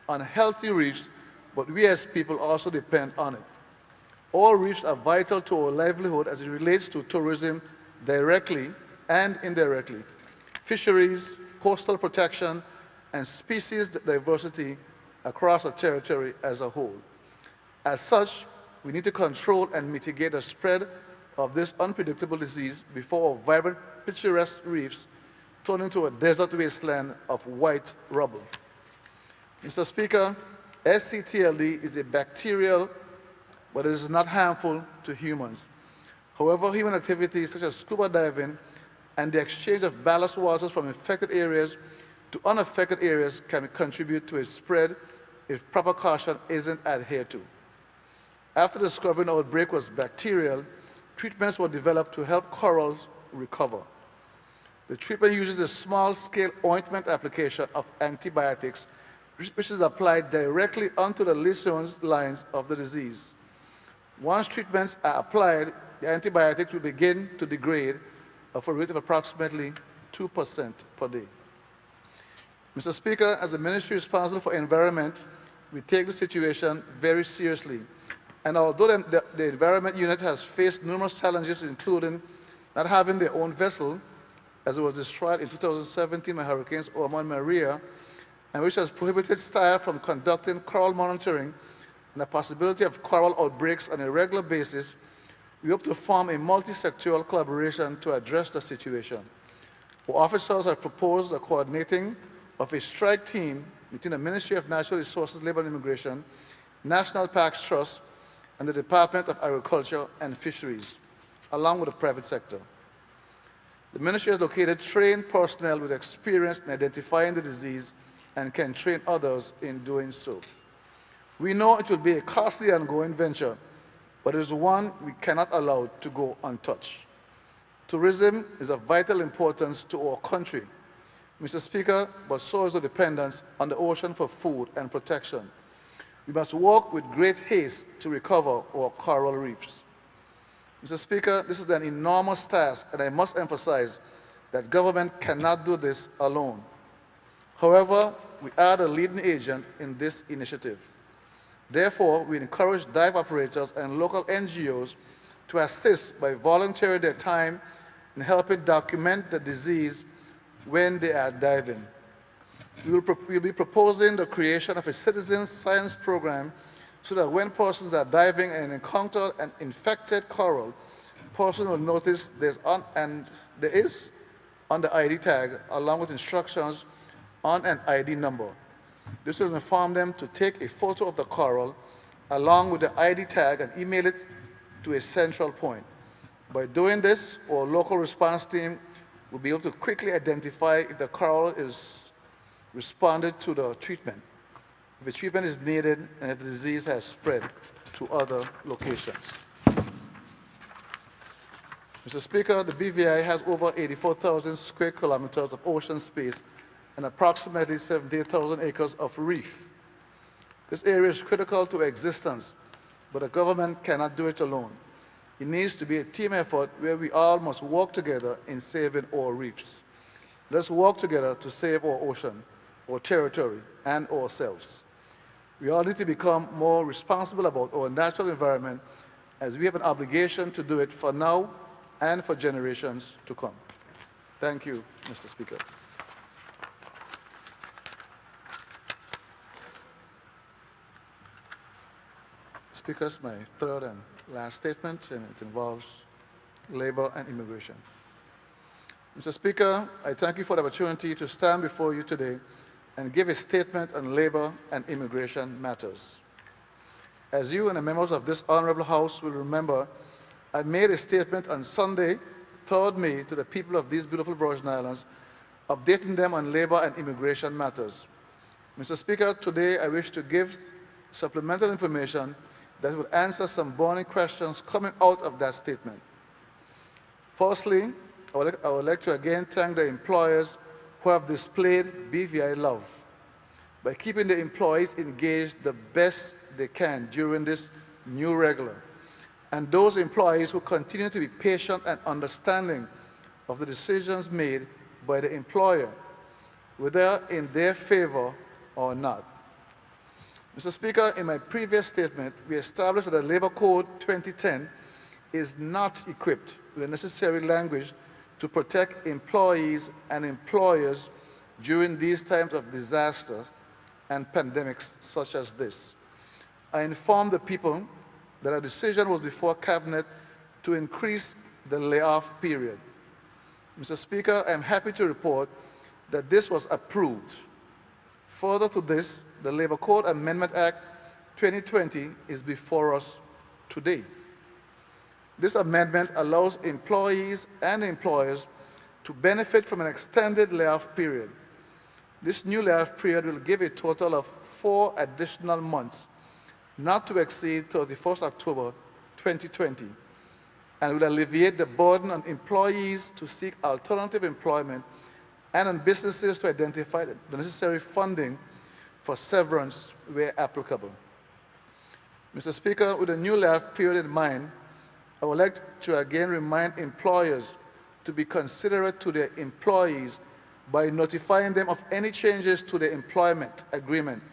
[SPEAKER 8] on healthy reefs, but we as people also depend on it. All reefs are vital to our livelihood as it relates to tourism directly and indirectly, fisheries, coastal protection, and species diversity across our territory as a whole. As such, we need to control and mitigate the spread of this unpredictable disease before our vibrant, picturesque reefs turn into a desert wasteland of white rubble. Mr. Speaker, SCTLD is a bacterial, but it is not harmful to humans. However, human activities such as scuba diving and the exchange of ballast waters from infected areas to unaffected areas can contribute to its spread if proper caution isn't adhered to. After discovering the outbreak was bacterial, treatments were developed to help corals recover. The treatment uses a small-scale ointment application of antibiotics, which is applied directly onto the lesions lines of the disease. Once treatments are applied, the antibiotics will begin to degrade at a rate of approximately 2% per day. Mr. Speaker, as the ministry responsible for environment, we take the situation very seriously. And although the Environment Unit has faced numerous challenges, including not having their own vessel, as it was destroyed in 2017 by Hurricanes Irma and Maria, and which has prohibited staff from conducting coral monitoring and the possibility of coral outbreaks on a regular basis, we hope to form a multi-sectoral collaboration to address the situation. Our officers have proposed the coordinating of a strike team between the Ministry of Natural Resources, Labor and Immigration, National Parks Trust, and the Department of Agriculture and Fisheries, along with the private sector. The ministry has located trained personnel with experience in identifying the disease and can train others in doing so. We know it will be a costly ongoing venture, but it is one we cannot allow to go untouched. Tourism is of vital importance to our country, Mr. Speaker, but so is the dependence on the ocean for food and protection. We must work with great haste to recover our coral reefs. Mr. Speaker, this is an enormous task, and I must emphasize that government cannot do this alone. However, we are the leading agent in this initiative. Therefore, we encourage dive operators and local NGOs to assist by volunteering their time in helping document the disease when they are diving. We'll be proposing the creation of a citizen science program so that when persons are diving and encounter an infected coral, person will notice there is on the ID tag along with instructions on an ID number. This will inform them to take a photo of the coral along with the ID tag and email it to a central point. By doing this, our local response team will be able to quickly identify if the coral is responded to the treatment, if the treatment is needed, and if the disease has spread to other locations. Mr. Speaker, the BVI has over 84,000 square kilometers of ocean space and approximately 78,000 acres of reef. This area is critical to existence, but the government cannot do it alone. It needs to be a team effort where we all must work together in saving our reefs. Let's work together to save our ocean, our territory, and ourselves. We all need to become more responsible about our natural environment, as we have an obligation to do it for now and for generations to come. Thank you, Mr. Speaker. Speaker, it's my third and last statement, and it involves labor and immigration. Mr. Speaker, I thank you for the opportunity to stand before you today and give a statement on labor and immigration matters. As you and the members of this honorable House will remember, I made a statement on Sunday, 3rd May, to the people of these beautiful Virgin Islands, updating them on labor and immigration matters. Mr. Speaker, today I wish to give supplemental information that will answer some burning questions coming out of that statement. Firstly, I would like to again thank the employers who have displayed BVI love by keeping the employees engaged the best they can during this new regular, and those employees who continue to be patient and understanding of the decisions made by the employer, whether in their favor or not. Mr. Speaker, in my previous statement, we established that the Labor Code 2010 is not equipped with the necessary language to protect employees and employers during these times of disasters and pandemics such as this. I informed the people that a decision was before Cabinet to increase the layoff period. Mr. Speaker, I am happy to report that this was approved. Further to this, the Labor Code Amendment Act 2020 is before us today. This amendment allows employees and employers to benefit from an extended layoff period. This new layoff period will give a total of 4 additional months, not to exceed 31st October 2020, and will alleviate the burden on employees to seek alternative employment and on businesses to identify the necessary funding for severance where applicable. Mr. Speaker, with the new layoff period in mind, I would like to again remind employers to be considerate to their employees by notifying them of any changes to the employment agreement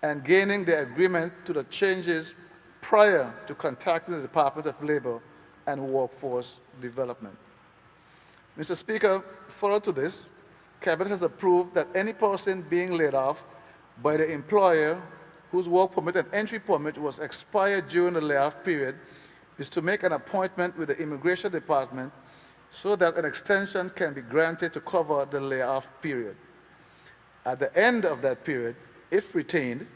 [SPEAKER 8] and gaining the agreement to the changes prior to contacting the Department of Labor and Workforce Development. Mr. Speaker, further to this, Cabinet has approved that any person being laid off by the employer whose work permit and entry permit was expired during the layoff period is to make an appointment with the Immigration Department so that an extension can be granted to cover the layoff period. At the end of that period, if retained,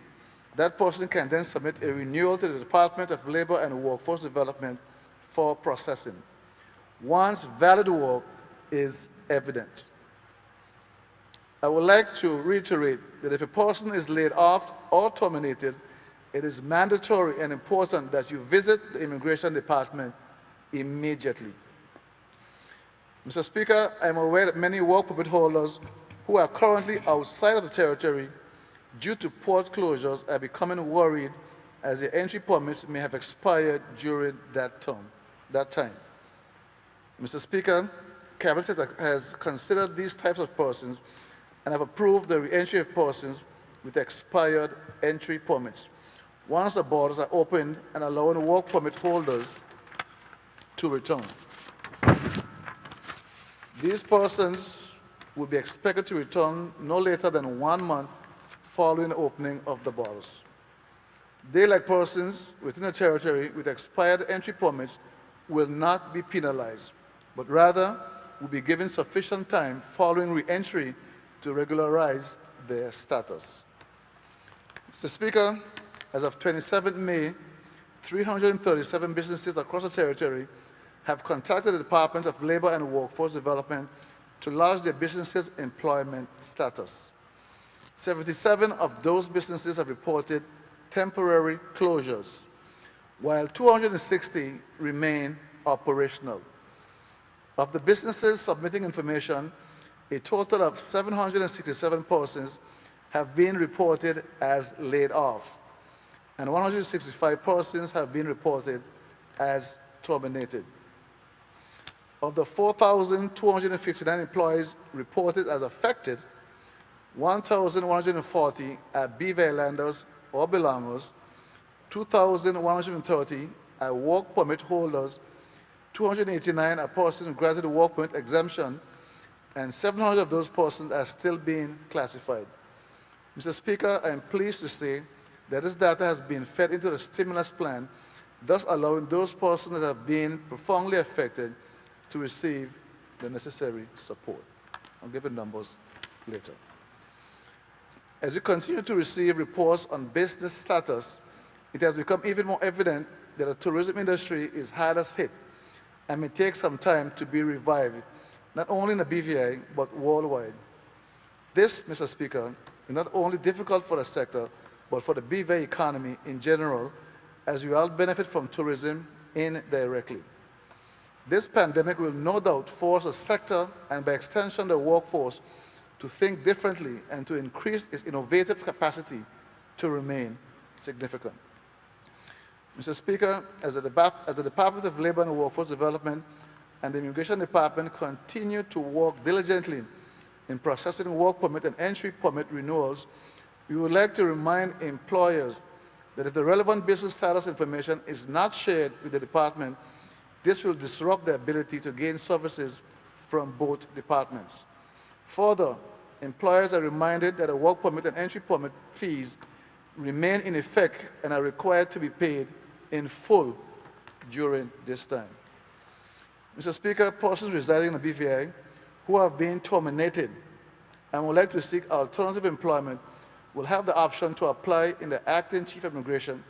[SPEAKER 8] that person can then submit a renewal to the Department of Labor and Workforce Development for processing, once valid work is evident. I would like to reiterate that if a person is laid off or terminated, it is mandatory and important that you visit the Immigration Department immediately. Mr. Speaker, I am aware that many work permit holders who are currently outside of the territory due to port closures are becoming worried as their entry permits may have expired during that time. Mr. Speaker, Cabinet has considered these types of persons and have approved the re-entry of persons with expired entry permits once the borders are opened and allowing work permit holders to return. These persons will be expected to return no later than 1 month following the opening of the borders. They, like persons within the territory with expired entry permits, will not be penalized, but rather will be given sufficient time following re-entry to regularize their status. Mr. Speaker, as of 27 May, 337 businesses across the territory have contacted the Department of Labor and Workforce Development to lodge their businesses' employment status. 77 of those businesses have reported temporary closures, while 260 remain operational. Of the businesses submitting information, a total of 767 persons have been reported as laid off, and 165 persons have been reported as terminated. Of the 4,259 employees reported as affected, 1,140 are BVI landers or belongers, 2,130 are work permit holders, 289 are persons granted a work permit exemption, and 700 of those persons are still being classified. Mr. Speaker, I am pleased to say that this data has been fed into the stimulus plan, thus allowing those persons that have been profoundly affected to receive the necessary support. I'll give the numbers later. As we continue to receive reports on business status, it has become even more evident that the tourism industry is hardest hit and may take some time to be revived, not only in the BVI, but worldwide. This, Mr. Speaker, is not only difficult for the sector, but for the BVI economy in general, as we all benefit from tourism indirectly. This pandemic will no doubt force the sector and by extension the workforce to think differently and to increase its innovative capacity to remain significant. Mr. Speaker, as the Department of Labor and Workforce Development and the Immigration Department continue to work diligently in processing work permit and entry permit renewals, we would like to remind employers that if the relevant business status information is not shared with the department, this will disrupt the ability to gain services from both departments. Further, employers are reminded that the work permit and entry permit fees remain in effect and are required to be paid in full during this time. Mr. Speaker, persons residing in the BVI who have been terminated and would like to seek alternative employment will have the option to apply to the acting Chief Immigration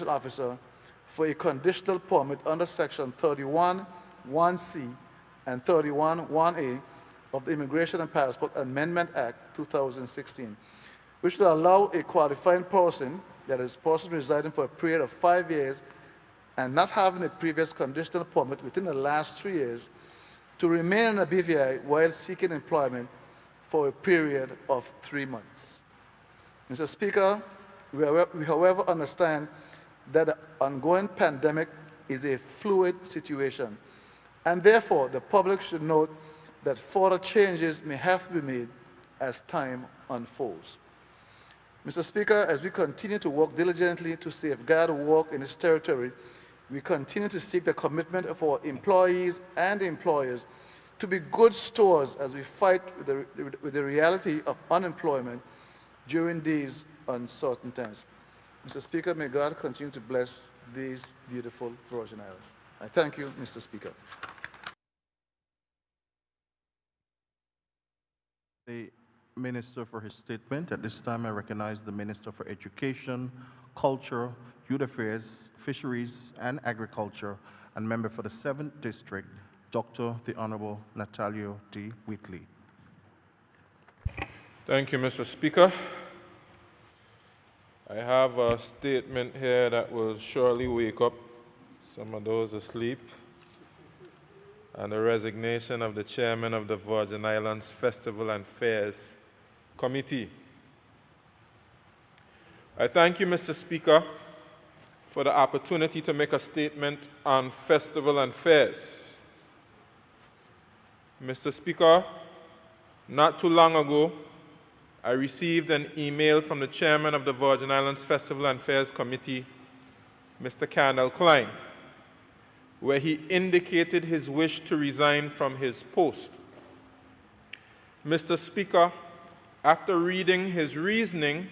[SPEAKER 8] Officer for a conditional permit under Section 31(1)(c) and 31(1)(a) of the Immigration and Passport Amendment Act 2016, which will allow a qualifying person, that is, person residing for a period of 5 years and not having a previous conditional permit within the last 3 years, to remain in a BVI while seeking employment for a period of 3 months. Mr. Speaker, we however understand that the ongoing pandemic is a fluid situation, and therefore the public should note that further changes may have to be made as time unfolds. Mr. Speaker, as we continue to work diligently to safeguard work in this territory, we continue to seek the commitment of our employees and employers to be good stewards as we fight with the reality of unemployment during these uncertain times. Mr. Speaker, may God continue to bless these beautiful Virgin Islands. I thank you, Mr. Speaker.
[SPEAKER 2] The Minister for his statement. At this time, I recognize the Minister for Education, Culture, Youth Affairs, Fisheries, and Agriculture, and member for the 7th District, Dr. the Honorable Natalio D. Whitley.
[SPEAKER 9] Thank you, Mr. Speaker. I have a statement here that will surely wake up some of those asleep, and the resignation of the chairman of the Virgin Islands Festival and Fairs Committee. I thank you, Mr. Speaker, for the opportunity to make a statement on festival and fairs. Mr. Speaker, not too long ago, I received an email from the chairman of the Virgin Islands Festival and Fairs Committee, Mr. Candle Klein, where he indicated his wish to resign from his post. Mr. Speaker, after reading his reasoning,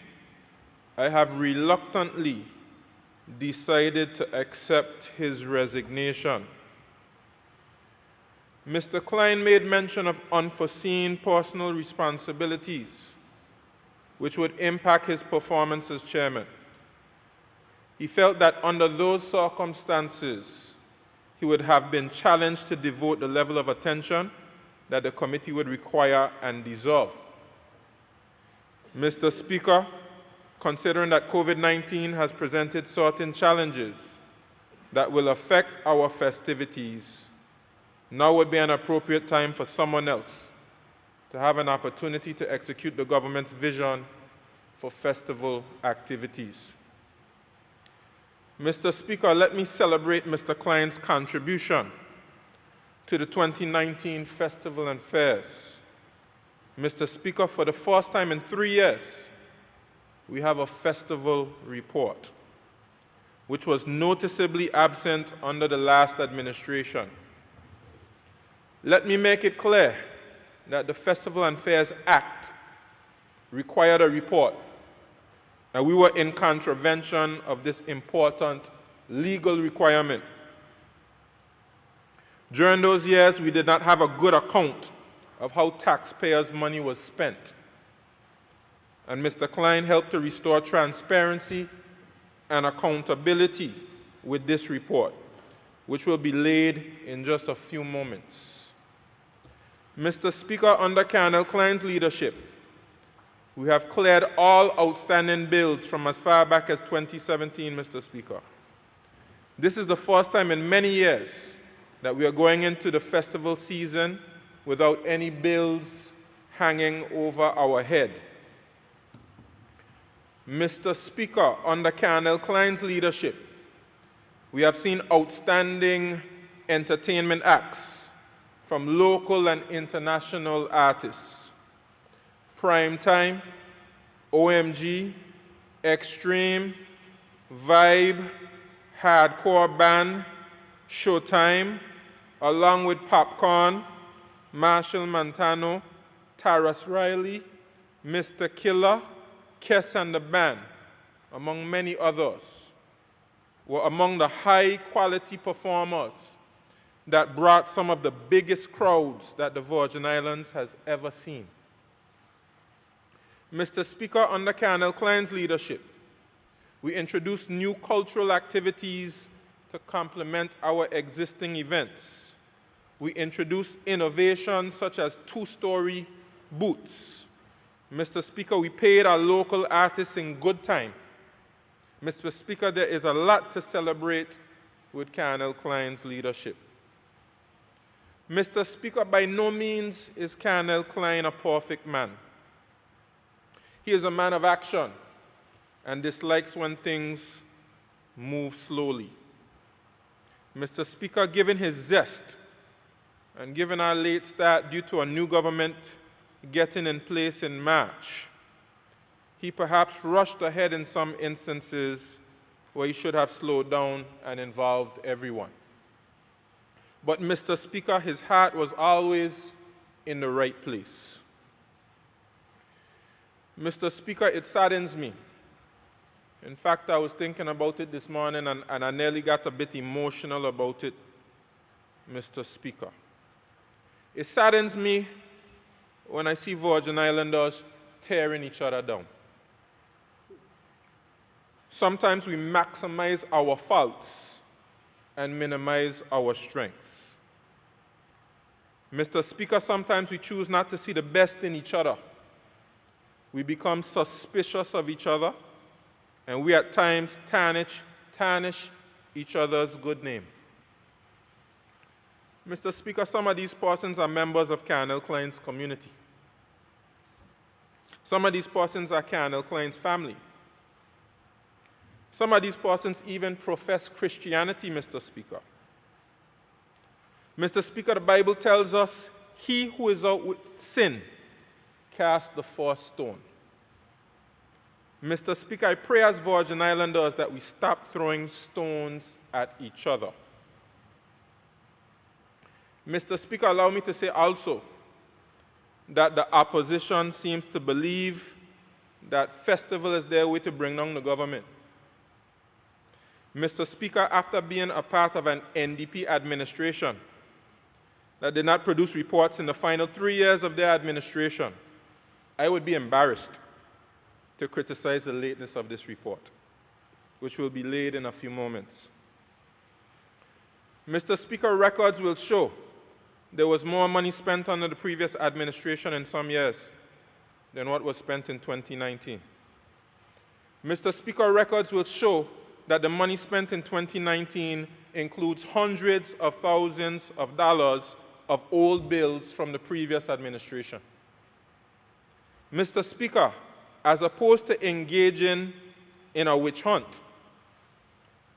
[SPEAKER 9] I have reluctantly decided to accept his resignation. Mr. Klein made mention of unforeseen personal responsibilities which would impact his performance as chairman. He felt that under those circumstances, he would have been challenged to devote the level of attention that the committee would require and deserve. Mr. Speaker, considering that COVID-19 has presented certain challenges that will affect our festivities, now would be an appropriate time for someone else to have an opportunity to execute the government's vision for festival activities. Mr. Speaker, let me celebrate Mr. Klein's contribution to the 2019 Festival and Fairs. Mr. Speaker, for the first time in 3 years, we have a festival report, which was noticeably absent under the last administration. Let me make it clear that the Festival and Fairs Act required a report, and we were in contravention of this important legal requirement. During those years, we did not have a good account of how taxpayers' money was spent. And Mr. Klein helped to restore transparency and accountability with this report, which will be laid in just a few moments. Mr. Speaker, under Colonel Klein's leadership, We have cleared all outstanding bills from as far back as 2017, Mr. Speaker. This is the first time in many years that we are going into the festival season without any bills hanging over our head. Mr. Speaker, under Colonel Klein's leadership, we have seen outstanding entertainment acts from local and international artists. Primetime, OMG, Extreme, Vibe, Hardcore Band, Showtime, along with Popcorn, Marshall Montano, Taras Riley, Mr. Killer, Kess and the Band, among many others, were among the high-quality performers that brought some of the biggest crowds that the Virgin Islands has ever seen. Mr. Speaker, under Colonel Klein's leadership, we introduced new cultural activities to complement our existing events. We introduced innovations such as two-story booths. Mr. Speaker, we paid our local artists in good time. Mr. Speaker, there is a lot to celebrate with Colonel Klein's leadership. Mr. Speaker, by no means is Colonel Klein a perfect man. He is a man of action and dislikes when things move slowly. Mr. Speaker, given his zest and given our late start due to a new government getting in place in March, he perhaps rushed ahead in some instances where he should have slowed down and involved everyone. But Mr. Speaker, his heart was always in the right place. Mr. Speaker, it saddens me. In fact, I was thinking about it this morning and I nearly got a bit emotional about it, Mr. Speaker. It saddens me when I see Virgin Islanders tearing each other down. Sometimes we maximize our faults and minimize our strengths. Mr. Speaker, sometimes we choose not to see the best in each other. We become suspicious of each other, and we at times tarnish each other's good name. Mr. Speaker, some of these persons are members of Colonel Klein's community. Some of these persons are Colonel Klein's family. Some of these persons even profess Christianity, Mr. Speaker. Mr. Speaker, the Bible tells us, he who is out with sin, cast the first stone. Mr. Speaker, I pray as Virgin Islanders that we stop throwing stones at each other. Mr. Speaker, allow me to say also that the opposition seems to believe that festival is their way to bring down the government. Mr. Speaker, after being a part of an NDP administration that did not produce reports in the final 3 years of their administration, I would be embarrassed to criticize the lateness of this report, which will be laid in a few moments. Mr. Speaker, records will show there was more money spent under the previous administration in some years than what was spent in 2019. Mr. Speaker, records will show that the money spent in 2019 includes hundreds of thousands of dollars of old bills from the previous administration. Mr. Speaker, as opposed to engaging in a witch hunt,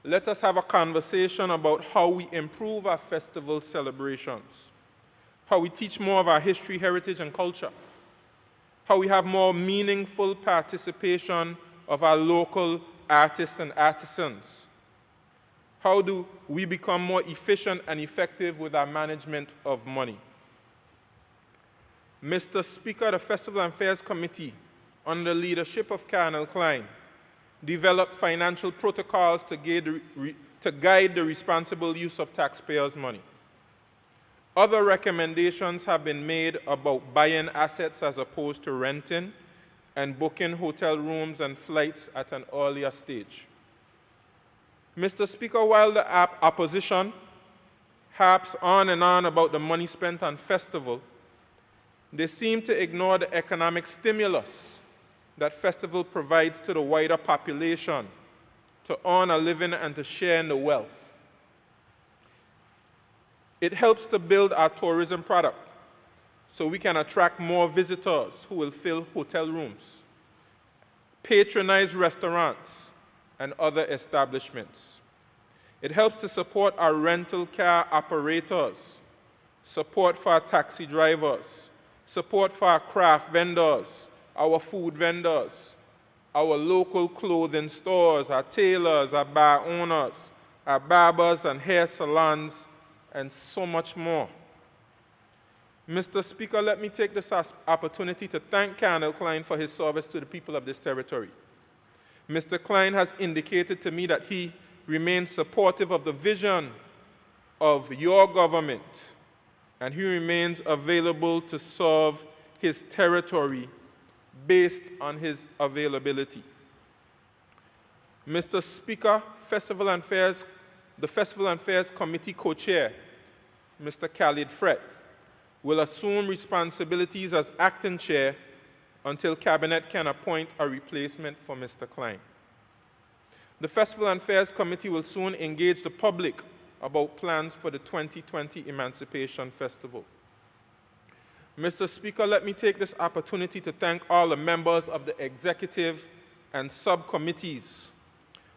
[SPEAKER 9] let us have a conversation about how we improve our festival celebrations, how we teach more of our history, heritage, and culture, how we have more meaningful participation of our local artists and artisans. How do we become more efficient and effective with our management of money? Mr. Speaker, the Festival and Fairs Committee, under the leadership of Colonel Klein, developed financial protocols to guide the responsible use of taxpayers' money. Other recommendations have been made about buying assets as opposed to renting and booking hotel rooms and flights at an earlier stage. Mr. Speaker, while the opposition harps on and on about the money spent on festival, they seem to ignore the economic stimulus that festival provides to the wider population to earn a living and to share in the wealth. It helps to build our tourism product so we can attract more visitors who will fill hotel rooms, patronize restaurants, and other establishments. It helps to support our rental car operators, support for our taxi drivers, support for our craft vendors, our food vendors, our local clothing stores, our tailors, our bar owners, our barbers and hair salons, and so much more. Mr. Speaker, let me take this opportunity to thank Colonel Klein for his service to the people of this territory. Mr. Klein has indicated to me that he remains supportive of the vision of your government, and he remains available to serve his territory based on his availability. Mr. Speaker, the Festival and Fairs Committee co-chair, Mr. Khalid Fret, will assume responsibilities as acting chair until Cabinet can appoint a replacement for Mr. Klein. The Festival and Fairs Committee will soon engage the public about plans for the 2020 Emancipation Festival. Mr. Speaker, let me take this opportunity to thank all the members of the executive and subcommittees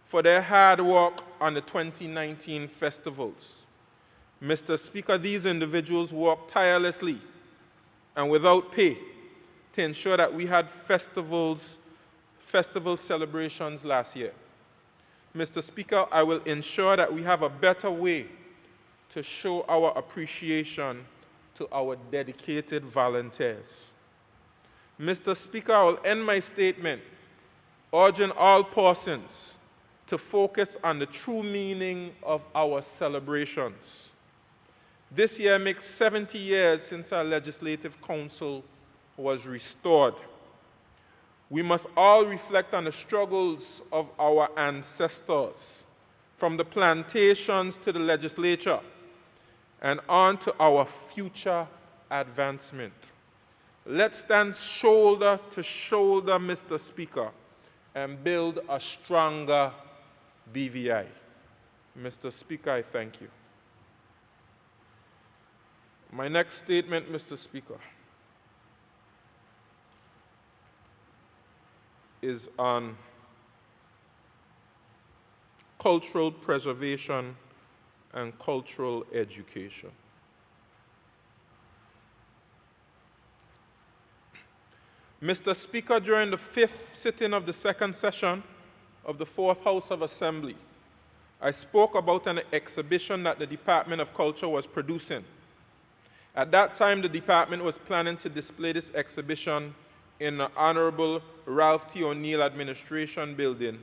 [SPEAKER 9] for their hard work on the 2019 festivals. Mr. Speaker, these individuals worked tirelessly and without pay to ensure that we had festival celebrations last year. Mr. Speaker, I will ensure that we have a better way to show our appreciation to our dedicated volunteers. Mr. Speaker, I will end my statement urging all persons to focus on the true meaning of our celebrations. This year makes 70 years since our Legislative Council was restored. We must all reflect on the struggles of our ancestors, from the plantations to the legislature, and on to our future advancement. Let's stand shoulder to shoulder, Mr. Speaker, and build a stronger BVI. Mr. Speaker, I thank you. My next statement, Mr. Speaker, is on cultural preservation and cultural education. Mr. Speaker, during the 5th sitting of the 2nd session of the 4th House of Assembly, I spoke about an exhibition that the Department of Culture was producing. At that time, the department was planning to display this exhibition in the Honorable Ralph T. O'Neill Administration Building,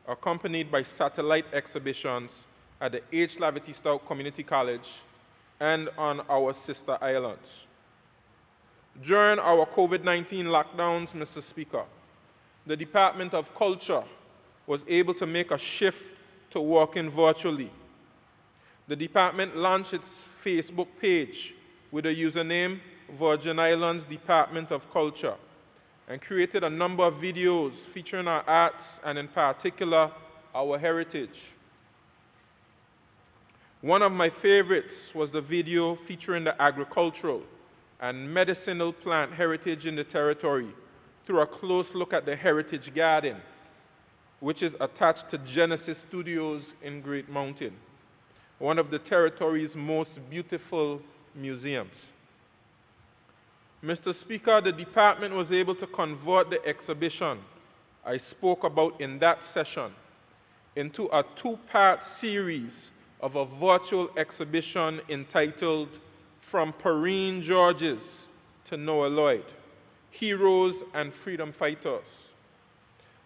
[SPEAKER 9] accompanied by satellite exhibitions at the H. Lavity Stoutt Community College and on our sister islands. During our COVID-19 lockdowns, Mr. Speaker, the Department of Culture was able to make a shift to working virtually. The department launched its Facebook page with the username Virgin Islands Department of Culture and created a number of videos featuring our arts and in particular our heritage. One of my favorites was the video featuring the agricultural and medicinal plant heritage in the territory through a close look at the Heritage Garden, which is attached to Genesis Studios in Great Mountain, one of the territory's most beautiful museums. Mr. Speaker, the department was able to convert the exhibition I spoke about in that session into a 2-part series of a virtual exhibition entitled From Perrine Georges to Noah Lloyd, Heroes and Freedom Fighters.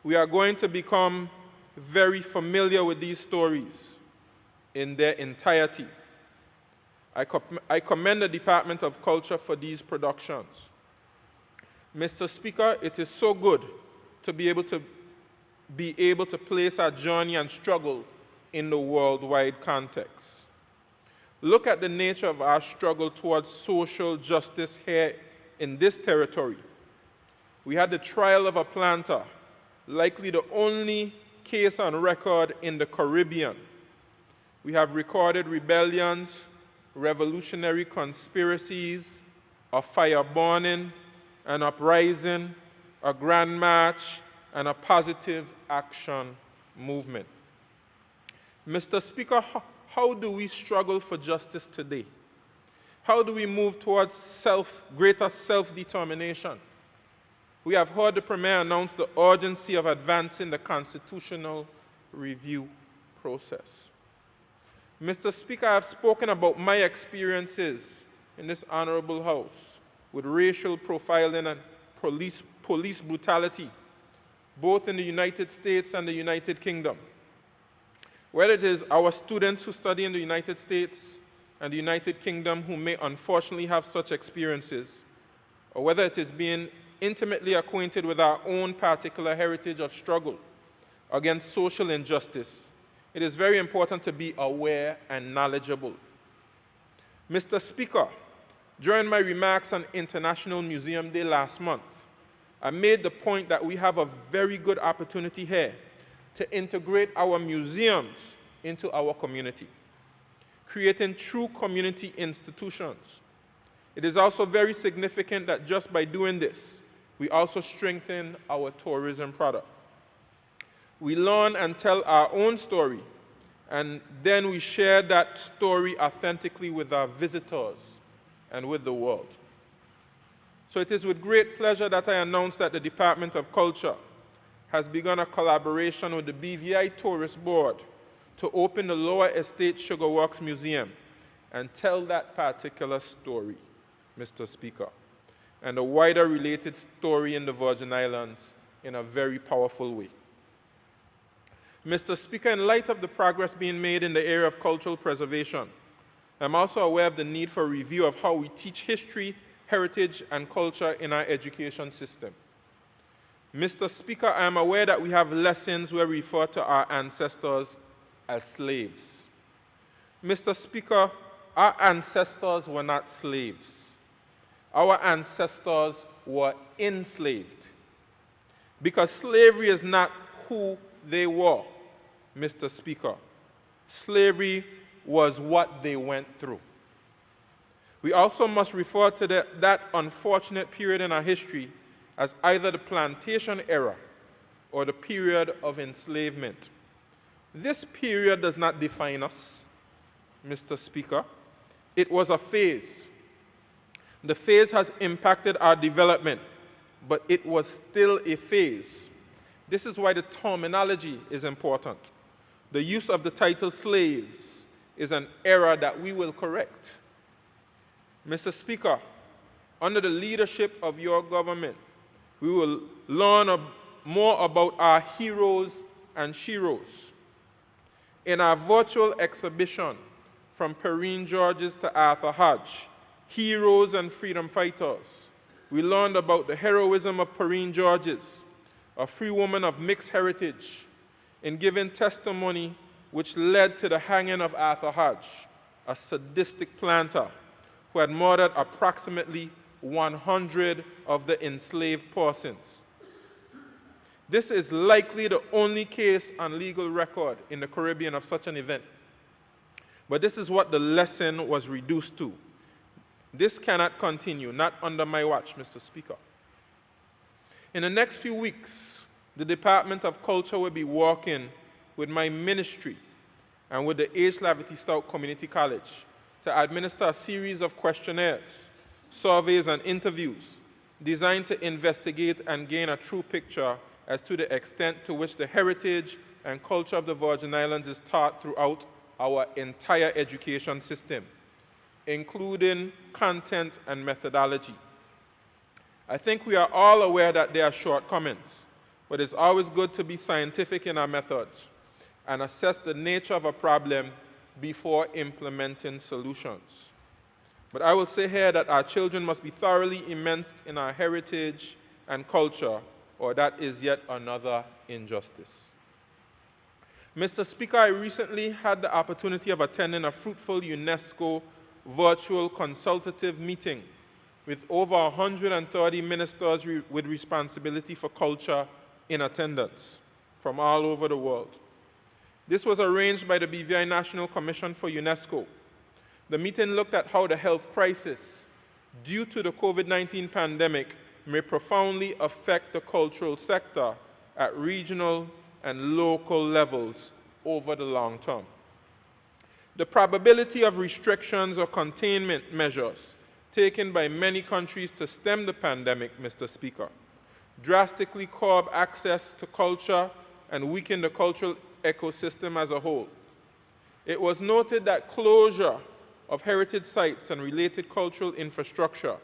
[SPEAKER 9] We are going to become very familiar with these stories in their entirety. I commend the Department of Culture for these productions. Mr. Speaker, it is so good to be able to place our journey and struggle in the worldwide context. Look at the nature of our struggle towards social justice here in this territory. We had the trial of a planter, likely the only case on record in the Caribbean. We have recorded rebellions, revolutionary conspiracies, a fire burning, an uprising, a grand march, and a positive action movement. Mr. Speaker, how do we struggle for justice today? How do we move towards greater self-determination? We have heard the Premier announce the urgency of advancing the constitutional review process. Mr. Speaker, I have spoken about my experiences in this honorable House with racial profiling and police brutality, both in the United States and the United Kingdom. Whether it is our students who study in the United States and the United Kingdom who may unfortunately have such experiences, or whether it is being intimately acquainted with our own particular heritage of struggle against social injustice, it is very important to be aware and knowledgeable. Mr. Speaker, during my remarks on International Museum Day last month, I made the point that we have a very good opportunity here to integrate our museums into our community, creating true community institutions. It is also very significant that just by doing this, we also strengthen our tourism product. We learn and tell our own story, and then we share that story authentically with our visitors and with the world. So it is with great pleasure that I announce that the Department of Culture has begun a collaboration with the BVI Tourist Board to open the Lower Estate Sugar Works Museum and tell that particular story, Mr. Speaker, and a wider related story in the Virgin Islands in a very powerful way. Mr. Speaker, in light of the progress being made in the area of cultural preservation, I'm also aware of the need for a review of how we teach history, heritage, and culture in our education system. Mr. Speaker, I am aware that we have lessons where we refer to our ancestors as slaves. Mr. Speaker, our ancestors were not slaves. Our ancestors were enslaved, because slavery is not who they were, Mr. Speaker. Slavery was what they went through. We also must refer to that unfortunate period in our history as either the plantation era or the period of enslavement. This period does not define us, Mr. Speaker. It was a phase. The phase has impacted our development, but it was still a phase. This is why the terminology is important. The use of the title slaves is an error that we will correct. Mr. Speaker, under the leadership of your government, we will learn more about our heroes and sheroes. In our virtual exhibition, From Perrine Georges to Arthur Hodge, Heroes and Freedom Fighters, we learned about the heroism of Perrine Georges, a free woman of mixed heritage, in giving testimony which led to the hanging of Arthur Hodge, a sadistic planter who had murdered approximately 100 of the enslaved persons. This is likely the only case on legal record in the Caribbean of such an event. But this is what the lesson was reduced to. This cannot continue, not under my watch, Mr. Speaker. In the next few weeks, the Department of Culture will be working with my ministry and with the H. Lavity Stoutt Community College to administer a series of questionnaires, surveys, and interviews designed to investigate and gain a true picture as to the extent to which the heritage and culture of the Virgin Islands is taught throughout our entire education system, including content and methodology. I think we are all aware that there are shortcomings, but it's always good to be scientific in our methods and assess the nature of a problem before implementing solutions. But I will say here that our children must be thoroughly immersed in our heritage and culture, or that is yet another injustice. Mr. Speaker, I recently had the opportunity of attending a fruitful UNESCO virtual consultative meeting with over 130 ministers with responsibility for culture in attendance from all over the world. This was arranged by the BVI National Commission for UNESCO. The meeting looked at how the health crisis due to the COVID-19 pandemic may profoundly affect the cultural sector at regional and local levels over the long term. The probability of restrictions or containment measures taken by many countries to stem the pandemic, Mr. Speaker, drastically curb access to culture and weaken the cultural ecosystem as a whole. It was noted that closure of heritage sites and related cultural infrastructure,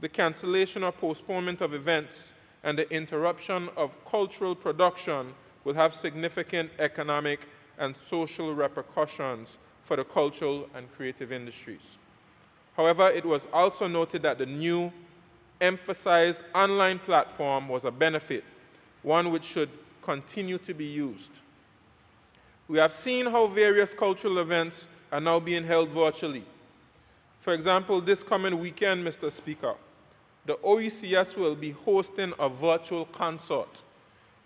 [SPEAKER 9] the cancellation or postponement of events, and the interruption of cultural production will have significant economic and social repercussions for the cultural and creative industries. However, it was also noted that the new emphasized online platform was a benefit, one which should continue to be used. We have seen how various cultural events are now being held virtually. For example, this coming weekend, Mr. Speaker, the OECS will be hosting a virtual concert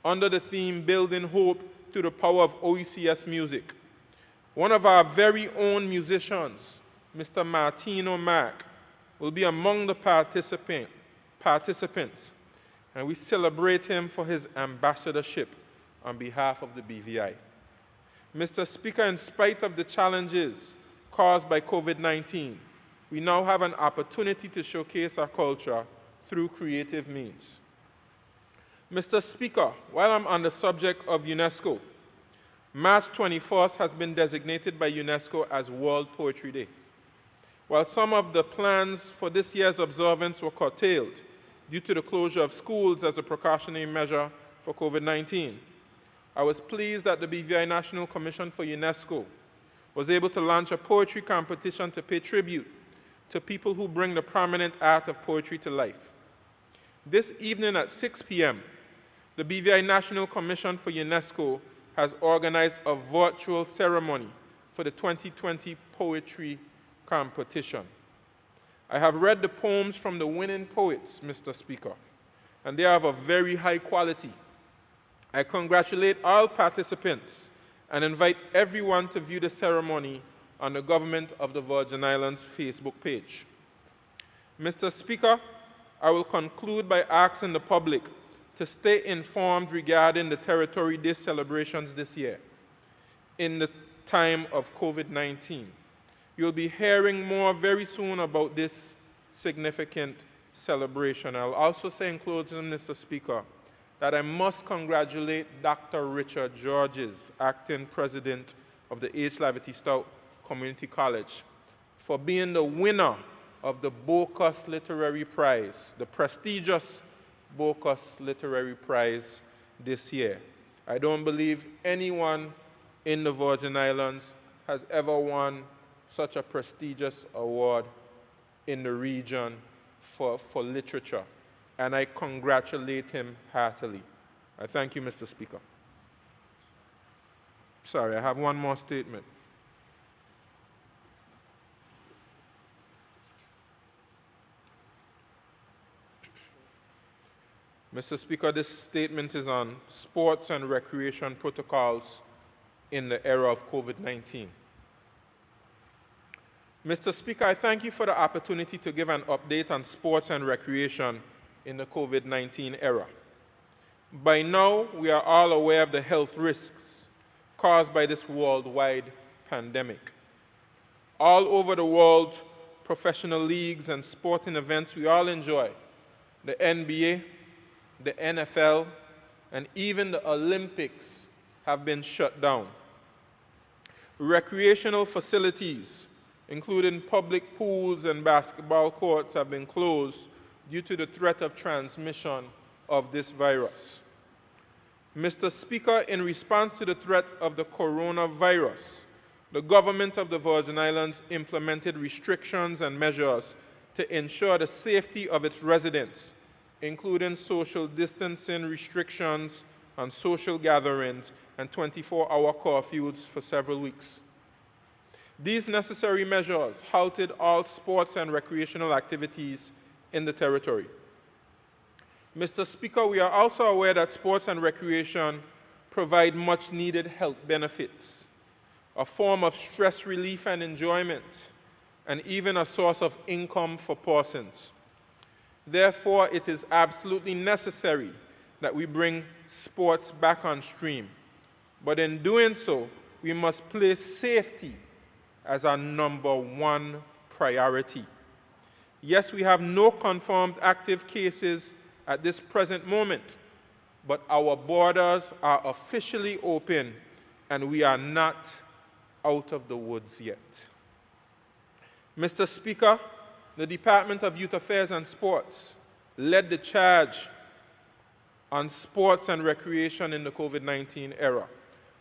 [SPEAKER 9] under the theme Building Hope Through the Power of OECS Music. One of our very own musicians, Mr. Martino Mack, will be among the participants, and we celebrate him for his ambassadorship on behalf of the BVI. Mr. Speaker, in spite of the challenges caused by COVID-19, we now have an opportunity to showcase our culture through creative means. Mr. Speaker, while I'm on the subject of UNESCO, March 21st has been designated by UNESCO as World Poetry Day. While some of the plans for this year's observance were curtailed due to the closure of schools as a precautionary measure for COVID-19, I was pleased that the BVI National Commission for UNESCO was able to launch a poetry competition to pay tribute to people who bring the prominent art of poetry to life. This evening at 6 p.m., the BVI National Commission for UNESCO has organized a virtual ceremony for the 2020 poetry competition. I have read the poems from the winning poets, Mr. Speaker, and they are of a very high quality. I congratulate all participants and invite everyone to view the ceremony on the Government of the Virgin Islands Facebook page. Mr. Speaker, I will conclude by asking the public to stay informed regarding the Territory Day celebrations this year in the time of COVID-19. You'll be hearing more very soon about this significant celebration. I'll also say in closing, Mr. Speaker, that I must congratulate Dr. Richard Georges, acting president of the H. Lavity Stoutt Community College, for being the winner of the Bocas Literary Prize, the prestigious Bocas Literary Prize this year. I don't believe anyone in the Virgin Islands has ever won such a prestigious award in the region for literature, and I congratulate him heartily. I thank you, Mr. Speaker. Sorry, I have one more statement. Mr. Speaker, this statement is on sports and recreation protocols in the era of COVID-19. Mr. Speaker, I thank you for the opportunity to give an update on sports and recreation in the COVID-19 era. By now, we are all aware of the health risks caused by this worldwide pandemic. All over the world, professional leagues and sporting events we all enjoy, the NBA, the NFL, and even the Olympics have been shut down. Recreational facilities, including public pools and basketball courts, have been closed due to the threat of transmission of this virus. Mr. Speaker, in response to the threat of the coronavirus, the government of the Virgin Islands implemented restrictions and measures to ensure the safety of its residents, including social distancing restrictions on social gatherings and 24-hour curfews for several weeks. These necessary measures halted all sports and recreational activities in the territory. Mr. Speaker, we are also aware that sports and recreation provide much-needed health benefits, a form of stress relief and enjoyment, and even a source of income for persons. Therefore, it is absolutely necessary that we bring sports back on stream. But in doing so, we must place safety as our #1 priority. Yes, we have no confirmed active cases at this present moment, but our borders are officially open and we are not out of the woods yet. Mr. Speaker, the Department of Youth Affairs and Sports led the charge on sports and recreation in the COVID-19 era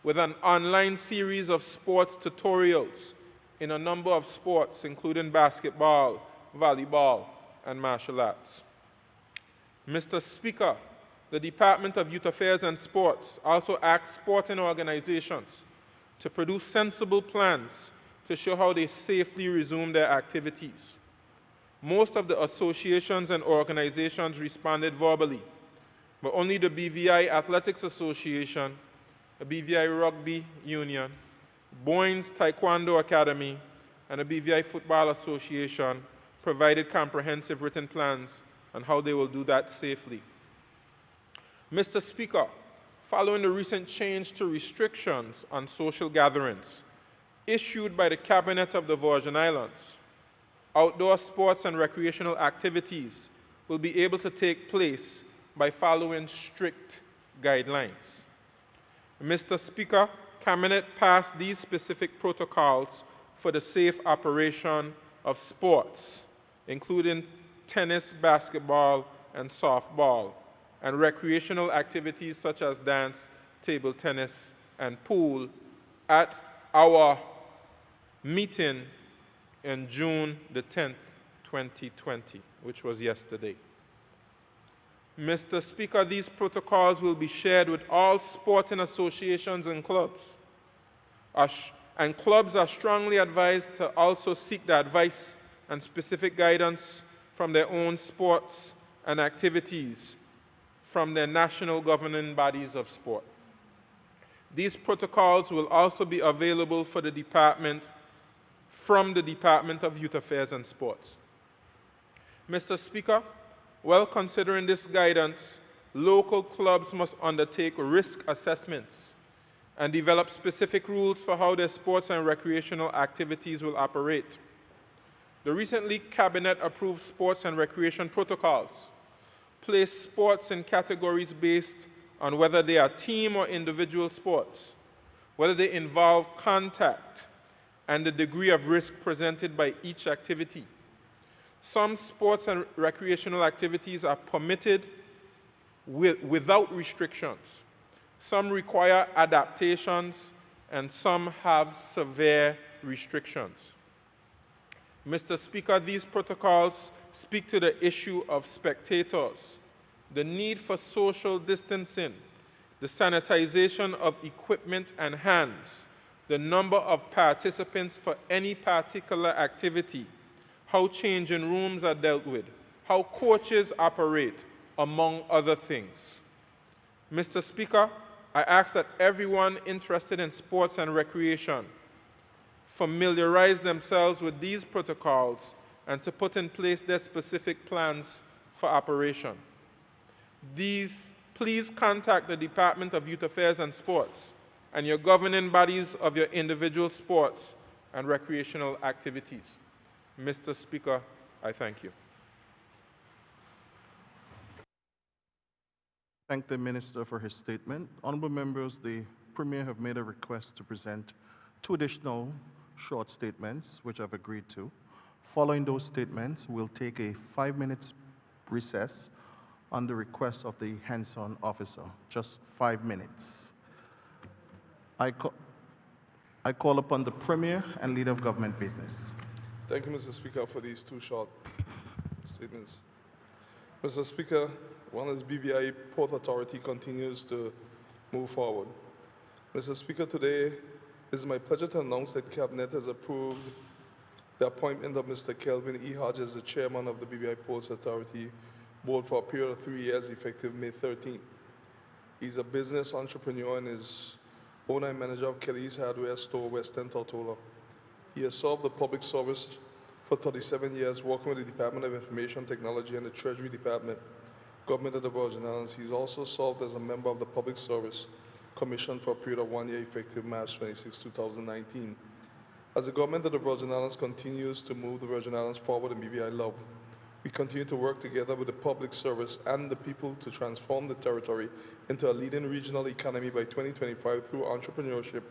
[SPEAKER 9] with an online series of sports tutorials in a number of sports, including basketball, volleyball, and martial arts. Mr. Speaker, the Department of Youth Affairs and Sports also asked sporting organizations to produce sensible plans to show how they safely resume their activities. Most of the associations and organizations responded verbally, but only the BVI Athletics Association, the BVI Rugby Union, Boynes Taekwondo Academy, and the BVI Football Association provided comprehensive written plans on how they will do that safely. Mr. Speaker, following the recent change to restrictions on social gatherings issued by the Cabinet of the Virgin Islands, outdoor sports and recreational activities will be able to take place by following strict guidelines. Mr. Speaker, Cabinet passed these specific protocols for the safe operation of sports, including tennis, basketball, and softball, and recreational activities such as dance, table tennis, and pool at our meeting in June the 10th, 2020, which was yesterday. Mr. Speaker, these protocols will be shared with all sporting associations and clubs. And clubs are strongly advised to also seek the advice and specific guidance from their own sports and activities from their national governing bodies of sport. These protocols will also be available for the department from the Department of Youth Affairs and Sports. Mr. Speaker, while considering this guidance, local clubs must undertake risk assessments and develop specific rules for how their sports and recreational activities will operate. The recently Cabinet-approved sports and recreation protocols place sports in categories based on whether they are team or individual sports, whether they involve contact, and the degree of risk presented by each activity. Some sports and recreational activities are permitted without restrictions. Some require adaptations, and some have severe restrictions. Mr. Speaker, these protocols speak to the issue of spectators, the need for social distancing, the sanitization of equipment and hands, the number of participants for any particular activity, how changing rooms are dealt with, how coaches operate, among other things. Mr. Speaker, I ask that everyone interested in sports and recreation familiarize themselves with these protocols and to put in place their specific plans for operation. Please contact the Department of Youth Affairs and Sports and your governing bodies of your individual sports and recreational activities. Mr. Speaker, I thank you.
[SPEAKER 2] Thank the Minister for his statement. Honorable members, the Premier have made a request to present 2 additional short statements, which I've agreed to. Following those statements, we'll take a 5-minute recess on the request of the hands-on officer, just 5 minutes. I call upon the Premier and Leader of Government Business.
[SPEAKER 4] Thank you, Mr. Speaker, for these 2 short statements. Mr. Speaker, one is BVI Port Authority continues to move forward. Mr. Speaker, today it is my pleasure to announce that Cabinet has approved the appointment of Mr. Kelvin E. Hodge as the chairman of the BVI Ports Authority Board for a period of 3 years, effective May 13th. He's a business entrepreneur and is owner and manager of Kelly's Hardware Store, Western Tortola. He has served the public service for 37 years, working with the Department of Information Technology and the Treasury Department, Government of the Virgin Islands. He's also served as a member of the Public Service Commission for a period of 1 year, effective March 26, 2019. As the Government of the Virgin Islands continues to move the Virgin Islands forward in BVI love, we continue to work together with the public service and the people to transform the territory into a leading regional economy by 2025 through entrepreneurship,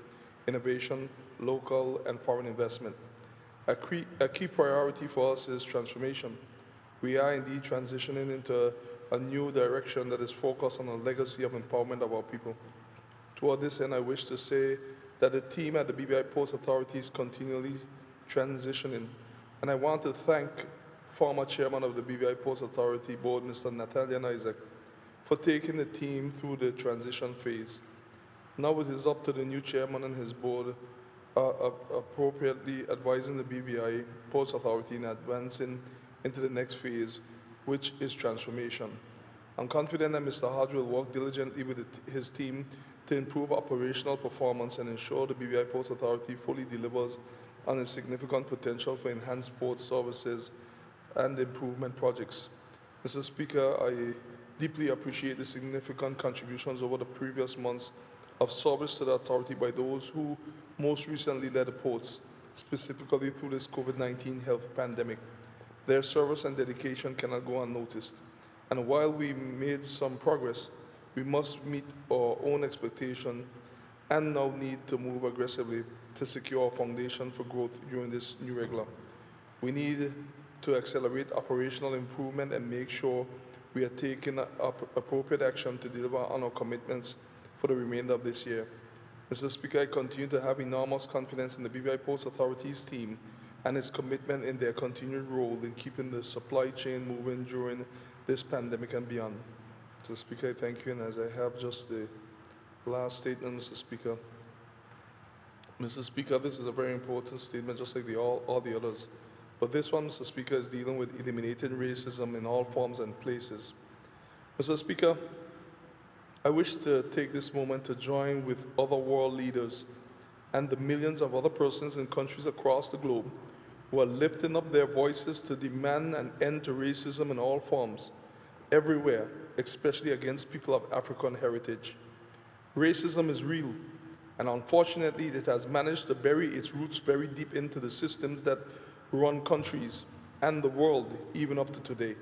[SPEAKER 4] innovation, local and foreign investment. A key priority for us is transformation. We are indeed transitioning into a new direction that is focused on a legacy of empowerment of our people. Toward this end, I wish to say that the team at the BVI Ports Authority is continually transitioning, and I want to thank former chairman of the BVI Ports Authority Board, Mr. Nathaniel Isaac, for taking the team through the transition phase. Now it is up to the new chairman and his board appropriately advising the BVI Ports Authority in advancing into the next phase, which is transformation. I'm confident that Mr. Hodge will work diligently with his team to improve operational performance and ensure the BVI Ports Authority fully delivers on its significant potential for enhanced port services and improvement projects. Mr. Speaker, I deeply appreciate the significant contributions over the previous months of service to the authority by those who most recently led the ports, specifically through this COVID-19 health pandemic. Their service and dedication cannot go unnoticed. And while we made some progress, we must meet our own expectation and now need to move aggressively to secure a foundation for growth during this new regular. We need to accelerate operational improvement and make sure we are taking appropriate action to deliver on our commitments for the remainder of this year. Mr. Speaker, I continue to have enormous confidence in the BVI Ports Authority's team and its commitment in their continued role in keeping the supply chain moving during this pandemic and beyond. Mr. Speaker, I thank you, and as I have just the last statement, Mr. Speaker. Mr. Speaker, this is a very important statement, just like all the others. But this one, Mr. Speaker, is dealing with eliminating racism in all forms and places. Mr. Speaker, I wish to take this moment to join with other world leaders and the millions of other persons in countries across the globe who are lifting up their voices to demand an end to racism in all forms, everywhere, especially against people of African heritage. Racism is real, and unfortunately it has managed to bury its roots very deep into the systems that run countries and the world, even up to today.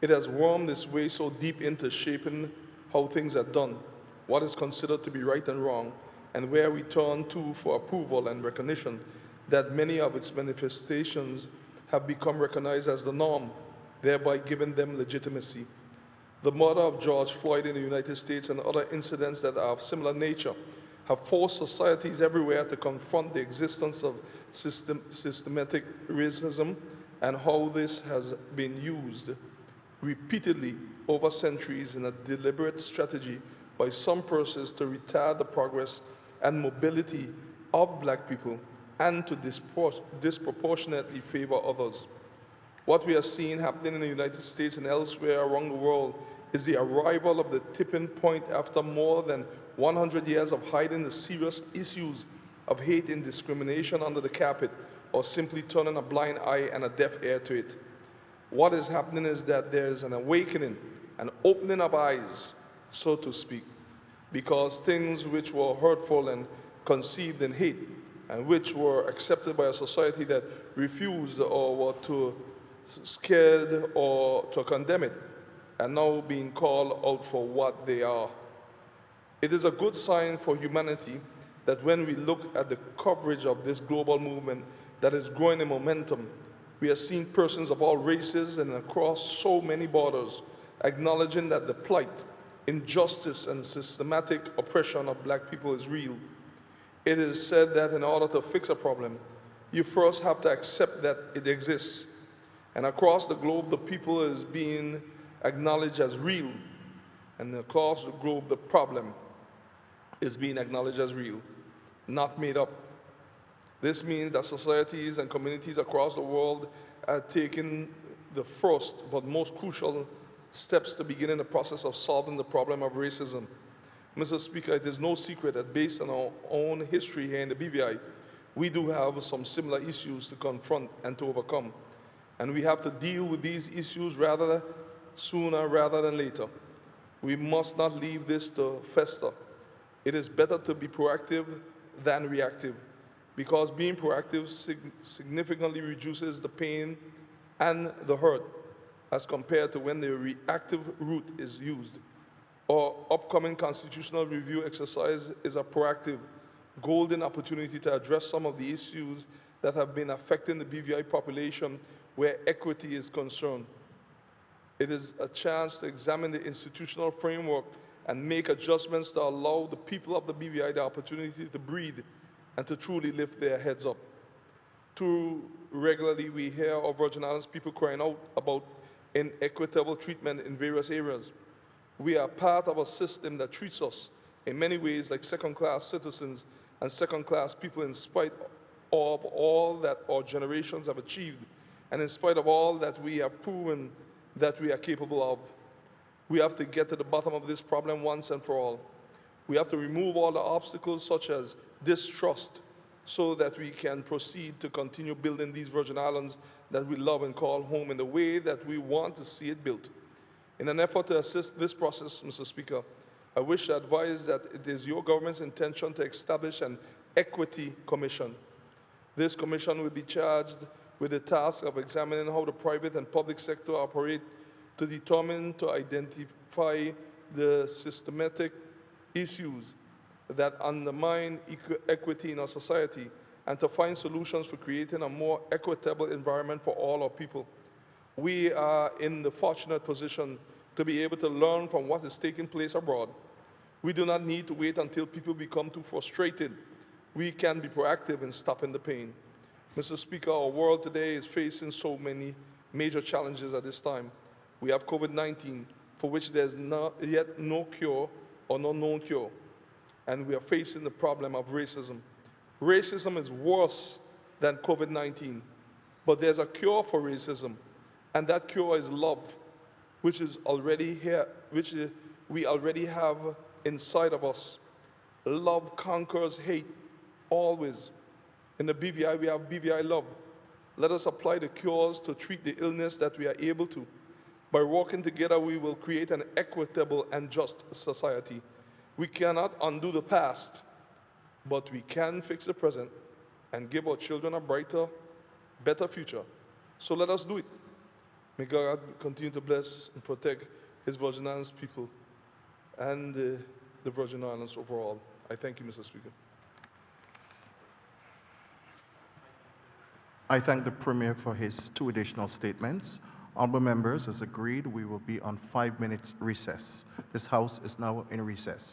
[SPEAKER 4] It has wormed its way so deep into shaping how things are done, what is considered to be right and wrong, and where we turn to for approval and recognition, that many of its manifestations have become recognized as the norm, thereby giving them legitimacy. The murder of George Floyd in the United States and other incidents that are of similar nature have forced societies everywhere to confront the existence of systematic racism and how this has been used repeatedly over centuries in a deliberate strategy by some persons to retard the progress and mobility of Black people and to disproportionately favor others. What we are seeing happening in the United States and elsewhere around the world is the arrival of the tipping point after more than 100 years of hiding the serious issues of hate and discrimination under the carpet, or simply turning a blind eye and a deaf ear to it. What is happening is that there is an awakening, an opening of eyes, so to speak, because things which were hurtful and conceived in hate, and which were accepted by a society that refused or were too scared or to condemn it, are now being called out for what they are. It is a good sign for humanity that when we look at the coverage of this global movement that is growing in momentum, we are seeing persons of all races and across so many borders acknowledging that the plight, injustice, and systematic oppression of Black people is real. It is said that in order to fix a problem, you first have to accept that it exists. And across the globe, the people is being acknowledged as real. And across the globe, the problem is being acknowledged as real, not made up. This means that societies and communities across the world are taking the first but most crucial steps to begin in the process of solving the problem of racism. Mr. Speaker, it is no secret that based on our own history here in the BVI, we do have some similar issues to confront and to overcome. And we have to deal with these issues sooner rather than later. We must not leave this to fester. It is better to be proactive than reactive, because being proactive significantly reduces the pain and the hurt as compared to when the reactive route is used. Our upcoming constitutional review exercise is a proactive, golden opportunity to address some of the issues that have been affecting the BVI population where equity is concerned. It is a chance to examine the institutional framework and make adjustments to allow the people of the BVI the opportunity to breathe and to truly lift their heads up. Too regularly we hear of Virgin Islands people crying out about inequitable treatment in various areas. We are part of a system that treats us in many ways like second-class citizens and second-class people in spite of all that our generations have achieved and in spite of all that we have proven that we are capable of. We have to get to the bottom of this problem once and for all. We have to remove all the obstacles such as distrust so that we can proceed to continue building these Virgin Islands that we love and call home in the way that we want to see it built. In an effort to assist this process, Mr. Speaker, I wish to advise that it is your government's intention to establish an equity commission. This commission will be charged with the task of examining how the private and public sector operate to determine, to identify the systematic issues that undermine equity in our society and to find solutions for creating a more equitable environment for all our people. We are in the fortunate position to be able to learn from what is taking place abroad. We do not need to wait until people become too frustrated. We can be proactive in stopping the pain. Mr. Speaker, our world today is facing so many major challenges at this time. We have COVID-19, for which there's yet no cure or no known cure. And we are facing the problem of racism. Racism is worse than COVID-19, but there's a cure for racism, and that cure is love, which is already here, which we already have inside of us. Love conquers hate, always. In the BVI, we have BVI love. Let us apply the cures to treat the illness that we are able to. By working together, we will create an equitable and just society. We cannot undo the past, but we can fix the present and give our children a brighter, better future. So let us do it. May God continue to bless and protect His Virgin Islands people and the Virgin Islands overall. I thank you, Mr. Speaker.
[SPEAKER 2] I thank the Premier for his 2 additional statements. Honourable members, as agreed, we will be on 5 minutes recess. This House is now in recess.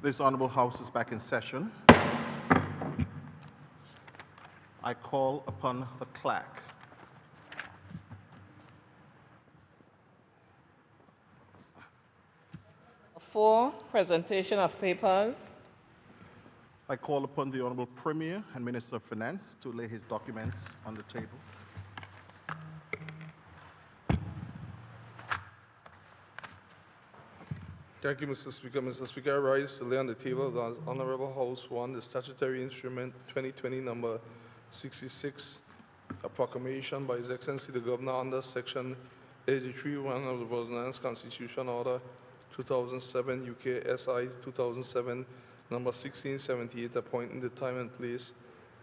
[SPEAKER 2] This Honorable House is back in session. I call upon the clerk.
[SPEAKER 3] For presentation of papers.
[SPEAKER 2] I call upon the Honorable Premier and Minister of Finance to lay his documents on the table.
[SPEAKER 4] Thank you, Mr. Speaker. Mr. Speaker, I rise to lay on the table of the Honorable House 1, the statutory instrument 2020 number 66, a proclamation by His Excellency the Governor under Section 83(1) of the Virgin Islands Constitution Order 2007 UK SI 2007 number 1678, appointing the time and place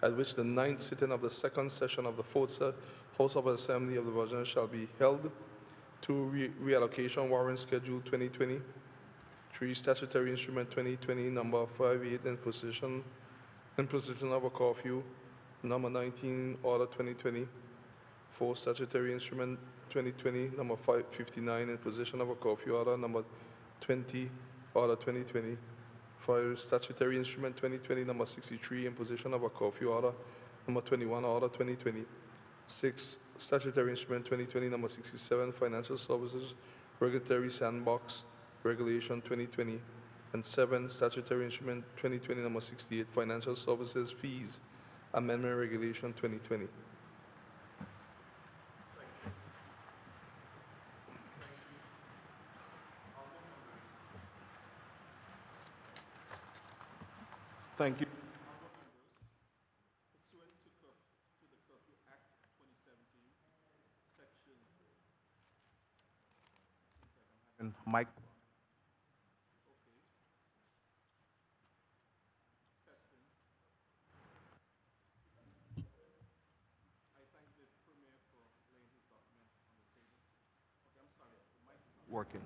[SPEAKER 4] at which the 9th sitting of the 2nd session of the 4th House of Assembly of the Virgin Islands shall be held. 2. Reallocation warrant schedule 2020. 3. Statutory instrument 2020 number 58 in position of a curfew number 19 order 2020. 4. Statutory instrument 2020 number 59 in position of a curfew order number 20 order 2020. 5. Statutory instrument 2020 number 63 in position of a curfew order number 21 order 2020. 6. Statutory instrument 2020 number 67 financial services regulatory sandbox regulation 2020. And 7. Statutory instrument 2020 number 68 financial services fees amendment regulation 2020.
[SPEAKER 2] Thank you. And Mike. Working.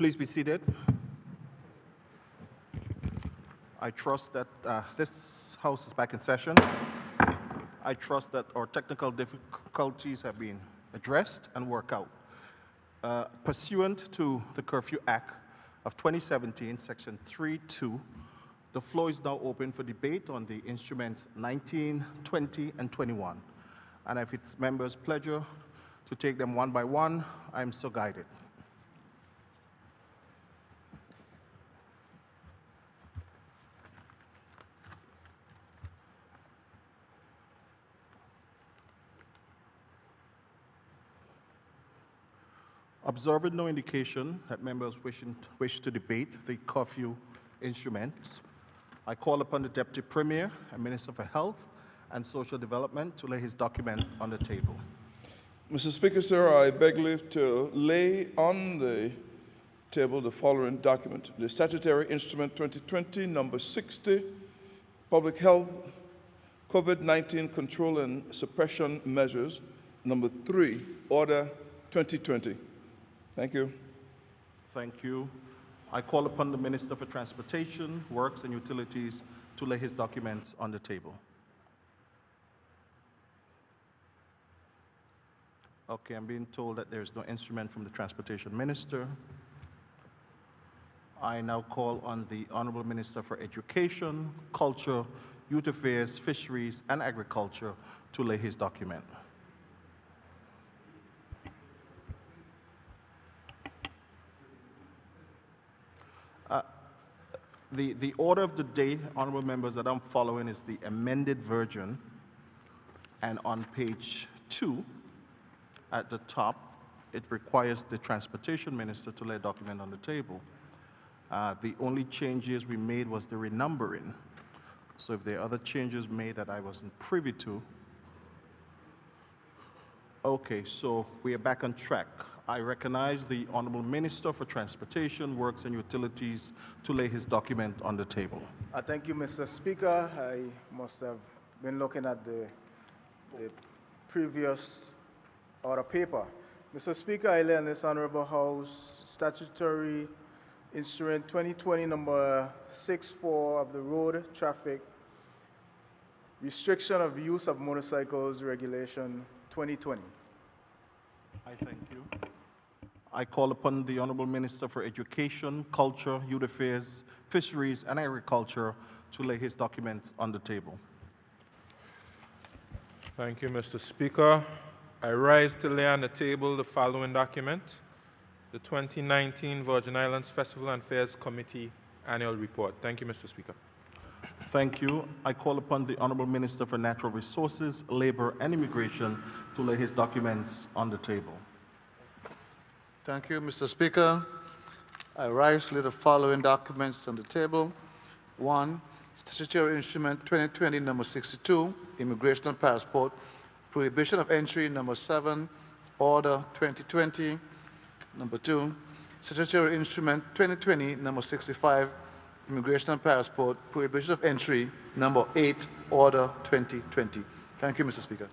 [SPEAKER 2] Please be seated. I trust that this House is back in session. I trust that our technical difficulties have been addressed and worked out. Pursuant to the Curfew Act of 2017, Section 3.2, the floor is now open for debate on the instruments 19, 20, and 21. And if it's members' pleasure to take them one by one, I'm so guided. Observing no indication that members wish to debate the curfew instruments, I call upon the Deputy Premier and Minister for Health and Social Development to lay his document on the table.
[SPEAKER 6] Mr. Speaker, sir, I beg leave to lay on the table the following document: the Statutory Instrument 2020, number 60, Public Health COVID-19 Control and Suppression Measures, number 3, Order 2020. Thank you.
[SPEAKER 2] Thank you. I call upon the Minister for Transportation, Works and Utilities to lay his documents on the table. Okay, I'm being told that there is no instrument from the Transportation Minister. I now call on the Honorable Minister for Education, Culture, Youth Affairs, Fisheries, and Agriculture to lay his document. The order of the day, honorable members, that I'm following is the amended version, and on page 2, at the top, it requires the Transportation Minister to lay a document on the table. The only changes we made was the renumbering. So if there are other changes made that I wasn't privy to, okay, so we are back on track. I recognize the Honorable Minister for Transportation, Works and Utilities to lay his document on the table.
[SPEAKER 7] Thank you, Mr. Speaker. I must have been looking at the previous order paper. Mr. Speaker, I lay on this Honorable House Statutory Instrument 2020, number 64 of the Road Traffic Restriction of Use of Motorcycles Regulation 2020.
[SPEAKER 2] I thank you. I call upon the Honorable Minister for Education, Culture, Youth Affairs, Fisheries, and Agriculture to lay his documents on the table.
[SPEAKER 9] Thank you, Mr. Speaker. I rise to lay on the table the following document: the 2019 Virgin Islands Festival and Fairs Committee Annual Report. Thank you, Mr. Speaker.
[SPEAKER 2] Thank you. I call upon the Honorable Minister for Natural Resources, Labor, and Immigration to lay his documents on the table.
[SPEAKER 8] Thank you, Mr. Speaker. I rise to lay the following documents on the table. 1, Statutory Instrument 2020, number 62, Immigration and Passport, Prohibition of Entry, number 7, Order 2020. Number 2, Statutory Instrument 2020, number 65, Immigration and Passport, Prohibition of Entry, number 8, Order 2020. Thank you, Mr. Speaker.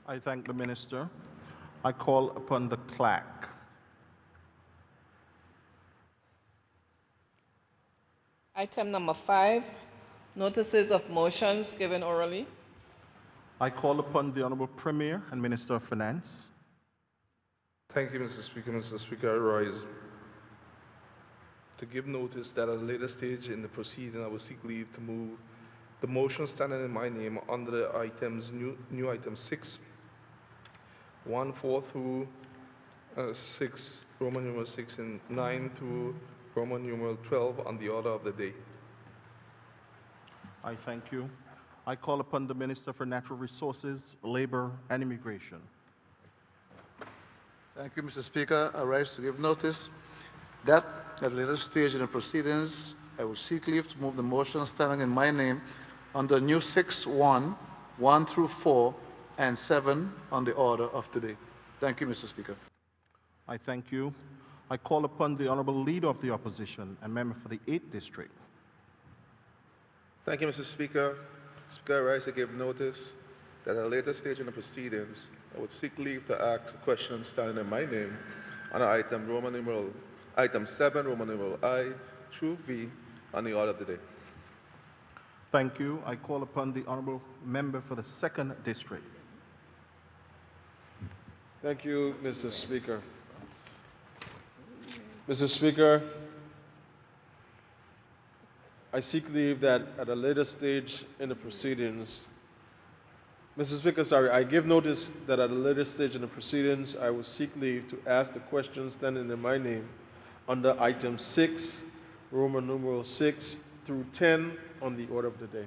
[SPEAKER 2] I thank the Minister. I call upon the Clerk.
[SPEAKER 3] Item number 5, notices of motions given orally.
[SPEAKER 2] I call upon the Honorable Premier and Minister of Finance.
[SPEAKER 4] Thank you, Mr. Speaker. Mr. Speaker, I rise to give notice that at a later stage in the proceeding, I will seek leave to move the motion standing in my name under the items, new item 6, 1, 4 through 6, Roman numeral 6, and 9 through Roman numeral 12 on the order of the day.
[SPEAKER 2] I thank you. I call upon the Minister for Natural Resources, Labor, and Immigration.
[SPEAKER 8] Thank you, Mr. Speaker. I rise to give notice that at a later stage in the proceedings, I will seek leave to move the motion standing in my name under new 6.1, 1 through 4, and 7 on the order of today. Thank you, Mr. Speaker.
[SPEAKER 2] I thank you. I call upon the Honorable Leader of the Opposition and Member for the 8th District.
[SPEAKER 10] Thank you, Mr. Speaker. Speaker, I rise to give notice that at a later stage in the proceedings, I would seek leave to ask the question standing in my name on item Roman numeral Item 7, Roman numeral I through V on the order of the day.
[SPEAKER 2] Thank you. I call upon the honorable member for the 2nd District.
[SPEAKER 11] Thank you, Mr. Speaker. Mr. Speaker, I seek leave that at a later stage in the proceedings, Mr. Speaker, I give notice that at a later stage in the proceedings, I will seek leave to ask the questions standing in my name under item 6, Roman numeral 6 through 10 on the order of the day.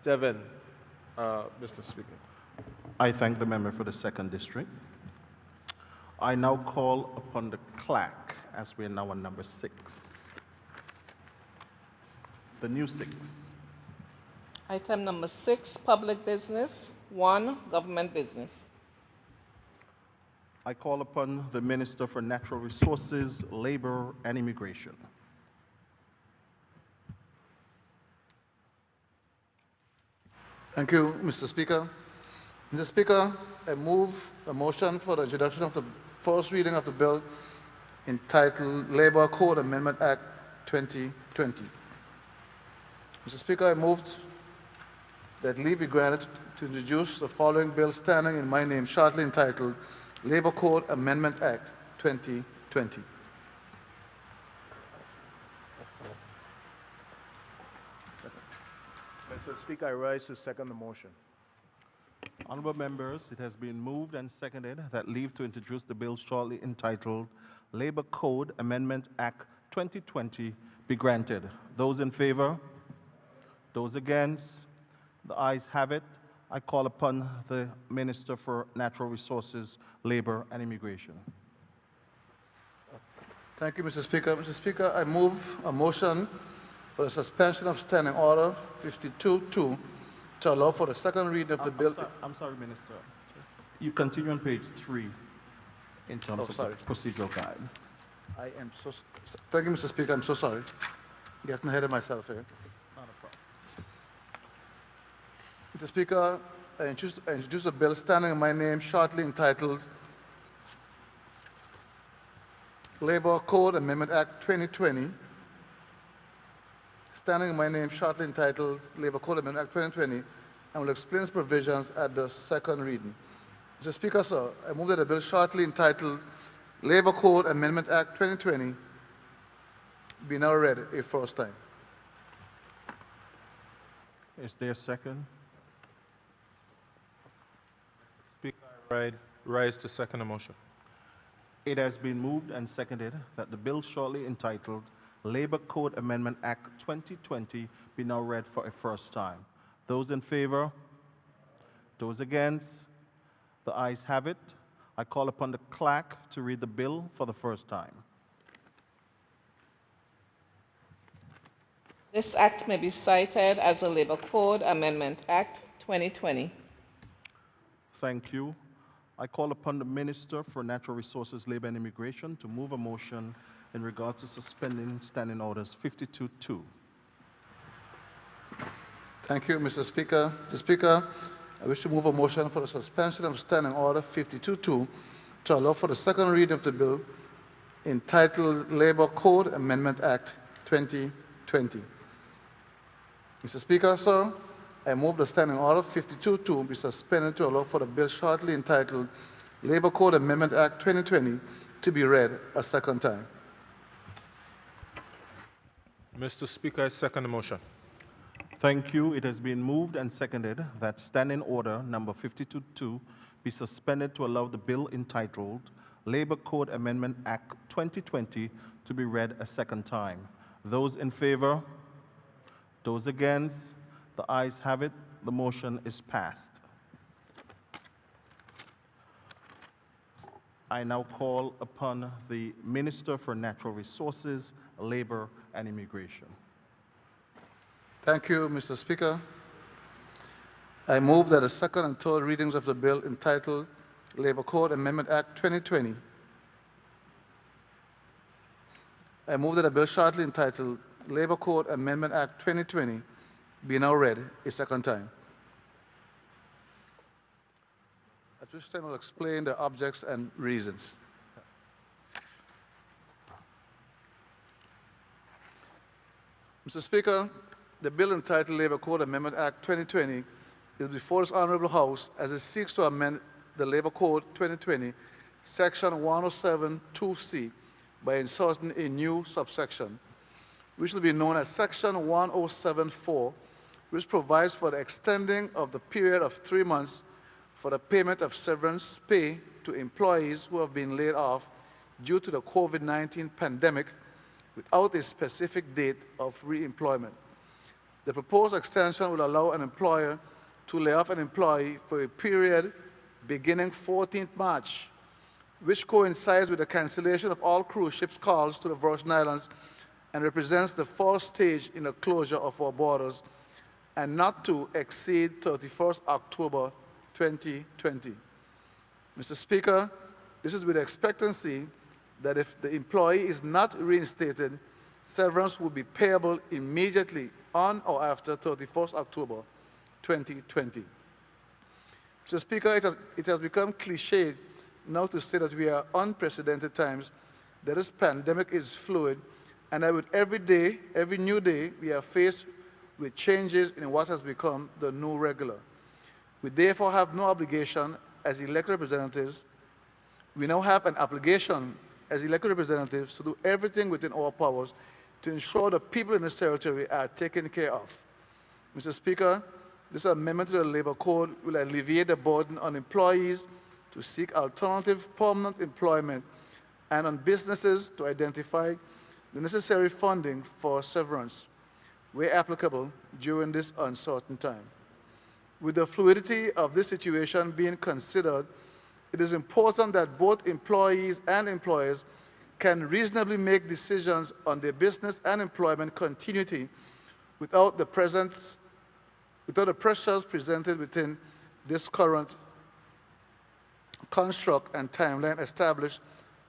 [SPEAKER 11] Seven, Mr. Speaker.
[SPEAKER 2] I thank the member for the 2nd District. I now call upon the clerk, as we are now on number 6. The new 6.
[SPEAKER 3] Item number 6, public business. 1, government business.
[SPEAKER 2] I call upon the Minister for Natural Resources, Labor, and Immigration.
[SPEAKER 8] Thank you, Mr. Speaker. Mr. Speaker, I move a motion for the introduction of the first reading of the bill entitled Labor Code Amendment Act 2020. Mr. Speaker, I moved that leave be granted to introduce the following bill standing in my name, shortly entitled Labor Code Amendment Act 2020.
[SPEAKER 7] Mr. Speaker, I rise to second the motion.
[SPEAKER 2] Honorable members, it has been moved and seconded that leave to introduce the bill shortly entitled Labor Code Amendment Act 2020 be granted. Those in favor? Those against? The ayes have it. I call upon the Minister for Natural Resources, Labor, and Immigration.
[SPEAKER 8] Thank you, Mr. Speaker. Mr. Speaker, I move a motion for the suspension of Standing Order 52-2 to allow for the second reading of the bill.
[SPEAKER 2] I'm sorry, Minister. You continue on page 3 in terms of the procedural guide.
[SPEAKER 8] I am so, thank you, Mr. Speaker. I'm so sorry. Getting ahead of myself here.
[SPEAKER 2] Not a problem.
[SPEAKER 8] Mr. Speaker, I introduce a bill standing in my name shortly entitled Labor Code Amendment Act 2020. Standing in my name shortly entitled Labor Code Amendment Act 2020, and will explain its provisions at the second reading. Mr. Speaker, sir, I move that the bill shortly entitled Labor Code Amendment Act 2020 be now read a first time.
[SPEAKER 2] Is there a second?
[SPEAKER 9] Speaker, I rise to second the motion.
[SPEAKER 2] It has been moved and seconded that the bill shortly entitled Labor Code Amendment Act 2020 be now read for a first time. Those in favor? Those against? The ayes have it. I call upon the clerk to read the bill for the first time.
[SPEAKER 3] This act may be cited as the Labor Code Amendment Act 2020.
[SPEAKER 2] Thank you. I call upon the Minister for Natural Resources, Labor, and Immigration to move a motion in regard to suspending Standing Orders 52-2.
[SPEAKER 8] Thank you, Mr. Speaker. Mr. Speaker, I wish to move a motion for the suspension of Standing Order 52-2 to allow for the second reading of the bill entitled Labor Code Amendment Act 2020. Mr. Speaker, sir, I move the Standing Order 52-2 be suspended to allow for the bill shortly entitled Labor Code Amendment Act 2020 to be read a second time.
[SPEAKER 9] Mr. Speaker, I second the motion.
[SPEAKER 2] Thank you. It has been moved and seconded that Standing Order number 52-2 be suspended to allow the bill entitled Labor Code Amendment Act 2020 to be read a second time. Those in favor? Those against? The ayes have it. The motion is passed. I now call upon the Minister for Natural Resources, Labor, and Immigration.
[SPEAKER 8] Thank you, Mr. Speaker. I move that the second and third readings of the bill entitled Labor Code Amendment Act 2020. I move that a bill shortly entitled Labor Code Amendment Act 2020 be now read a second time. at which time I'll explain the objects and reasons. Mr. Speaker, the bill entitled Labor Code Amendment Act 2020 is before this Honorable House as it seeks to amend the Labor Code 2020, Section 107(2)(c) by inserting a new subsection, which will be known as Section 107(4), which provides for the extending of the period of 3 months for the payment of severance pay to employees who have been laid off due to the COVID-19 pandemic without a specific date of re-employment. The proposed extension will allow an employer to lay off an employee for a period beginning 14th March, which coincides with the cancellation of all cruise ships calls to the Virgin Islands and represents the first stage in the closure of our borders, and not to exceed 31st October 2020. Mr. Speaker, this is with the expectancy that if the employee is not reinstated, severance will be payable immediately on or after 31st October 2020. Mr. Speaker, it has become cliched now to say that we are unprecedented times, that this pandemic is fluid, and that with every day, every new day, we are faced with changes in what has become the new regular. We therefore have no obligation as elected representatives. We now have an obligation as elected representatives to do everything within our powers to ensure the people in this territory are taken care of. Mr. Speaker, this amendment to the Labor Code will alleviate the burden on employees to seek alternative permanent employment and on businesses to identify the necessary funding for severance, where applicable, during this uncertain time. With the fluidity of this situation being considered, it is important that both employees and employers can reasonably make decisions on their business and employment continuity without the pressures presented within this current construct and timeline established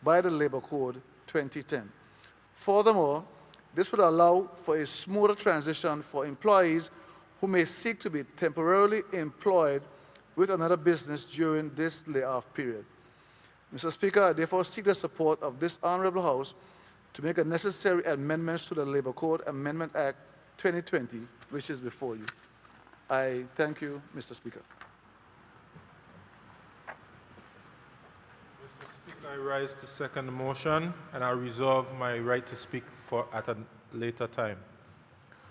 [SPEAKER 8] by the Labor Code 2010. Furthermore, this would allow for a smoother transition for employees who may seek to be temporarily employed with another business during this layoff period. Mr. Speaker, I therefore seek the support of this Honorable House to make the necessary amendments to the Labor Code Amendment Act 2020, which is before you. I thank you, Mr. Speaker.
[SPEAKER 9] Mr. Speaker, I rise to second the motion, and I reserve my right to speak at a later time.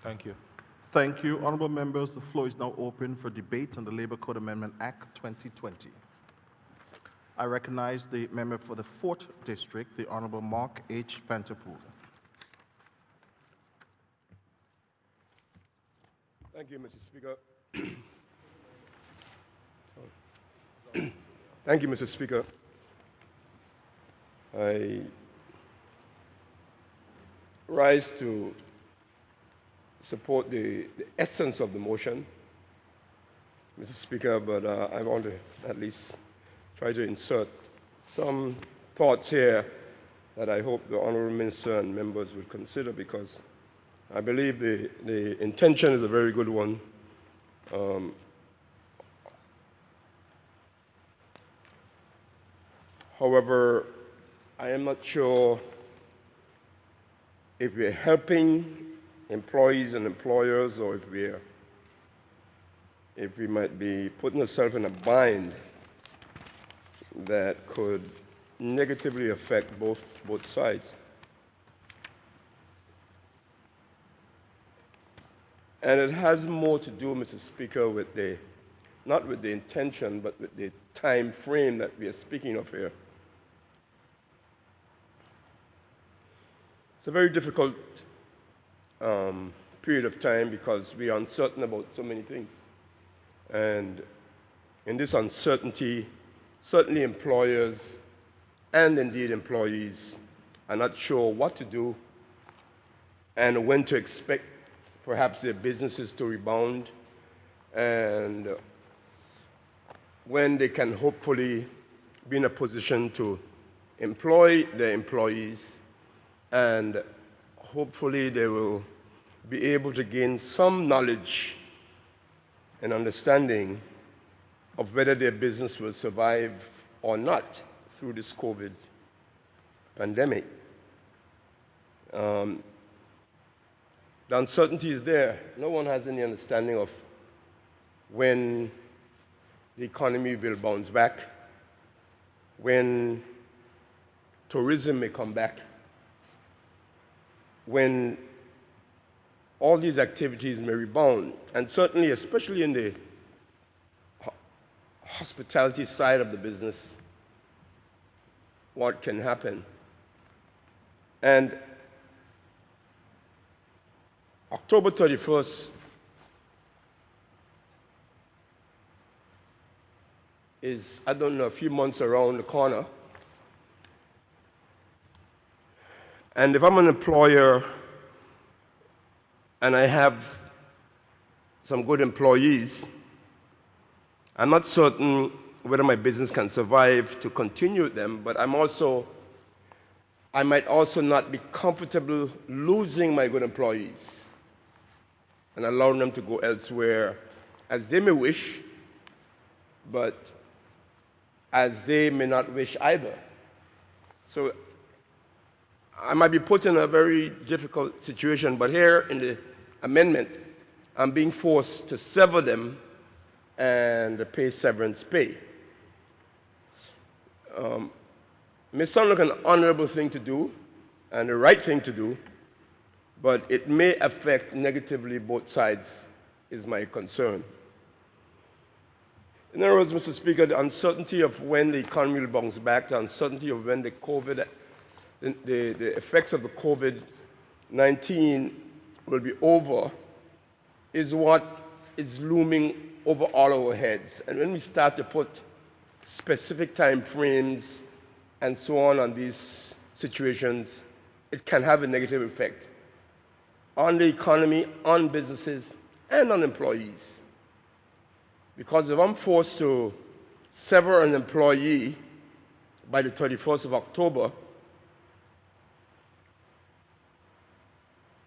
[SPEAKER 9] Thank you.
[SPEAKER 2] Thank you. Honorable members, the floor is now open for debate on the Labor Code Amendment Act 2020. I recognize the member for the 4th District, the Honorable Mark H. Vanterpool.
[SPEAKER 12] Thank you, Mr. Speaker. Thank you, Mr. Speaker. I rise to support the essence of the motion, Mr. Speaker, but I want to at least try to insert some thoughts here that I hope the Honourable Minister and members would consider, because I believe the intention is a very good one. However, I am not sure if we're helping employees and employers, or if we might be putting ourselves in a bind that could negatively affect both sides. And it has more to do, Mr. Speaker, with not with the intention, but with the time frame that we are speaking of here. It's a very difficult period of time because we are uncertain about so many things. And in this uncertainty, certainly employers and indeed employees are not sure what to do and when to expect perhaps their businesses to rebound, and when they can hopefully be in a position to employ their employees, and hopefully they will be able to gain some knowledge and understanding of whether their business will survive or not through this COVID pandemic. The uncertainty is there. No one has any understanding of when the economy will bounce back, when tourism may come back, when all these activities may rebound, and certainly, especially in the hospitality side of the business, what can happen. And October 31st is, I don't know, a few months around the corner. And if I'm an employer and I have some good employees, I'm not certain whether my business can survive to continue with them, but I might also not be comfortable losing my good employees and allowing them to go elsewhere as they may wish, but as they may not wish either. So I might be put in a very difficult situation, but here in the amendment, I'm being forced to sever them and pay severance pay. May sound like an honorable thing to do and the right thing to do, but it may affect negatively both sides, is my concern. In other words, Mr. Speaker, the uncertainty of when the economy will bounce back, the uncertainty of when the effects of the COVID-19 will be over, is what is looming over all our heads. And when we start to put specific time frames and so on these situations, it can have a negative effect on the economy, on businesses, and on employees. Because if I'm forced to sever an employee by the 31st of October,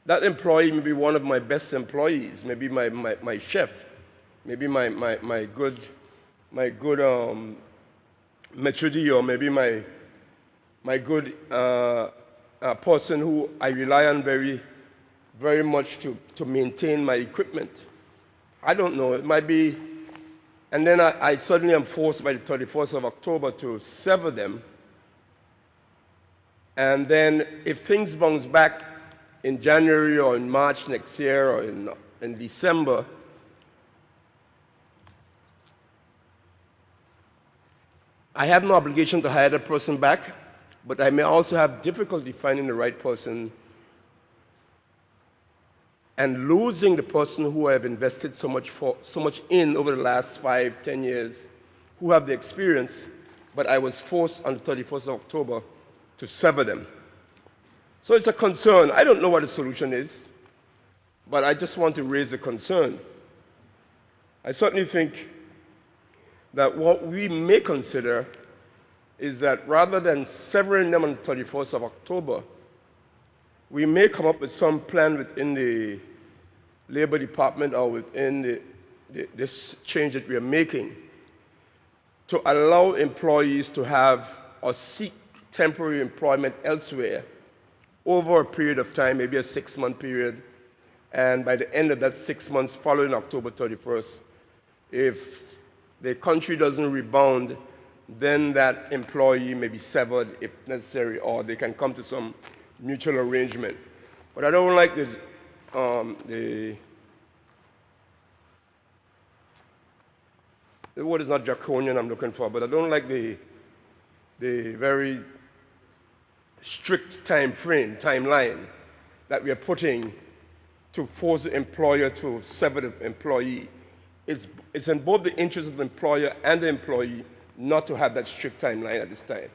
[SPEAKER 12] that employee may be one of my best employees, maybe my chef, maybe my good maitre d', or maybe my good person who I rely on very much to maintain my equipment. I don't know, it might be, and then I suddenly am forced by the 31st of October to sever them. And then if things bounce back in January or in March next year or in December, I have no obligation to hire that person back, but I may also have difficulty finding the right person and losing the person who I have invested so much in over the last 5, 10 years, who have the experience, but I was forced on the 31st of October to sever them. So it's a concern. I don't know what the solution is, but I just want to raise the concern. I certainly think that what we may consider is that rather than severing them on the 31st of October, we may come up with some plan within the Labor Department or within this change that we are making to allow employees to have or seek temporary employment elsewhere over a period of time, maybe a 6-month period, and by the end of that 6 months following October 31st, if the country doesn't rebound, then that employee may be severed if necessary, or they can come to some mutual arrangement. But I don't like the word is not draconian I'm looking for, but I don't like the very strict timeline that we are putting to force the employer to sever the employee. It's in both the interest of the employer and the employee not to have that strict timeline at this time.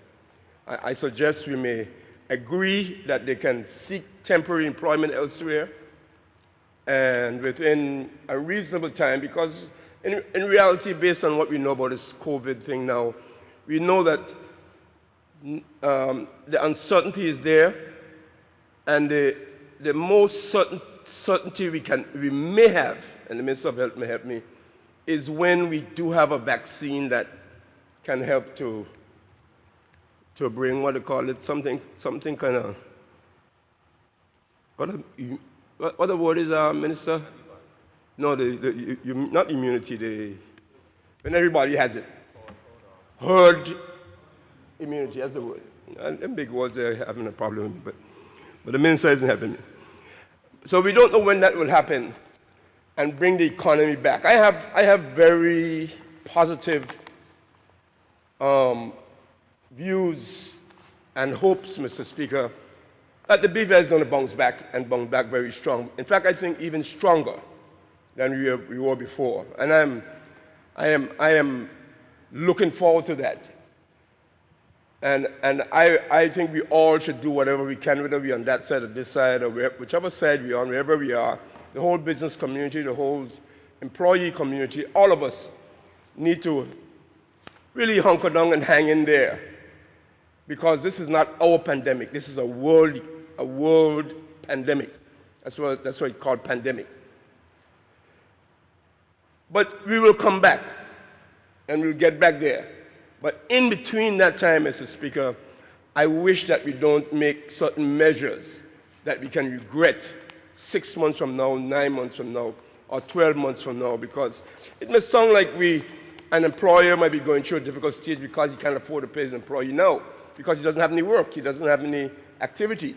[SPEAKER 12] I suggest we may agree that they can seek temporary employment elsewhere and within a reasonable time, because in reality, based on what we know about this COVID thing now, we know that the uncertainty is there, and the most certainty we may have, and the Minister of Health may help me, is when we do have a vaccine that can help to bring, what do you call it, something kind of, what the word is, Minister? No, not immunity, when everybody has it. Herd immunity, that's the word. And big words, they're having a problem, but the minister isn't having it. So we don't know when that will happen and bring the economy back. I have very positive views and hopes, Mr. Speaker, that the BVI is going to bounce back and bounce back very strong. In fact, I think even stronger than we were before. And I am looking forward to that. And I think we all should do whatever we can, whether we're on that side or this side or whichever side we're on, wherever we are, the whole business community, the whole employee community, all of us need to really hunker down and hang in there, because this is not our pandemic. This is a world pandemic. That's why it's called pandemic. But we will come back, and we'll get back there. But in between that time, Mr. Speaker, I wish that we don't make certain measures that we can regret 6 months from now, 9 months from now, or 12 months from now, because it may sound like an employer might be going through a difficult stage because he can't afford to pay his employee now, because he doesn't have any work, he doesn't have any activity.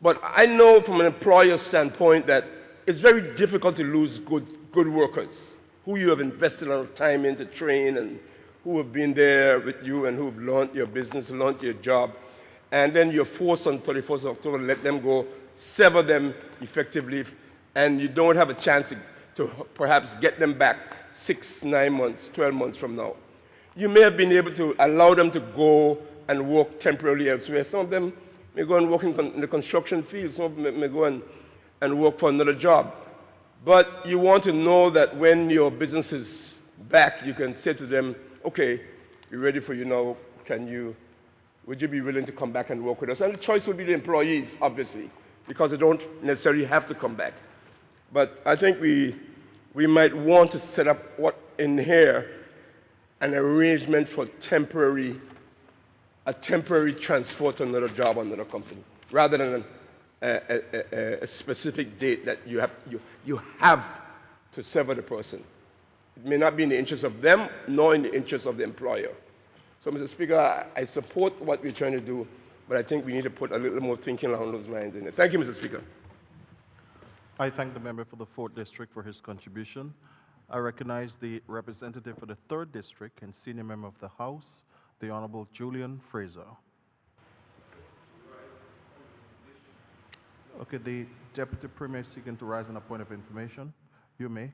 [SPEAKER 12] But I know from an employer standpoint that it's very difficult to lose good workers who you have invested a lot of time in to train and who have been there with you and who have learned your business, learned your job. And then you're forced on 31st of October to let them go, sever them effectively, and you don't have a chance to perhaps get them back 6, 9 months, 12 months from now. You may have been able to allow them to go and work temporarily elsewhere. Some of them may go and work in the construction field. Some of them may go and work for another job. But you want to know that when your business is back, you can say to them, okay, we're ready for you now. Would you be willing to come back and work with us? And the choice would be the employees, obviously, because they don't necessarily have to come back. But I think we might want to set up in here an arrangement for a temporary transfer to another job, another company, rather than a specific date that you have to sever the person. It may not be in the interest of them, nor in the interest of the employer. So, Mr. Speaker, I support what we're trying to do, but I think we need to put a little more thinking along those lines in it. Thank you, Mr. Speaker.
[SPEAKER 2] I thank the member for the 4th District for his contribution. I recognize the representative for the 3rd District and senior member of the House, the Honorable Julian Fraser. Okay, the Deputy Premier is seeking to rise on a point of information. You may.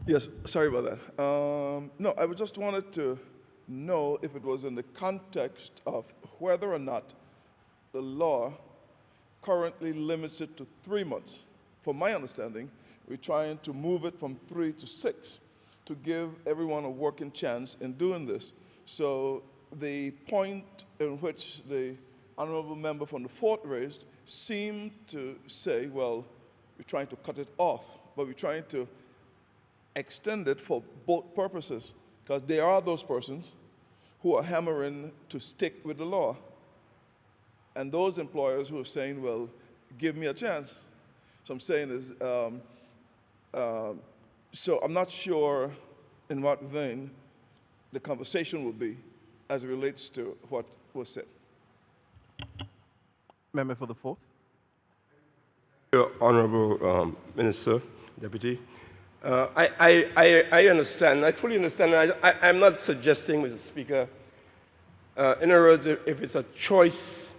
[SPEAKER 6] Yes, sorry about that. No, I just wanted to know if it was in the context of whether or not the law currently limits it to 3 months. From my understanding, we're trying to move it from 3 to 6 to give everyone a working chance in doing this. So the point in which the honorable member from the 4th raised seemed to say, well, we're trying to cut it off, but we're trying to extend it for both purposes, because there are those persons who are hammering to stick with the law, and those employers who are saying, well, give me a chance. So I'm saying is, so I'm not sure in what vein the conversation will be as it relates to what was said.
[SPEAKER 2] Member for the 4th.
[SPEAKER 12] Honorable Minister, Deputy, I understand. I fully understand. I'm not suggesting, Mr. Speaker, in other words, if it's a choice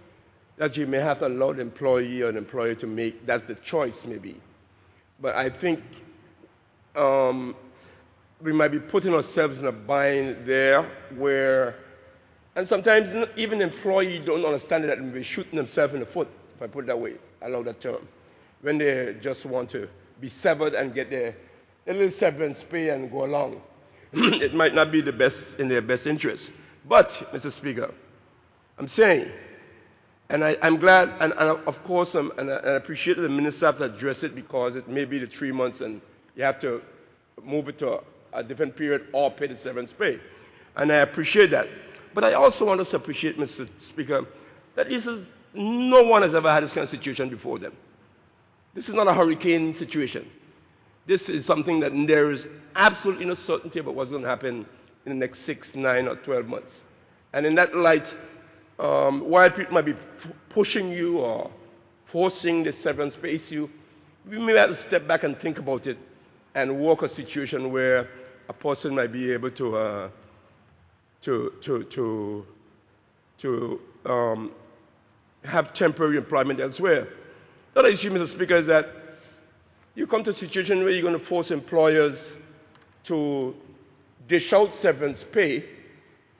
[SPEAKER 12] that you may have to allow the employee or an employer to make, that's the choice maybe. But I think we might be putting ourselves in a bind there where, and sometimes even employees don't understand that and be shooting themselves in the foot, if I put it that way, allow that term, when they just want to be severed and get their little severance pay and go along. It might not be the best in their best interest. But, Mr. Speaker, I'm saying And I'm glad, and of course, and I appreciate the minister have to address it because it may be the 3 months and you have to move it to a different period or pay the severance pay. And I appreciate that. But I also want us to appreciate, Mr. Speaker, that no one has ever had this kind of situation before them. This is not a hurricane situation. This is something that there is absolutely no certainty about what's going to happen in the next 6, 9, or 12 months. And in that light, while people might be pushing you or forcing the severance pay issue, we may have to step back and think about it and work a situation where a person might be able to have temporary employment elsewhere. The other issue, Mr. Speaker, is that you come to a situation where you're going to force employers to dish out severance pay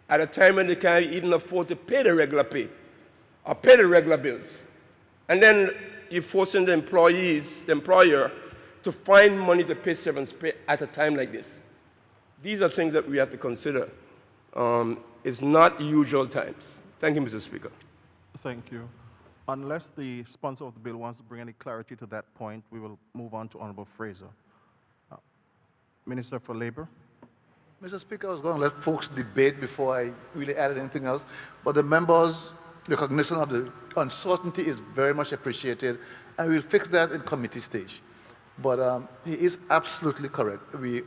[SPEAKER 12] at a time when they can't even afford to pay the regular pay or pay the regular bills. And then you're forcing the employer, to find money to pay severance pay at a time like this. These are things that we have to consider. It's not usual times. Thank you, Mr. Speaker.
[SPEAKER 2] Thank you. Unless the sponsor of the bill wants to bring any clarity to that point, we will move on to Honorable Fraser. Minister for Labor.
[SPEAKER 8] Mr. Speaker, I was going to let folks debate before I really added anything else, but the members' recognition of the uncertainty is very much appreciated, and we'll fix that in committee stage. But he is absolutely correct. But you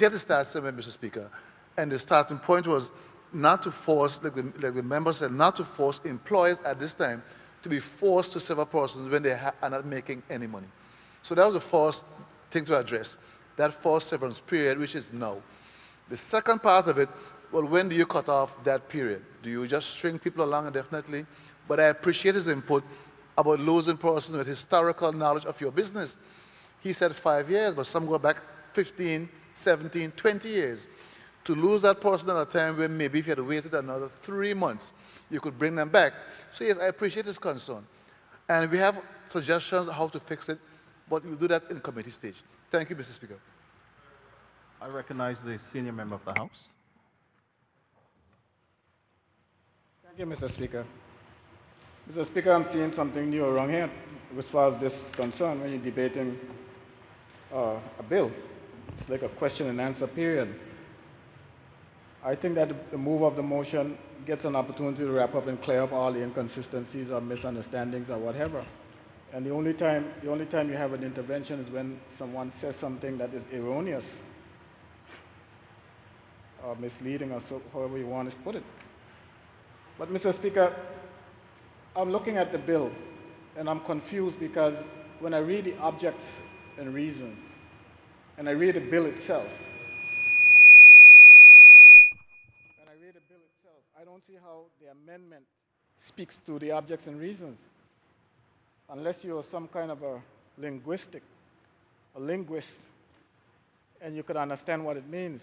[SPEAKER 8] have to start somewhere, Mr. Speaker, and the starting point was not to force, like the member said, not to force employers at this time to be forced to sever persons when they are not making any money. So that was the first thing to address, that forced severance period, which is now. The second part of it, well, when do you cut off that period? Do you just string people along indefinitely? But I appreciate his input about losing persons with historical knowledge of your business. He said 5 years, but some go back 15, 17, 20 years. To lose that person at a time when maybe if you had waited another 3 months, you could bring them back. So yes, I appreciate his concern. And we have suggestions how to fix it, but we'll do that in committee stage. Thank you, Mr. Speaker.
[SPEAKER 2] I recognize the senior member of the House.
[SPEAKER 5] Thank you, Mr. Speaker. Mr. Speaker, I'm seeing something new around here as far as this is concerned when you're debating a bill. It's like a question and answer period. I think that the move of the motion gets an opportunity to wrap up and clear up all the inconsistencies or misunderstandings or whatever. And the only time you have an intervention is when someone says something that is erroneous or misleading or so, however you want to put it. But Mr. Speaker, I'm looking at the bill and I'm confused because when I read the objects and reasons and I read the bill itself, I don't see how the amendment speaks to the objects and reasons unless you're some kind of a linguist and you could understand what it means.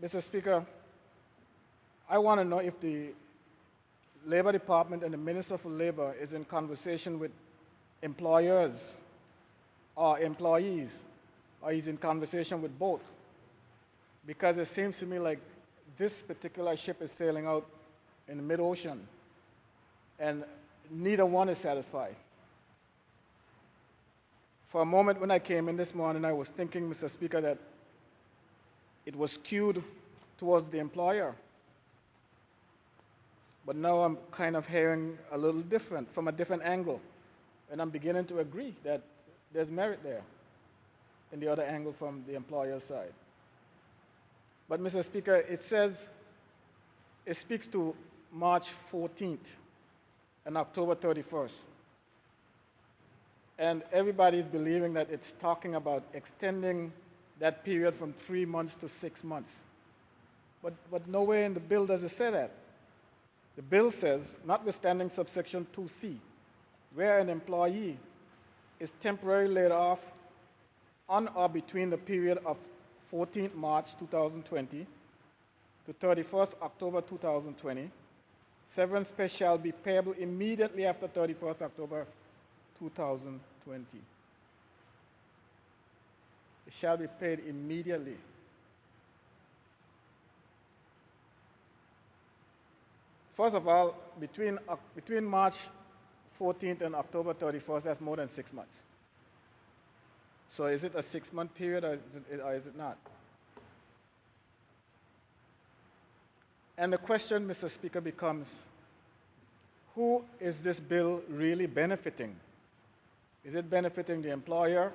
[SPEAKER 5] Mr. Speaker, I want to know if the Labor Department and the Minister for Labor is in conversation with employers or employees, or he's in conversation with both. Because it seems to me like this particular ship is sailing out in the mid-ocean, and neither one is satisfied. For a moment when I came in this morning, I was thinking, Mr. Speaker, that it was skewed towards the employer. But now I'm kind of hearing a little different, from a different angle. And I'm beginning to agree that there's merit there in the other angle from the employer's side. But Mr. Speaker, it speaks to March 14th and October 31st. And everybody's believing that it's talking about extending that period from 3 months to 6 months. But nowhere in the bill does it say that. The bill says, notwithstanding subsection 2C, where an employee is temporarily laid off on or between the period of 14th March 2020 to 31st October 2020, severance pay shall be payable immediately after 31st October 2020. It shall be paid immediately. First of all, between March 14th and October 31st, that's more than 6 months. So is it a 6-month period or is it not? And the question, Mr. Speaker, becomes, who is this bill really benefiting? Is it benefiting the employer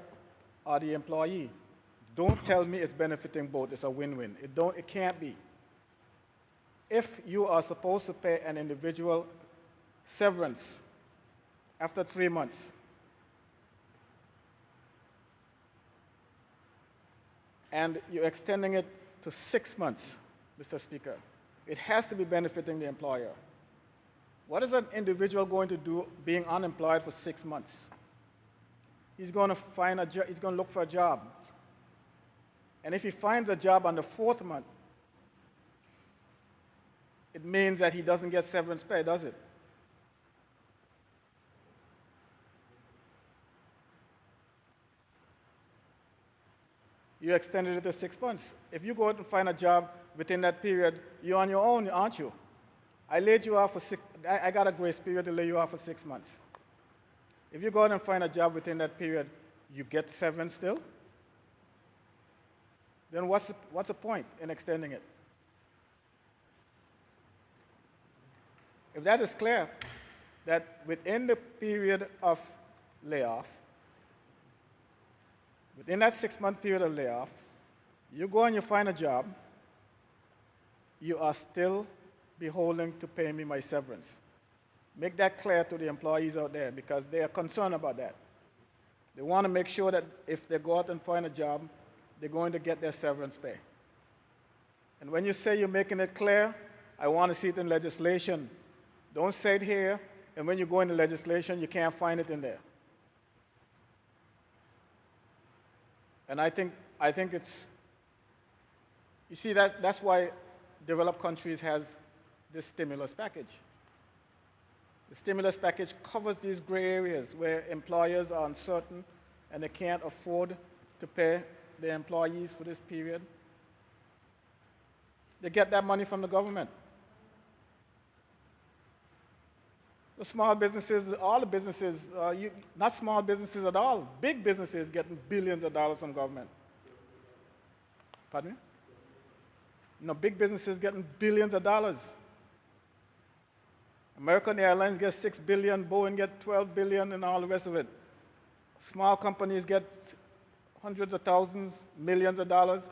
[SPEAKER 5] or the employee? Don't tell me it's benefiting both. It's a win-win. It can't be. If you are supposed to pay an individual severance after 3 months, and you're extending it to 6 months, Mr. Speaker, it has to be benefiting the employer. What is an individual going to do being unemployed for 6 months? He's going to find a job. He's going to look for a job. And if he finds a job on the 4th month, it means that he doesn't get severance pay, does it? You extended it to 6 months. If you go out and find a job within that period, you're on your own, aren't you? I laid you off for I got a grace period to lay you off for 6 months. If you go out and find a job within that period, you get severance still? Then what's the point in extending it? If that is clear, that within the period of layoff, within that 6-month period of layoff, you go and you find a job, you are still beholden to pay me my severance. Make that clear to the employees out there because they are concerned about that. They want to make sure that if they go out and find a job, they're going to get their severance pay. And when you say you're making it clear, I want to see it in legislation. Don't say it here, and when you go into legislation, you can't find it in there. And I think it's, you see, that's why developed countries has this stimulus package. The stimulus package covers these gray areas where employers are uncertain and they can't afford to pay their employees for this period. They get that money from the government. The small businesses, all the businesses, not small businesses at all, big businesses getting billions of dollars from government. Pardon me? No, big businesses getting billions of dollars. American Airlines gets $6 billion, Boeing gets $12 billion, and all the rest of it. Small companies get hundreds of thousands, millions of dollars.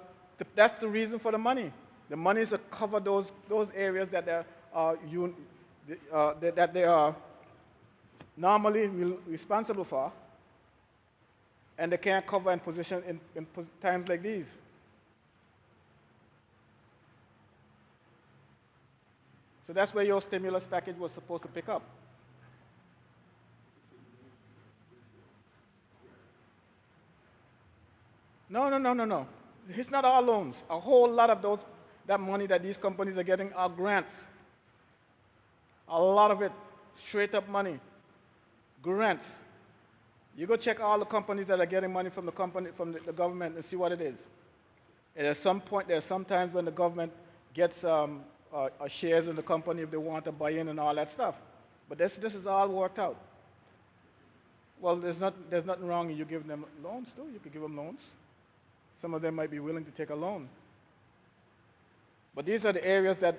[SPEAKER 5] That's the reason for the money. The money is to cover those areas that they are normally responsible for, and they can't cover in times like these. So that's where your stimulus package was supposed to pick up. No. It's not all loans. A whole lot of that money that these companies are getting are grants. A lot of it, straight up money, grants. You go check all the companies that are getting money from the government and see what it is. And at some point, there's sometimes when the government gets shares in the company if they want to buy in and all that stuff. But this is all worked out. Well, there's nothing wrong in you giving them loans too. You could give them loans. Some of them might be willing to take a loan. But these are the areas that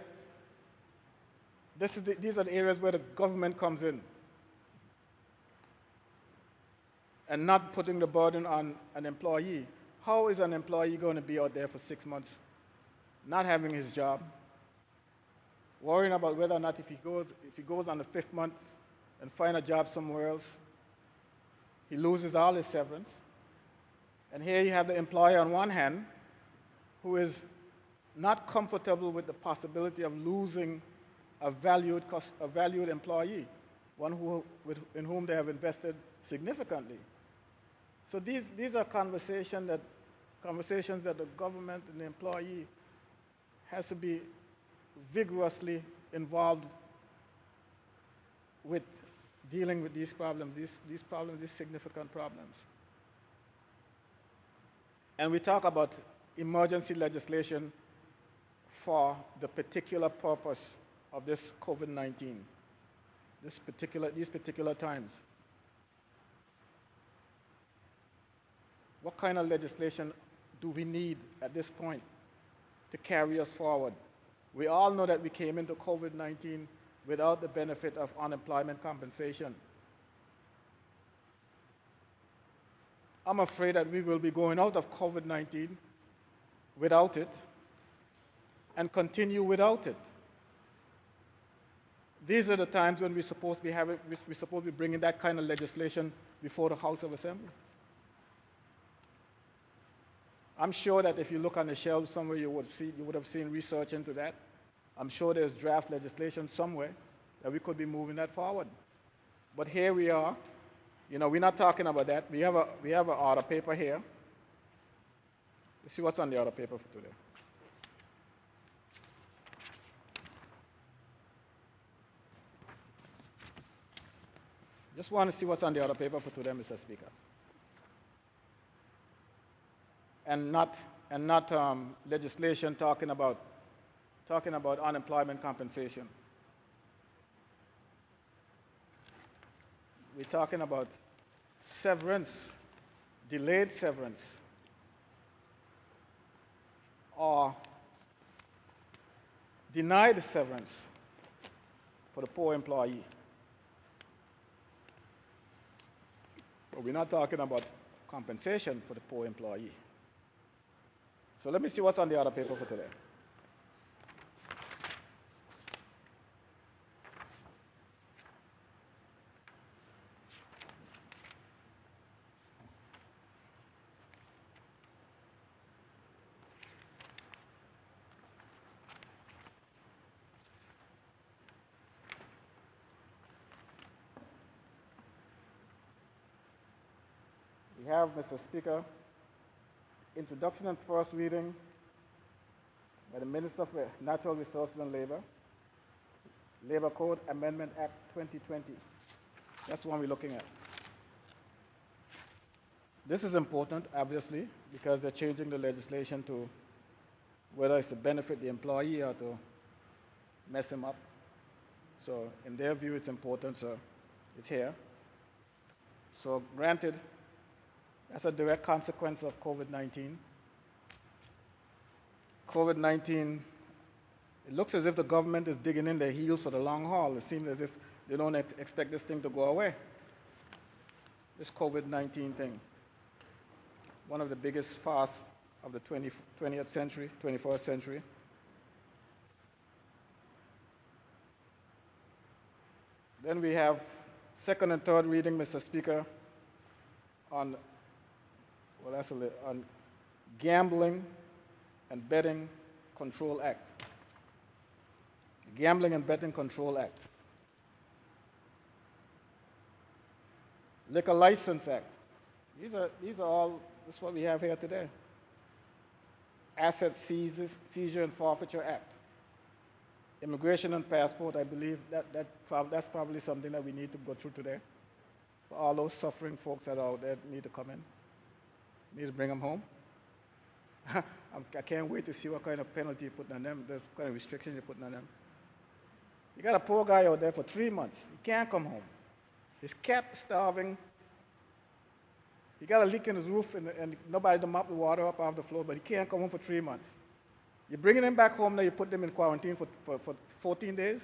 [SPEAKER 5] these are the areas where the government comes in and not putting the burden on an employee. How is an employee going to be out there for 6 months, not having his job, worrying about whether or not if he goes on the 5th month and find a job somewhere else, he loses all his severance. And here you have the employer on one hand who is not comfortable with the possibility of losing a valued employee, one in whom they have invested significantly. So these are conversations that the government and the employee has to be vigorously involved with dealing with these problems, these significant problems. And we talk about emergency legislation for the particular purpose of this COVID-19, these particular times. What kind of legislation do we need at this point to carry us forward? We all know that we came into COVID-19 without the benefit of unemployment compensation. I'm afraid that we will be going out of COVID-19 without it and continue without it. These are the times when we're supposed to be bringing that kind of legislation before the House of Assembly. I'm sure that if you look on the shelves somewhere, you would have seen research into that. I'm sure there's draft legislation somewhere that we could be moving that forward. But here we are. You know, we're not talking about that. We have an order paper here. Let's see what's on the order paper for today. Just want to see what's on the order paper for today, Mr. Speaker. And not legislation talking about unemployment compensation. We're talking about severance, delayed severance, or denied severance for the poor employee. But we're not talking about compensation for the poor employee. So let me see what's on the other paper for today. We have, Mr. Speaker, introduction and first reading by the Minister for Natural Resources and Labor, Labor Code Amendment Act 2020. That's the one we're looking at. This is important, obviously, because they're changing the legislation to whether it's to benefit the employee or to mess him up. So in their view, it's important, so it's here. So granted, that's a direct consequence of COVID-19. COVID-19, it looks as if the government is digging in their heels for the long haul. It seems as if they don't expect this thing to go away. This COVID-19 thing. One of the biggest fasts of the 20th century, 21st century. Then we have second and third reading, Mr. Speaker, on Gambling and Betting Control Act. Gambling and Betting Control Act. Liquor License Act. These are all, this is what we have here today. Asset Seizure and Forfeiture Act. Immigration and Passport, I believe that's probably something that we need to go through today. For all those suffering folks that are out there need to come in. Need to bring them home. I can't wait to see what kind of penalty you're putting on them, the kind of restrictions you're putting on them. You got a poor guy out there for 3 months. He can't come home. His cat is starving. He got a leak in his roof and nobody to mop the water up off the floor, but he can't come home for 3 months. You're bringing him back home now, you put them in quarantine for 14 days.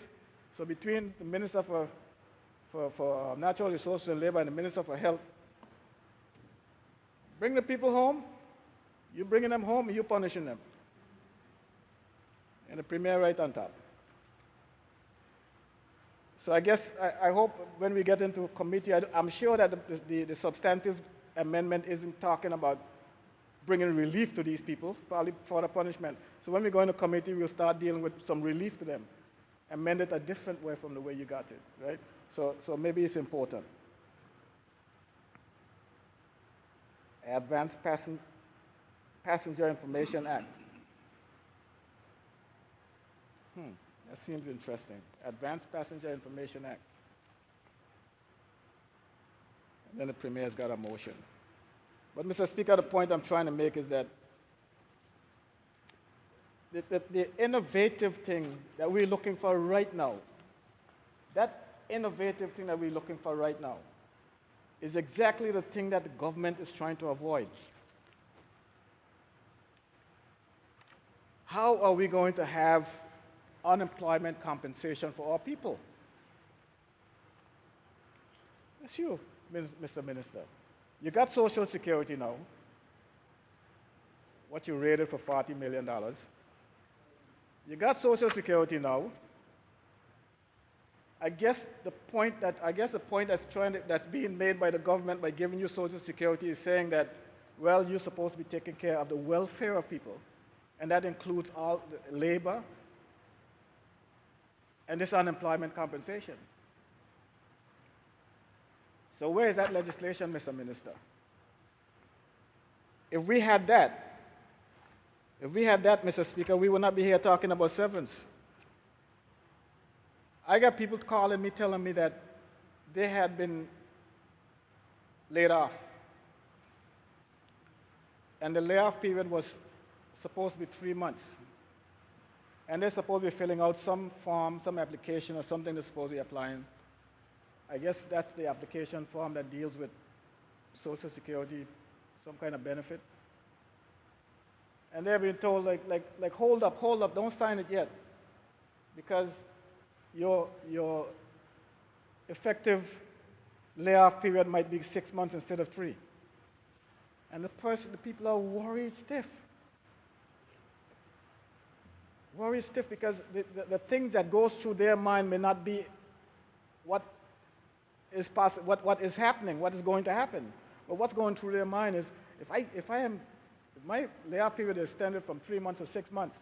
[SPEAKER 5] So between the Minister for Natural Resources and Labor and the Minister for Health, bring the people home, you're bringing them home and you're punishing them. And the Premier right on top. So I guess, I hope when we get into committee, I'm sure that the substantive amendment isn't talking about bringing relief to these people, probably for the punishment. So when we go into committee, we'll start dealing with some relief to them. Amend it a different way from the way you got it, right? So maybe it's important. Advanced Passenger Information Act. That seems interesting. Advanced Passenger Information Act. And then the Premier's got a motion. But Mr. Speaker, the point I'm trying to make is that the innovative thing that we're looking for right now, that innovative thing that we're looking for right now, is exactly the thing that the government is trying to avoid. How are we going to have unemployment compensation for our people? That's you, Mr. Minister. You got Social Security now, what you rated for $40 million. You got Social Security now. I guess the point that's being made by the government by giving you Social Security is saying that, well, you're supposed to be taking care of the welfare of people, and that includes all the labor and this unemployment compensation. So where is that legislation, Mr. Minister? If we had that, Mr. Speaker, we would not be here talking about severance. I got people calling me, telling me that they had been laid off. And the layoff period was supposed to be 3 months. And they're supposed to be filling out some form, some application or something they're supposed to be applying. I guess that's the application form that deals with Social Security, some kind of benefit. And they're being told, like, hold up, don't sign it yet. Because your effective layoff period might be 6 months instead of 3. And the people are worried stiff. Worried stiff because the things that goes through their mind may not be what is possible, what is happening, what is going to happen. But what's going through their mind is, if my layoff period is extended from 3 months to 6 months,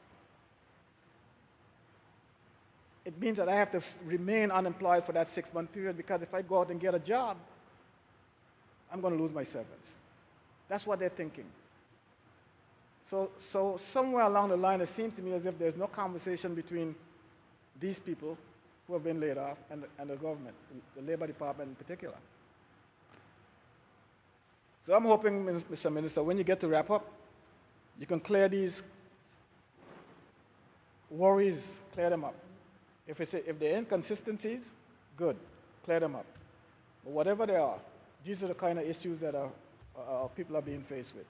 [SPEAKER 5] it means that I have to remain unemployed for that 6-month period, because if I go out and get a job, I'm going to lose my severance. That's what they're thinking. So somewhere along the line, it seems to me as if there's no conversation between these people who have been laid off and the government, the Labor Department in particular. So I'm hoping, Mr. Minister, when you get to wrap up, you can clear these worries, clear them up. If there are inconsistencies, good, clear them up. But whatever they are, these are the kind of issues that our people are being faced with.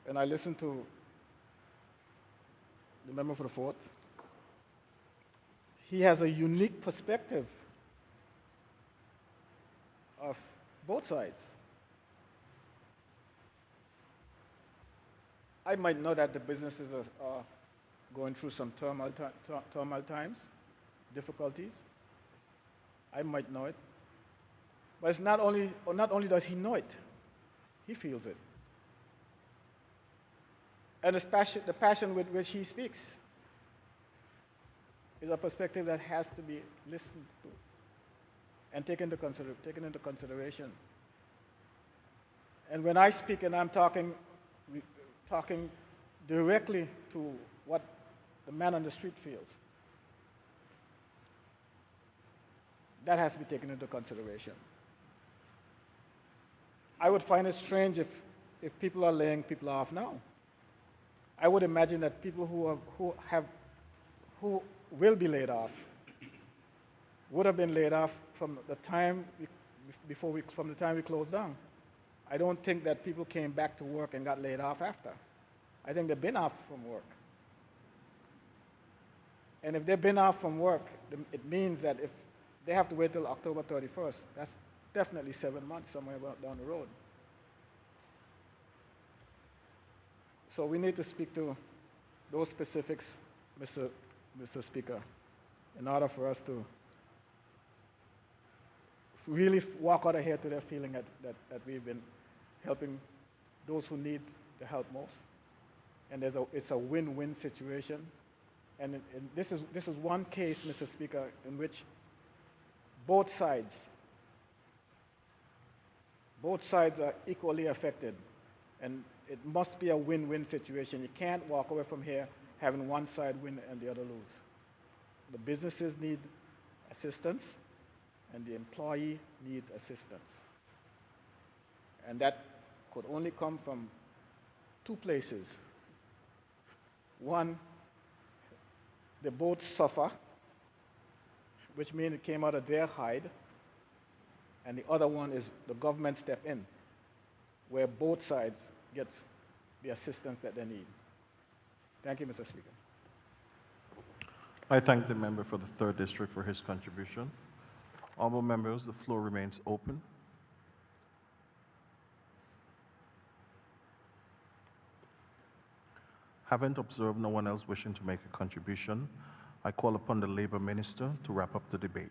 [SPEAKER 5] And I listened to the member for the Fourth. He has a unique perspective of both sides. I might know that the businesses are going through some turmoil times, difficulties. I might know it. But it's not only does he know it, he feels it. And the passion with which he speaks is a perspective that has to be listened to and taken into consideration. And when I speak and I'm talking directly to what the man on the street feels, that has to be taken into consideration. I would find it strange if people are laying people off now. I would imagine that people who will be laid off would have been laid off from the time we closed down. I don't think that people came back to work and got laid off after. I think they've been off from work. And if they've been off from work, it means that if they have to wait till October 31st, that's definitely 7 months somewhere down the road. So we need to speak to those specifics, Mr. Speaker, in order for us to really walk out of here to their feeling that we've been helping those who need the help most. And it's a win-win situation. And this is one case, Mr. Speaker, in which both sides are equally affected. And it must be a win-win situation. You can't walk away from here having one side win and the other lose. The businesses need assistance, and the employee needs assistance. And that could only come from two places, One, they both suffer, which means it came out of their hide, and the other one is the government step in, where both sides get the assistance that they need. Thank you, Mr. Speaker.
[SPEAKER 2] I thank the member for the 3rd District for his contribution. Honourable members, the floor remains open. Haven't observed no one else wishing to make a contribution, I call upon the Labour Minister to wrap up the debate.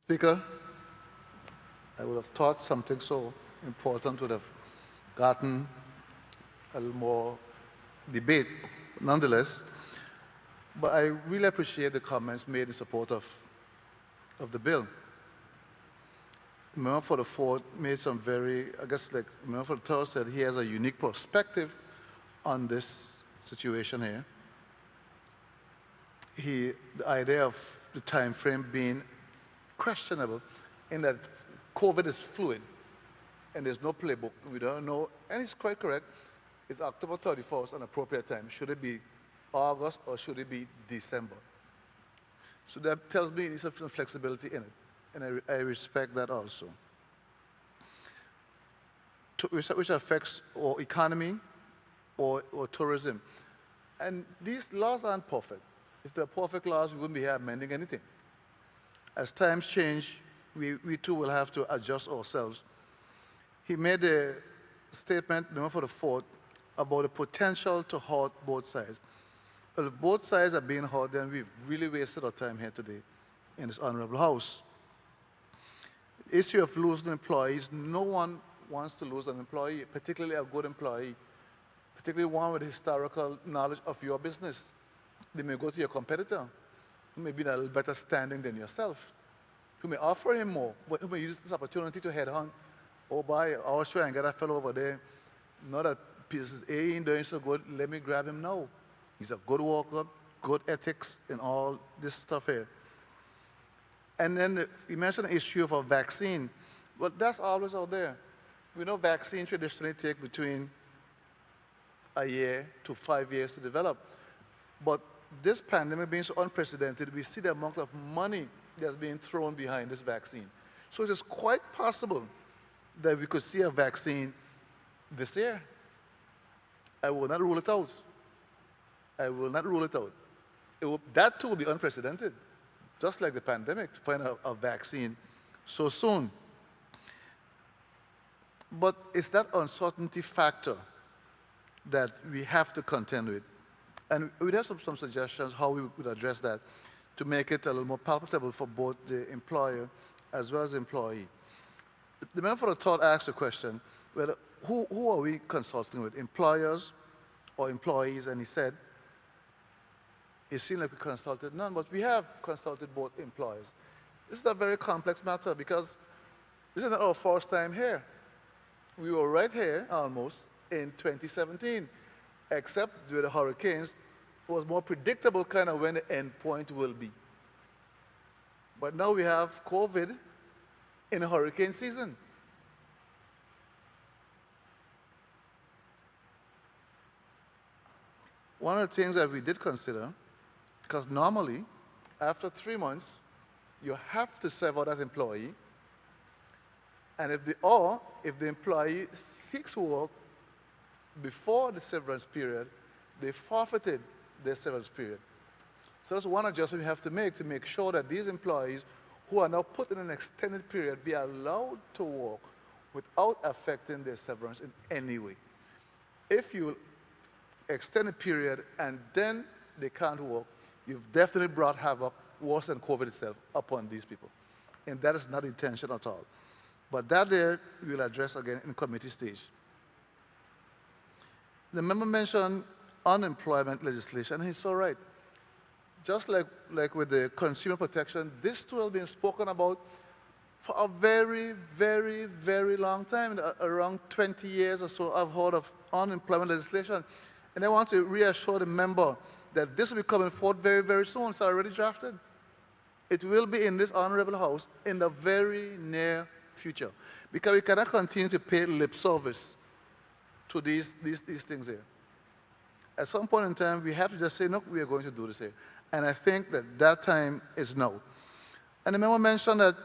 [SPEAKER 8] Speaker, I would have thought something so important would have gotten a little more debate, nonetheless. But I really appreciate the comments made in support of the bill. The member for the 4th made some very, I guess like the member for the 3rd said, he has a unique perspective on this situation here. The idea of the time frame being questionable in that COVID is fluid and there's no playbook. We don't know, and it's quite correct. Is October 31st an appropriate time? Should it be August or should it be December? So that tells me there's some flexibility in it, and I respect that also. Which affects our economy or tourism. And these laws aren't perfect. If they're perfect laws, we wouldn't be here amending anything. As times change, we too will have to adjust ourselves. He made a statement, the member for the 4th, about the potential to hurt both sides. Well, if both sides are being hurt, then we've really wasted our time here today in this honorable House. The issue of losing employees, no one wants to lose an employee, particularly a good employee, particularly one with historical knowledge of your business. They may go to your competitor, who may be in a little better standing than yourself, who may offer him more, but who may use this opportunity to head on. Oh, boy, I'll try and get that fellow over there. Not that pieces A ain't doing so good, let me grab him now. He's a good worker, good ethics, and all this stuff here. And then you mentioned the issue of a vaccine. Well, that's always out there. We know vaccines traditionally take between a year to 5 years to develop. But this pandemic being so unprecedented, we see the amount of money that's being thrown behind this vaccine. So it is quite possible that we could see a vaccine this year. I will not rule it out. I will not rule it out. That too will be unprecedented, just like the pandemic, to find a vaccine so soon. But it's that uncertainty factor that we have to contend with. And we'd have some suggestions how we would address that to make it a little more palatable for both the employer as well as the employee. The member for the 3rd asked a question, well, who are we consulting with, employers or employees? And he said, it seemed like we consulted none, but we have consulted both employers. This is a very complex matter because this is not our first time here. We were right here almost in 2017, except with the hurricanes, it was more predictable kind of when the end point will be. But now we have COVID in a hurricane season. One of the things that we did consider, because normally, after 3 months, you have to serve out that employee, and if the employee seeks work before the severance period, they forfeited their severance period. So that's one adjustment we have to make sure that these employees who are now put in an extended period be allowed to work without affecting their severance in any way. If you extend a period and then they can't work, you've definitely brought havoc worse than COVID itself upon these people. And that is not the intention at all. But that there we'll address again in committee stage. The member mentioned unemployment legislation, and he's all right. Just like with the consumer protection, this too has been spoken about for a very, very, very long time. Around 20 years or so, I've heard of unemployment legislation. And I want to reassure the member that this will be coming forth very, very soon. It's already drafted. It will be in this honorable House in the very near future. Because we cannot continue to pay lip service to these things here. At some point in time, we have to just say, no, we are going to do this here. And I think that that time is now. And the memo mentioned that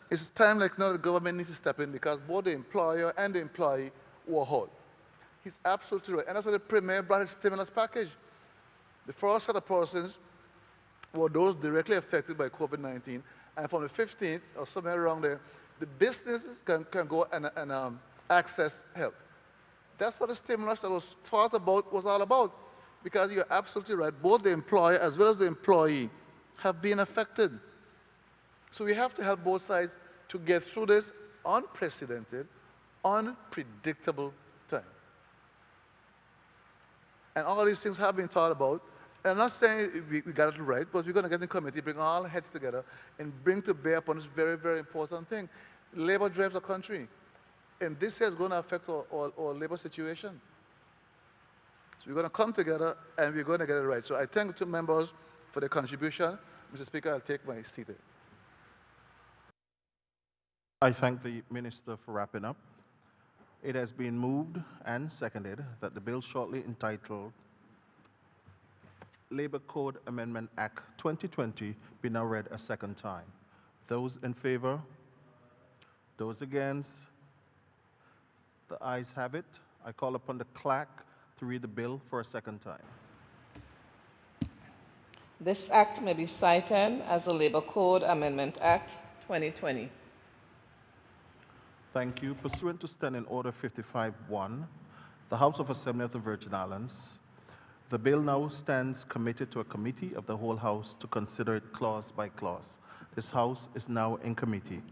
[SPEAKER 8] it's time like now the government needs to step in because both the employer and the employee were hurt. He's absolutely right. And that's why the Premier brought his stimulus package. The first set of persons were those directly affected by COVID-19. And from the 15th or somewhere around there, the businesses can go and access help. That's what the stimulus that was thought about was all about. Because you're absolutely right, both the employer as well as the employee have been affected. So we have to help both sides to get through this unprecedented, unpredictable time. And all these things have been thought about. And I'm not saying we got it right, but we're going to get in committee, bring all heads together, and bring to bear upon this very, very important thing. Labor drives the country. And this is going to affect our labor situation. So we're going to come together and we're going to get it right. So I thank the two members for their contribution. Mr. Speaker, I'll take my seat.
[SPEAKER 2] I thank the Minister for wrapping up. It has been moved and seconded that the bill shortly entitled Labor Code Amendment Act 2020 be now read a second time. Those in favor? Those against? The ayes have it. I call upon the clerk to read the bill for a second time.
[SPEAKER 3] This act may be cited as the Labor Code Amendment Act 2020.
[SPEAKER 2] Thank you. Pursuant to Standing Order 55-1, the House of Assembly of the Virgin Islands, the bill now stands committed to a committee of the whole House to consider it clause by clause. This House is now in committee.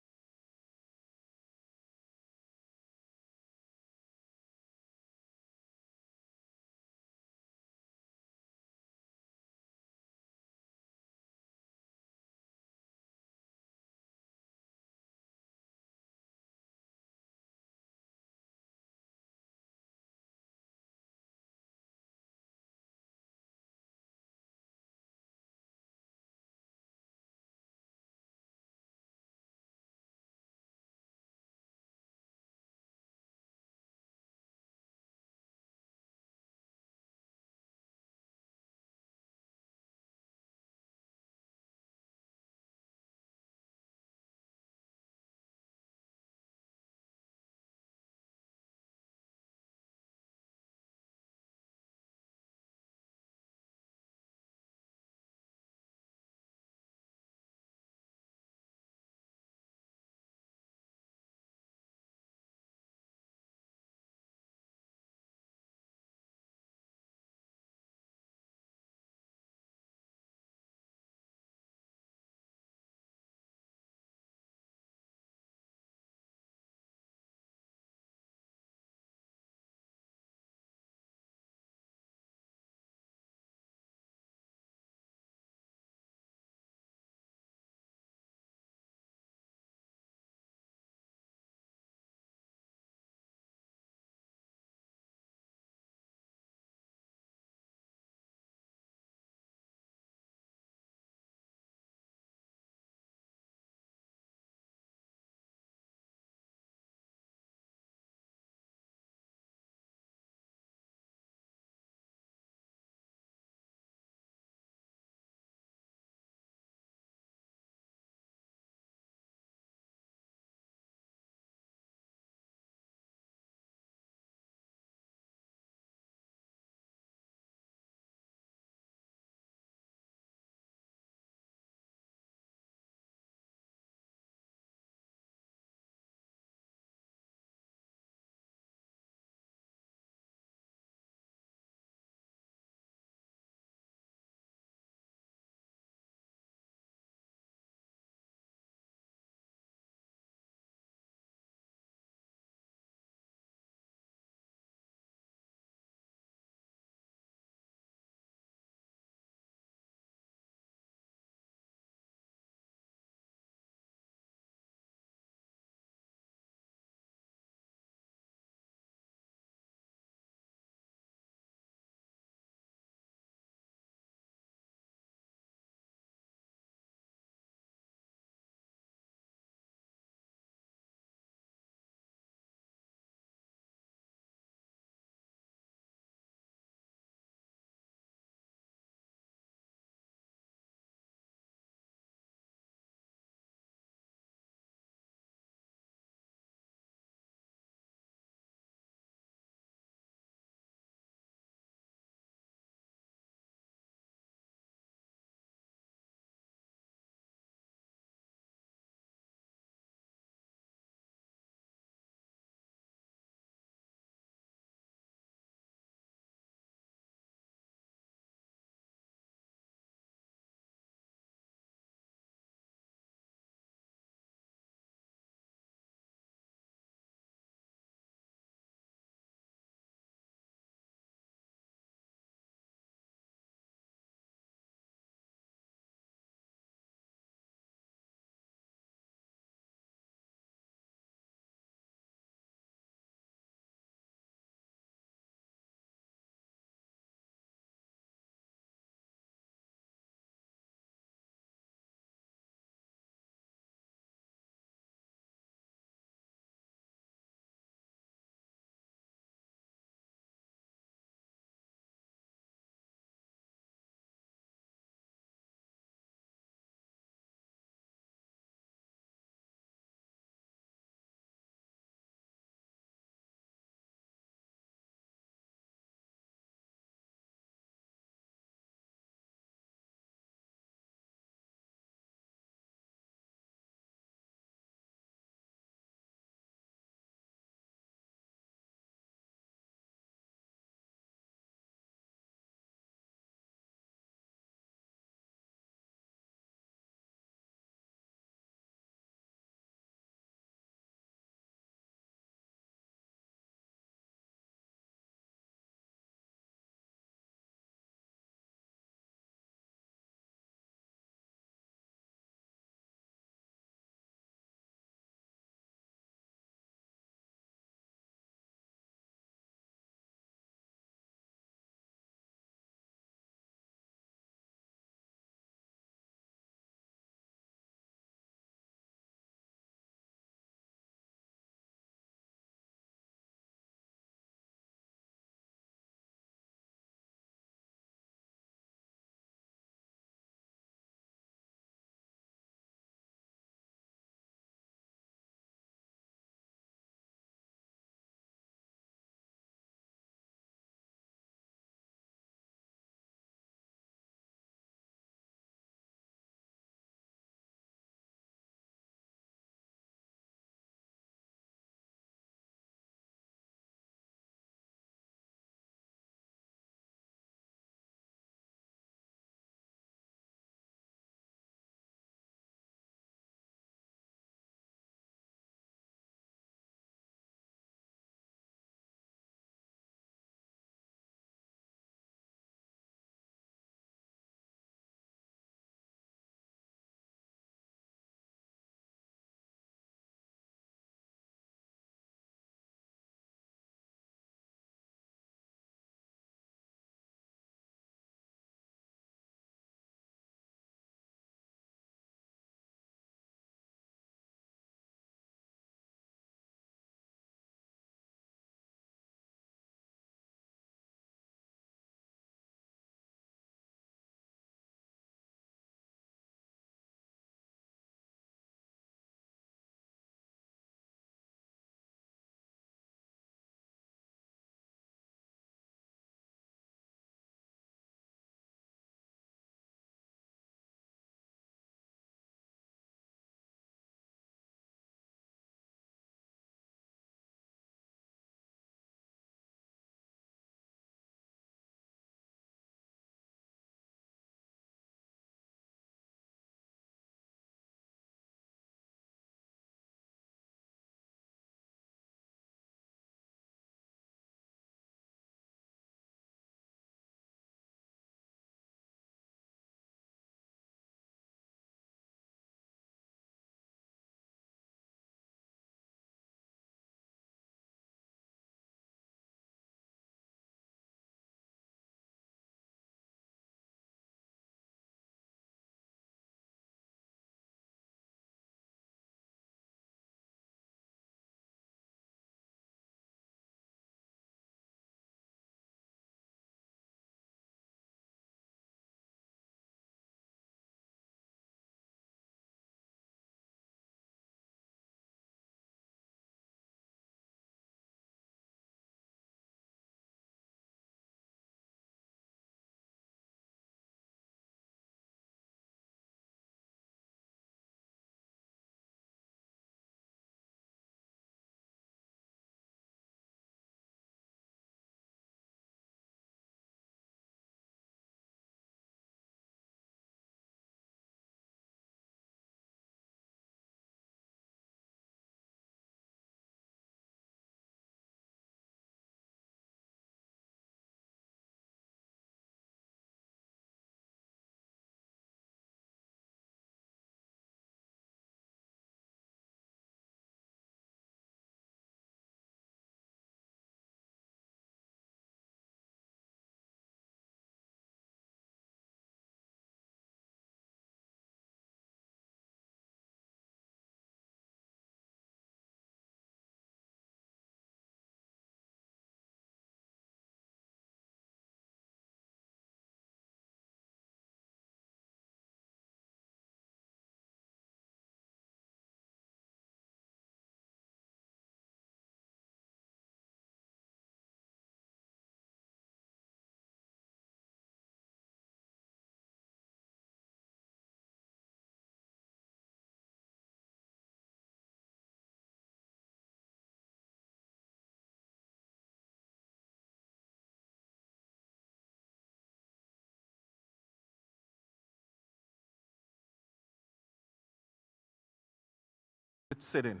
[SPEAKER 2] with sitting.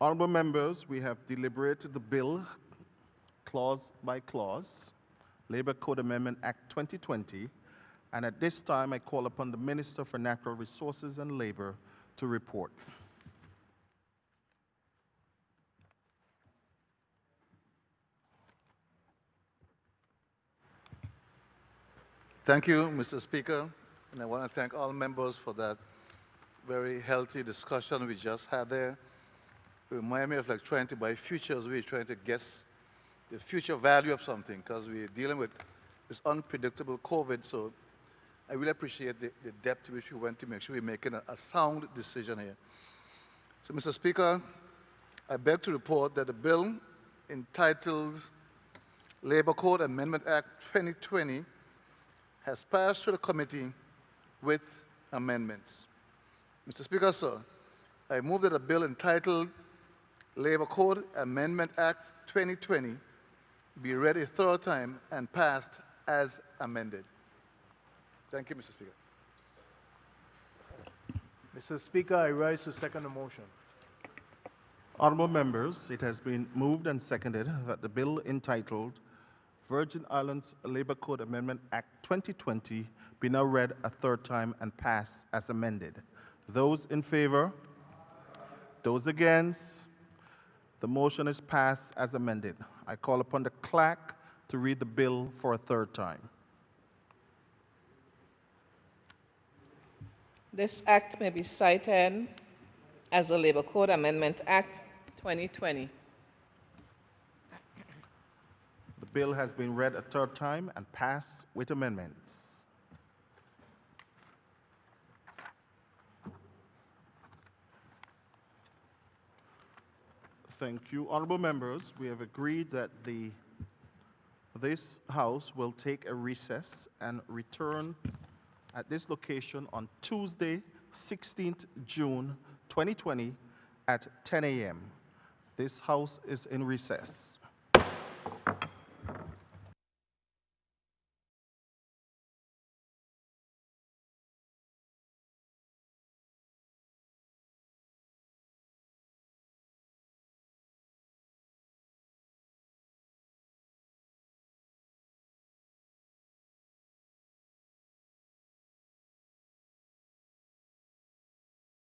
[SPEAKER 2] Honorable members, we have deliberated the bill clause by clause, Labor Code Amendment Act 2020, and at this time I call upon the Minister for Natural Resources and Labor to report.
[SPEAKER 8] Thank you, Mr. Speaker, and I want to thank all members for that very healthy discussion we just had there. It reminded me of like trying to buy futures. We're trying to guess the future value of something because we're dealing with this unpredictable COVID. So I really appreciate the depth to which we went to make sure we're making a sound decision here. So, Mr. Speaker, I beg to report that the bill entitled Labor Code Amendment Act 2020 has passed through the committee with amendments. Mr. Speaker, sir, I move that a bill entitled Labor Code Amendment Act 2020 be read a third time and passed as amended. Thank you, Mr. Speaker.
[SPEAKER 7] Mr. Speaker, I rise to second the motion.
[SPEAKER 2] Honorable members, it has been moved and seconded that the bill entitled Virgin Islands Labor Code Amendment Act 2020 be now read a third time and pass as amended. Those in favor? Those against? The motion is passed as amended. I call upon the clerk to read the bill for a third time.
[SPEAKER 3] This act may be cited as the Labor Code Amendment Act 2020.
[SPEAKER 2] The bill has been read a third time and passed with amendments. Thank you. Honorable members, we have agreed that this House will take a recess and return at this location on Tuesday, 16th June 2020 at 10 a.m. This House is in recess.